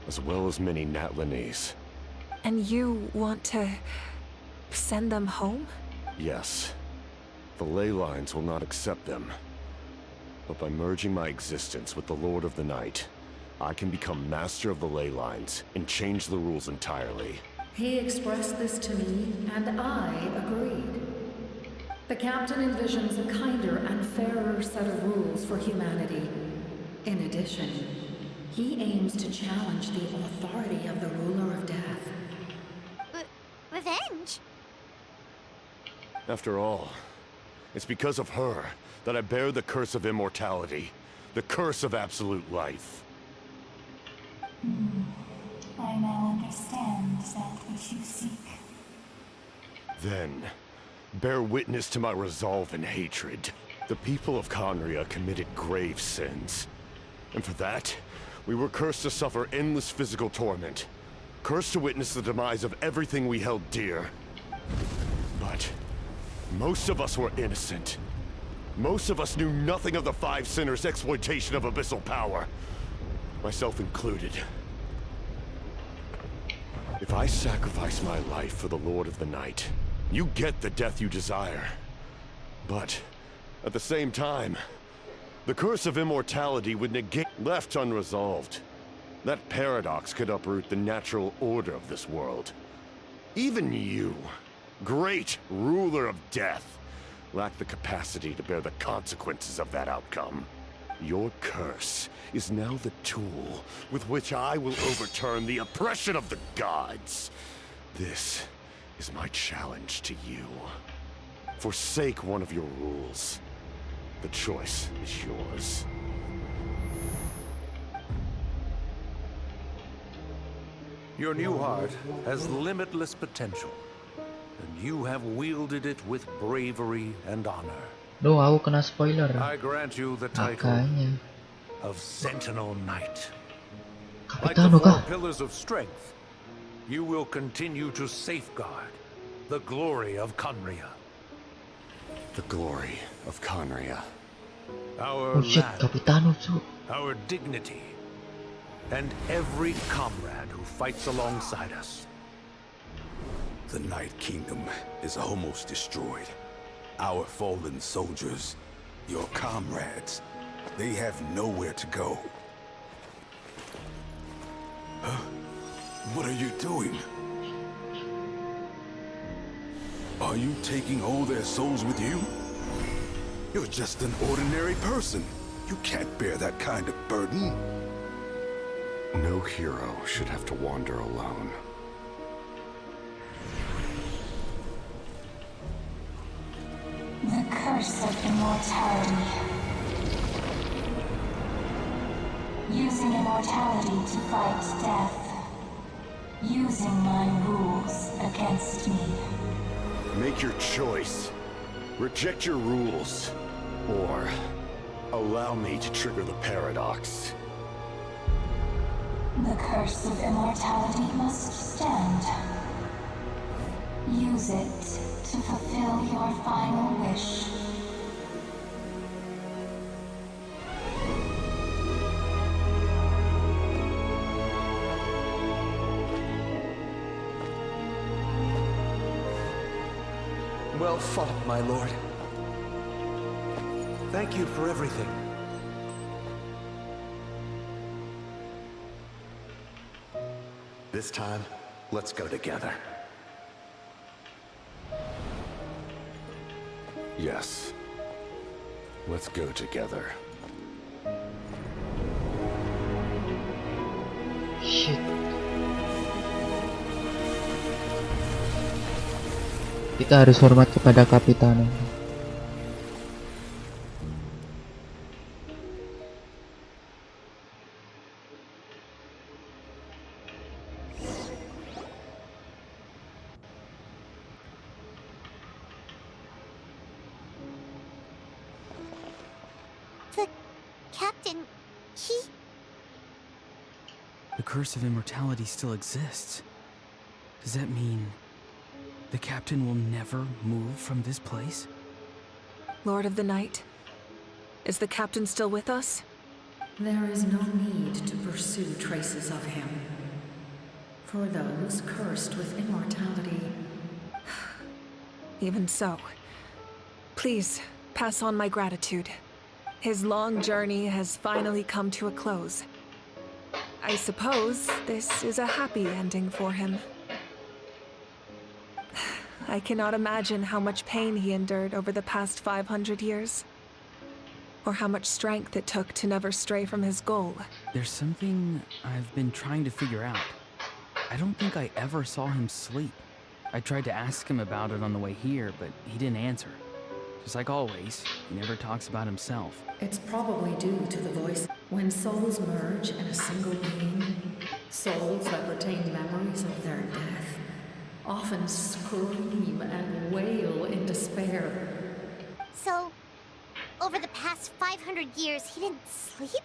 as well as many Natlanese. And you want to send them home? Yes. The ley lines will not accept them. But by merging my existence with the Lord of the Night, I can become master of the ley lines and change the rules entirely. He expressed this to me, and I agreed. The captain envisions a kinder and fairer set of rules for humanity. In addition, he aims to challenge the authority of the ruler of death. Revenge? After all, it's because of her that I bear the curse of immortality, the curse of absolute life. I now understand that which you seek. Then, bear witness to my resolve and hatred. The people of Conria committed grave sins. And for that, we were cursed to suffer endless physical torment. Cursed to witness the demise of everything we held dear. But most of us were innocent. Most of us knew nothing of the Five Sinners' exploitation of abyssal power. Myself included. If I sacrifice my life for the Lord of the Night, you get the death you desire. But, at the same time, the curse of immortality would negate left unresolved. That paradox could uproot the natural order of this world. Even you, great ruler of death, lack the capacity to bear the consequences of that outcome. Your curse is now the tool with which I will overturn the oppression of the gods. This is my challenge to you. Forsake one of your rules. The choice is yours. Your new heart has limitless potential, and you have wielded it with bravery and honor. Duh, aku kena spoiler. I grant you the title Makanya. of Sentinel Knight. Like Kapitano the four kah? pillars of strength, you will continue to safeguard the glory of Conria. The glory of Conria. Our Oh shit, land, Kapitano cu. our dignity, and every comrade who fights alongside us. The Night Kingdom is almost destroyed. Our fallen soldiers, your comrades, they have nowhere to go. Huh? What are you doing? Are you taking all their souls with you? You're just an ordinary person. You can't bear that kind of burden. No hero should have to wander alone. The curse of immortality. Using immortality to fight death. Using my rules against me. Make your choice. Reject your rules. Or allow me to trigger the paradox. The curse of immortality must stand. Use it to fulfill your final wish. Well fought, my lord. Thank you for everything. This time, let's go together. Yes. Let's go together. Shit. Kita harus hormat kepada Kapitano. The captain, he... The curse of immortality still exists. Does that mean the captain will never move from this place? Lord of the Night, is the captain still with us? There is no need to pursue traces of him. For those cursed with immortality. Even so, please pass on my gratitude. His long journey has finally come to a close. I suppose this is a happy ending for him. I cannot imagine how much pain he endured over the past 500 years. Or how much strength it took to never stray from his goal. There's something I've been trying to figure out. I don't think I ever saw him sleep. I tried to ask him about it on the way here, but he didn't answer. Just like always, he never talks about himself. It's probably due to the voice. When souls merge in a single being, souls that retain memories of their death often scream and wail in despair. So, over the past 500 years, he didn't sleep?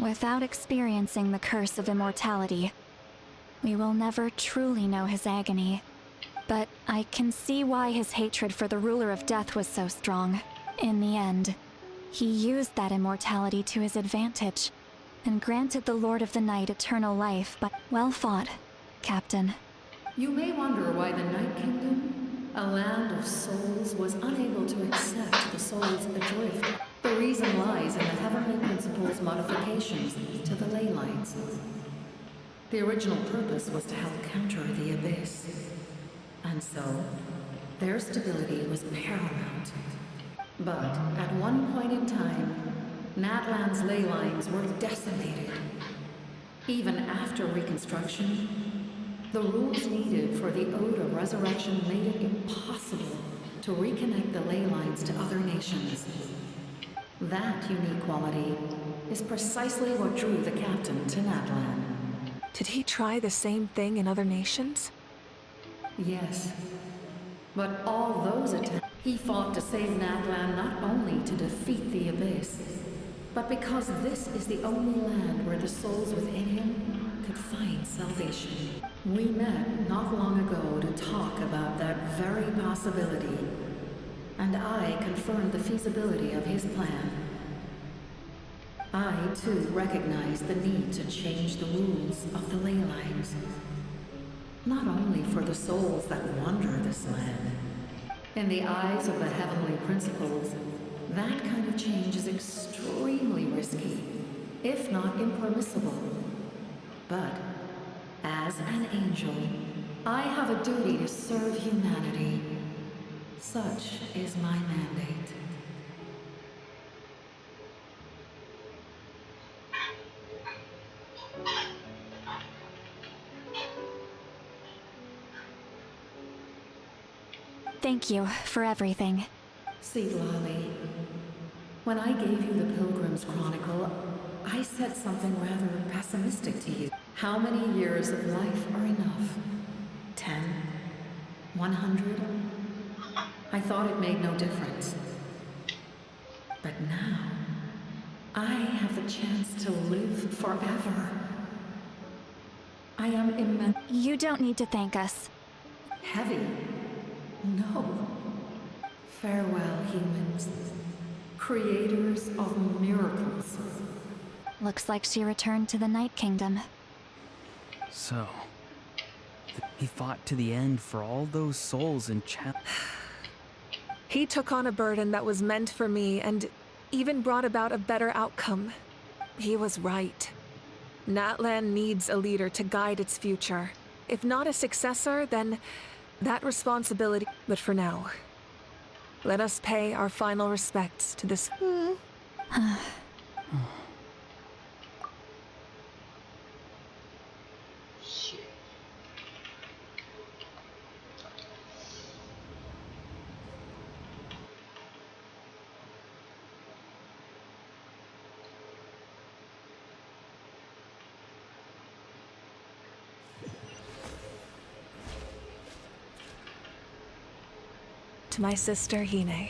Without experiencing the curse of immortality, we will never truly know his agony. But I can see why his hatred for the ruler of death was so strong. In the end, he used that immortality to his advantage, and granted the Lord of the Night eternal life, but well fought, Captain. You may wonder why the Night Kingdom, a land of souls, was unable to accept the souls adrift. The reason lies in the Heavenly Principle's modifications to the ley lines. The original purpose was to help counter the Abyss. And so, their stability was paramount. But at one point in time, Natlan's ley lines were decimated. Even after reconstruction, the rules needed for the Ode of Resurrection made it impossible to reconnect the ley lines to other nations. That unique quality is precisely what drew the captain to Natlan. Did he try the same thing in other nations? Yes. But all those attempts, he fought to save Natlan not only to defeat the Abyss, but because this is the only land where the souls within him could find salvation. We met not long ago to talk about that very possibility, and I confirmed the feasibility of his plan. I, too, recognize the need to change the rules of the ley lines. Not only for the souls that wander this land. In the eyes of the heavenly principles, that kind of change is extremely risky, if not impermissible. But, as an angel, I have a duty to serve humanity. Such is my mandate. Thank you for everything. See, Lolly, when I gave you the Pilgrim's Chronicle, I said something rather pessimistic to you. How many years of life are enough? 10? 100? I thought it made no difference. But now, I have the chance to live forever. I am immense. You don't need to thank us. Heavy? No. Farewell, humans. Creators of miracles. Looks like she returned to the Night Kingdom. So, he fought to the end for all those souls in He took on a burden that was meant for me and even brought about a better outcome. He was right. Natlan needs a leader to guide its future. If not a successor, then that responsibility. But for now, let us pay our final respects to this. To my sister Hine.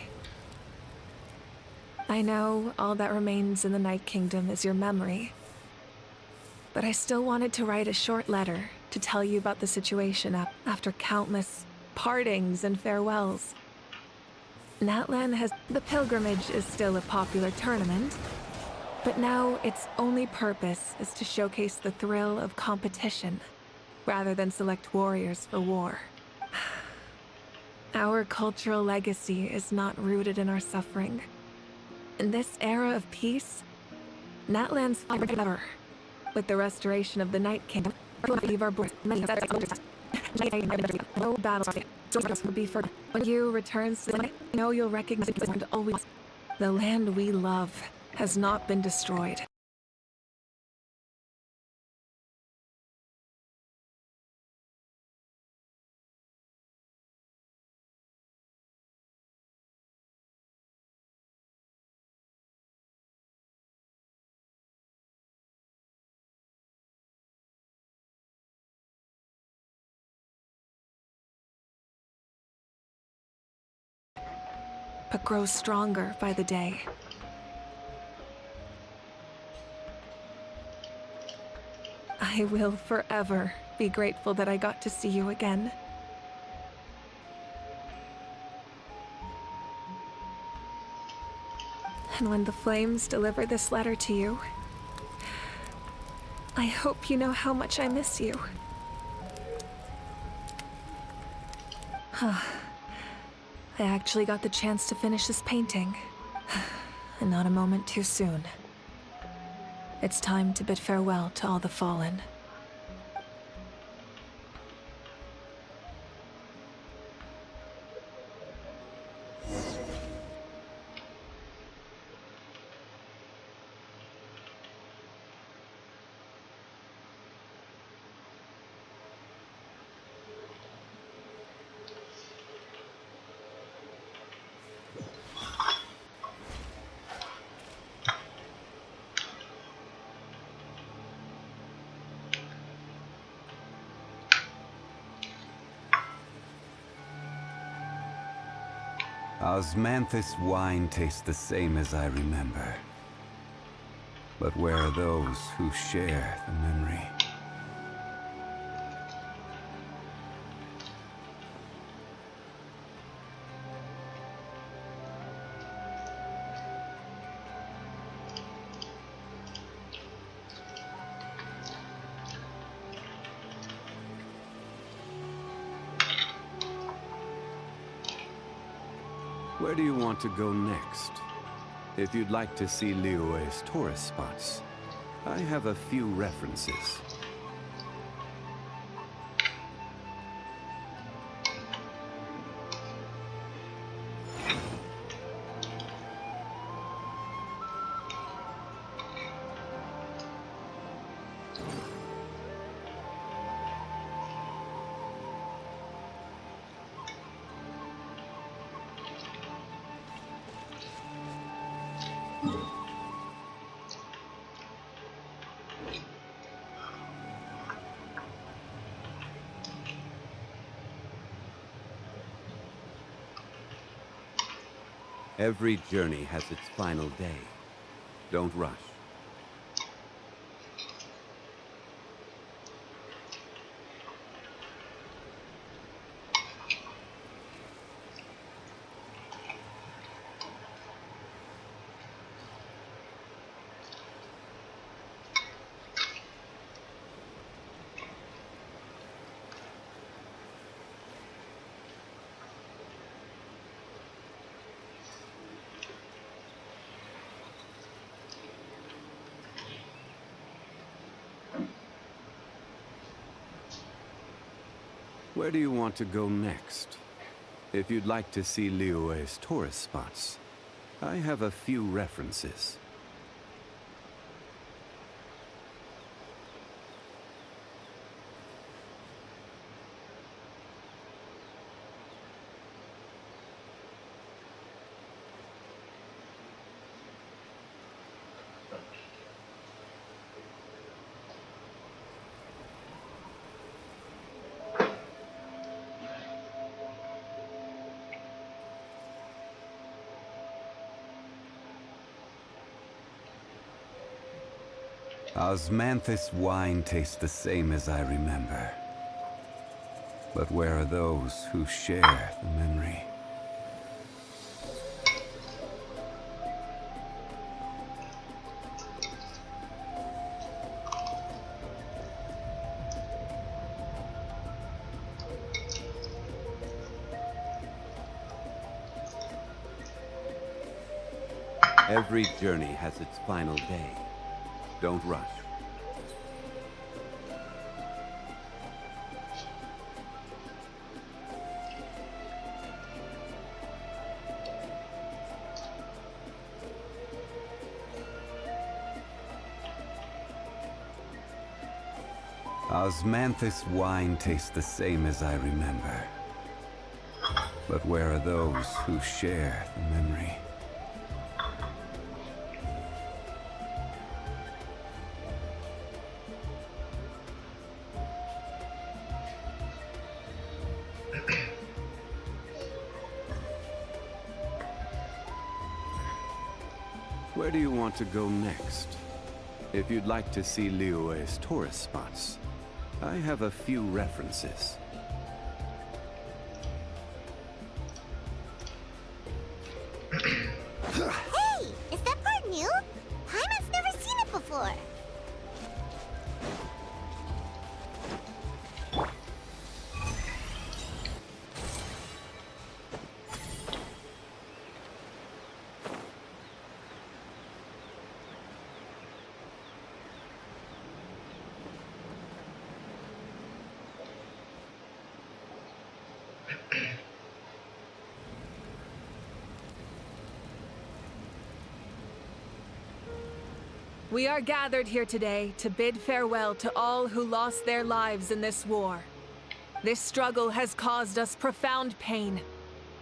I know all that remains in the Night Kingdom is your memory, but I still wanted to write a short letter to tell you about the situation after countless partings and farewells. Natlan has... The pilgrimage is still a popular tournament, but now its only purpose is to showcase the thrill of competition, rather than select warriors for war. Our cultural legacy is not rooted in our suffering. In this era of peace, Natlan's forever. With the restoration of the Night Kingdom, no battle will be for. When you returns to the night, I know you'll recognize it and always. The land we love has not been destroyed. But grows stronger by the day. I will forever be grateful that I got to see you again. And when the flames deliver this letter to you, I hope you know how much I miss you. I actually got the chance to finish this painting. And not a moment too soon. It's time to bid farewell to all the fallen. Osmanthus wine tastes the same as I remember. But where are those who share the memory? Where do you want to go next? If you'd like to see Liyue's tourist spots, I have a few references. Every journey has its final day. Don't rush. Where do you want to go next? If you'd like to see Liyue's tourist spots, I have a few references. Osmanthus wine tastes the same as I remember. But where are those who share the memory? Every journey has its final day. Don't rush. Osmanthus wine tastes the same as I remember. But where are those who share the memory? Where do you want to go next? If you'd like to see Liyue's tourist spots, I have a few references. Hey! Is that part new? Paimon's never seen it before. We are gathered here today to bid farewell to all who lost their lives in this war. This struggle has caused us profound pain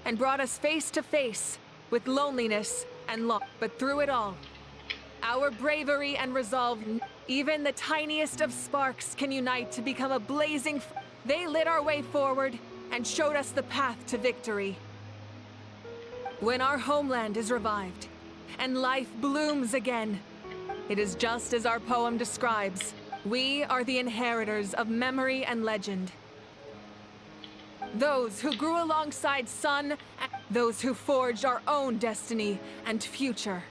and brought us face to face with loneliness and loss. But through it all, our bravery and resolve, even the tiniest of sparks, can unite to become a blazing They lit our way forward and showed us the path to victory. When our homeland is revived, and life blooms again, it is just as our poem describes. We are the inheritors of memory and legend. Those who grew alongside Sun, and those who forged our own destiny and future.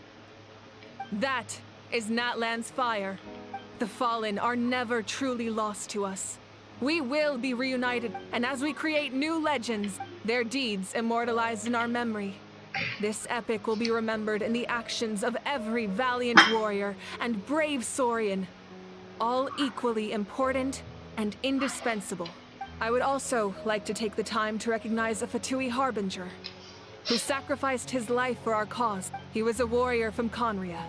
That is Natlan's fire. The fallen are never truly lost to us. We will be reunited, and as we create new legends, their deeds immortalized in our memory. This epic will be remembered in the actions of every valiant warrior and brave Saurian, all equally important and indispensable. I would also like to take the time to recognize a Fatui Harbinger, who sacrificed his life for our cause. He was a warrior from Conria,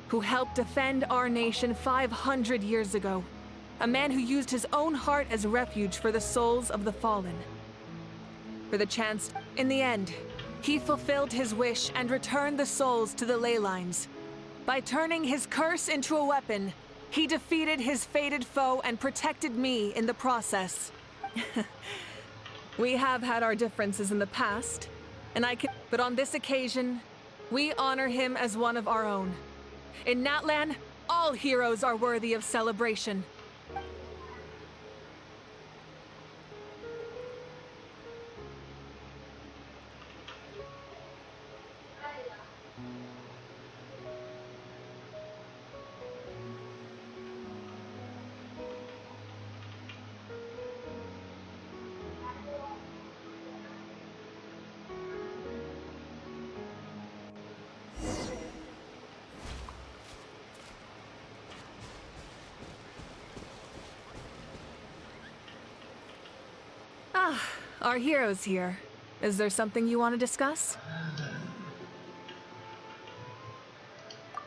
who helped defend our nation 500 years ago. A man who used his own heart as refuge for the souls of the fallen. For the chance, in the end, he fulfilled his wish and returned the souls to the ley lines. By turning his curse into a weapon, he defeated his fated foe and protected me in the process. We have had our differences in the past, but on this occasion, we honor him as one of our own. In Natlan, all heroes are worthy of celebration. Ah, our hero's here. Is there something you want to discuss?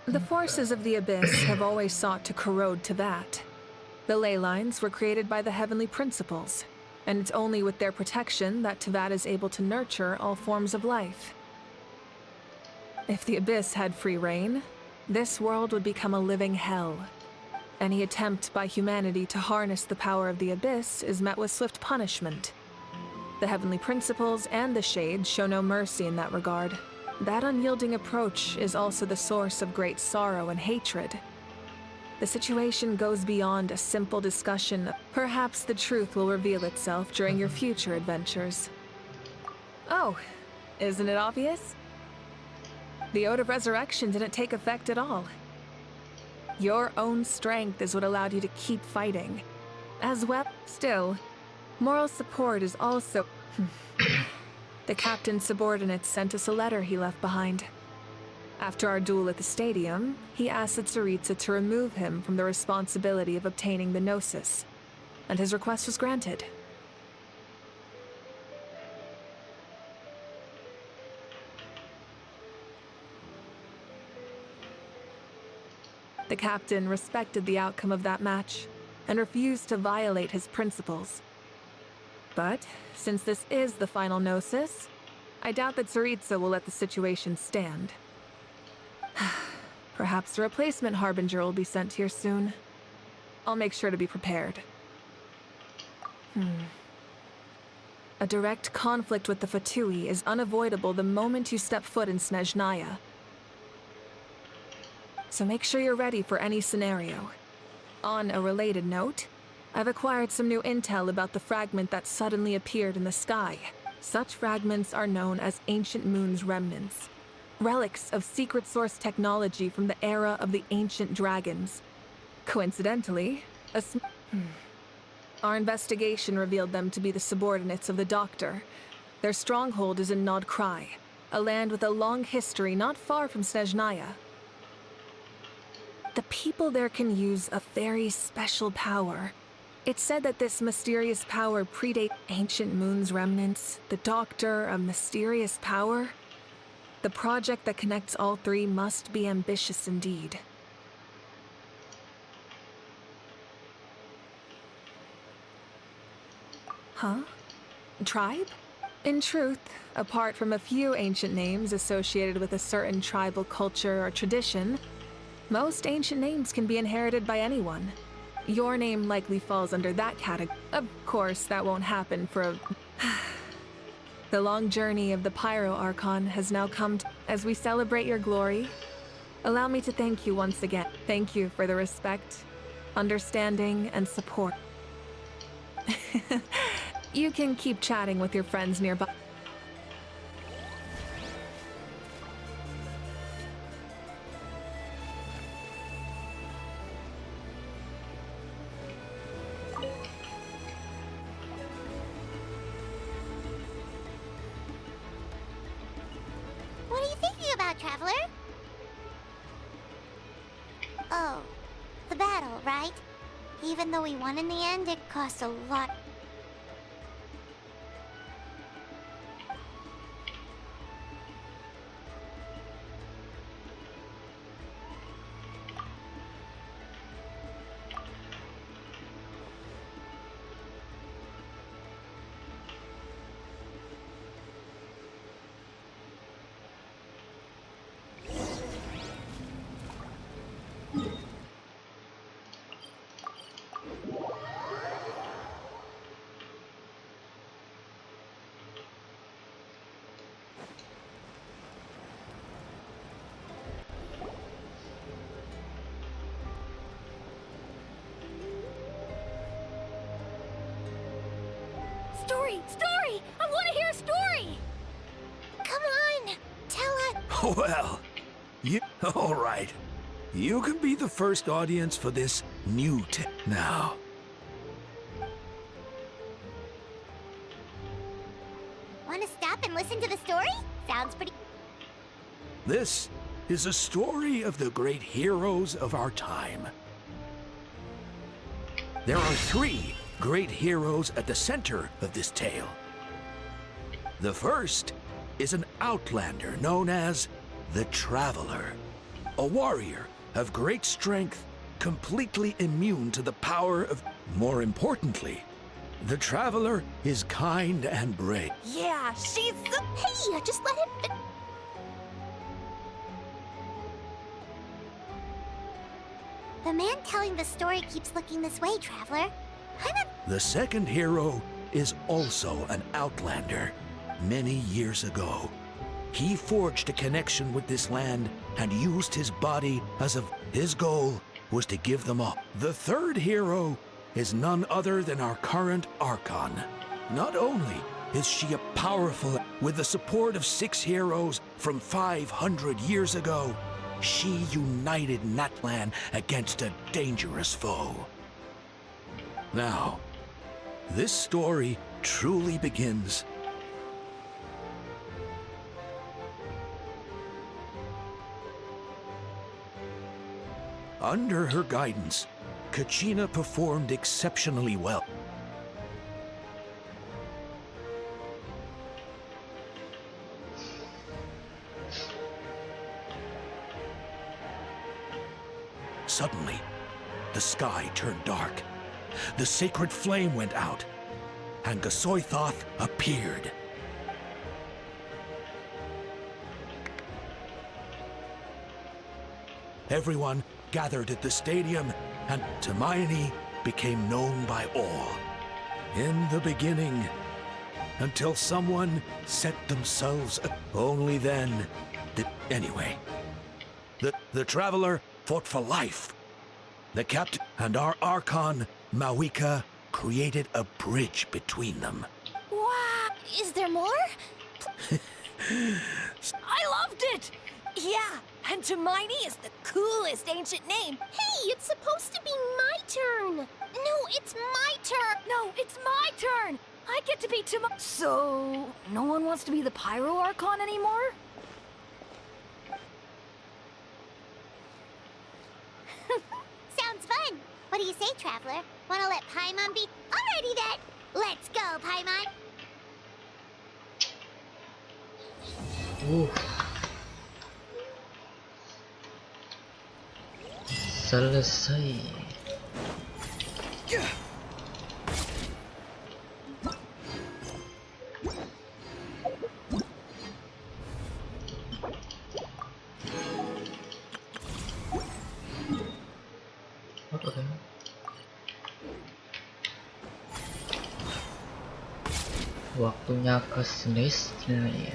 The forces of the Abyss have always sought to corrode Tevat. The ley lines were created by the Heavenly Principles, and it's only with their protection that Tevat is able to nurture all forms of life. If the Abyss had free reign, this world would become a living hell. Any attempt by humanity to harness the power of the Abyss is met with swift punishment. The Heavenly Principles and the Shades show no mercy in that regard. That unyielding approach is also the source of great sorrow and hatred. The situation goes beyond a simple discussion. Perhaps the truth will reveal itself during your future adventures. Oh, isn't it obvious? The Ode of Resurrection didn't take effect at all. Your own strength is what allowed you to keep fighting. As well, still, moral support is also... The captain's subordinates sent us a letter he left behind. After our duel at the stadium, he asked the Tsaritsa to remove him from the responsibility of obtaining the Gnosis, and his request was granted. The captain respected the outcome of that match, and refused to violate his principles. But, since this is the final Gnosis, I doubt that Tsaritsa will let the situation stand. Perhaps a replacement Harbinger will be sent here soon. I'll make sure to be prepared. A direct conflict with the Fatui is unavoidable the moment you step foot in Snezhnaya. So make sure you're ready for any scenario. On a related note, I've acquired some new intel about the fragment that suddenly appeared in the sky. Such fragments are known as Ancient Moon's remnants. Relics of secret source technology from the era of the ancient dragons. Coincidentally, our investigation revealed them to be the subordinates of the Doctor. Their stronghold is in Nod Krai, a land with a long history not far from Snezhnaya. The people there can use a very special power. It's said that this mysterious power predates Ancient Moon's remnants, the Doctor, a mysterious power. The project that connects all three must be ambitious indeed. Huh? Tribe? In truth, apart from a few ancient names associated with a certain tribal culture or tradition, most ancient names can be inherited by anyone. Your name likely falls under that category. Of course, that won't happen for a... The long journey of the Pyro Archon has now come as we celebrate your glory. Allow me to thank you once again. Thank you for the respect, understanding, and support. You can keep chatting with your friends nearby. What are you thinking about, Traveler? Oh, the battle, right? Even though we won in the end, it cost a lot. Story! I want to hear a story! Come on! Tell us! Well, all right. You can be the first audience for this new now. Want to stop and listen to the story? Sounds pretty... This is a story of the great heroes of our time. There are 3 great heroes at the center of this tale. The first is an outlander known as the Traveler, a warrior of great strength, completely immune to the power of... More importantly, the Traveler is kind and brave. Yeah, she's the... Hey, just let him... The man telling the story keeps looking this way, Traveler. The second hero is also an outlander. Many years ago, he forged a connection with this land and used his body as a... His goal was to give them up. The third hero is none other than our current Archon. Not only is she a powerful... With the support of 6 heroes from 500 years ago, she united Natlan against a dangerous foe. Now, this story truly begins. Under her guidance, Kachina performed exceptionally well. Suddenly, the sky turned dark. The sacred flame went out, and Gasoithoth appeared. Everyone gathered at the stadium, and Hermione became known by all. In the beginning, until someone set themselves... Only then did... Anyway, the Traveler fought for life. The captain and our Archon, Mawika, created a bridge between them. Wow! Is there more? I loved it! Yeah, and Hermione is the coolest ancient name. Hey, it's supposed to be my turn! No, it's my turn! No, it's my turn! I get to be So, no one wants to be the Pyro Archon anymore? Sounds fun! What do you say, Traveler? Wanna let Paimon be... Alrighty then! Let's go, Paimon! Selesai. Waktunya ke SNES nih.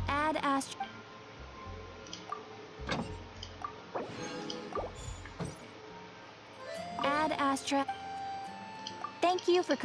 Add Astra. Add Astra. Thank you for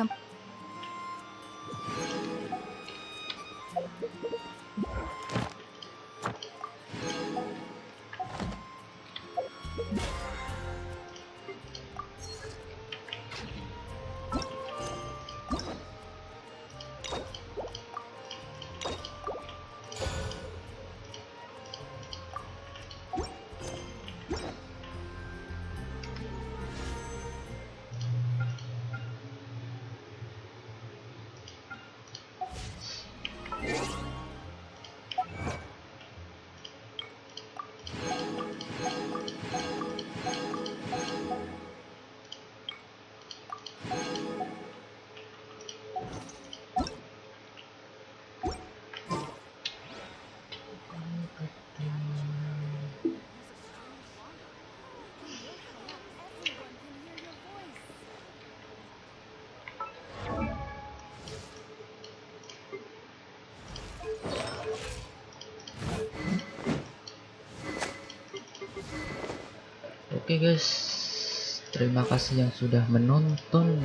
Oke guys, terima kasih yang sudah menonton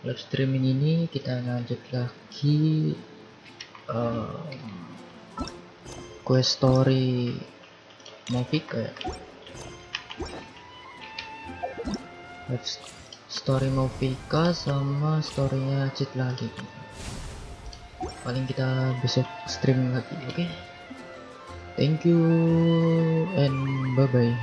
live streaming ini. Kita lanjut lagi quest story Movika ya. Live story Movika sama storynya Cid lagi. Paling kita besok streaming lagi, oke? Thank you and bye-bye.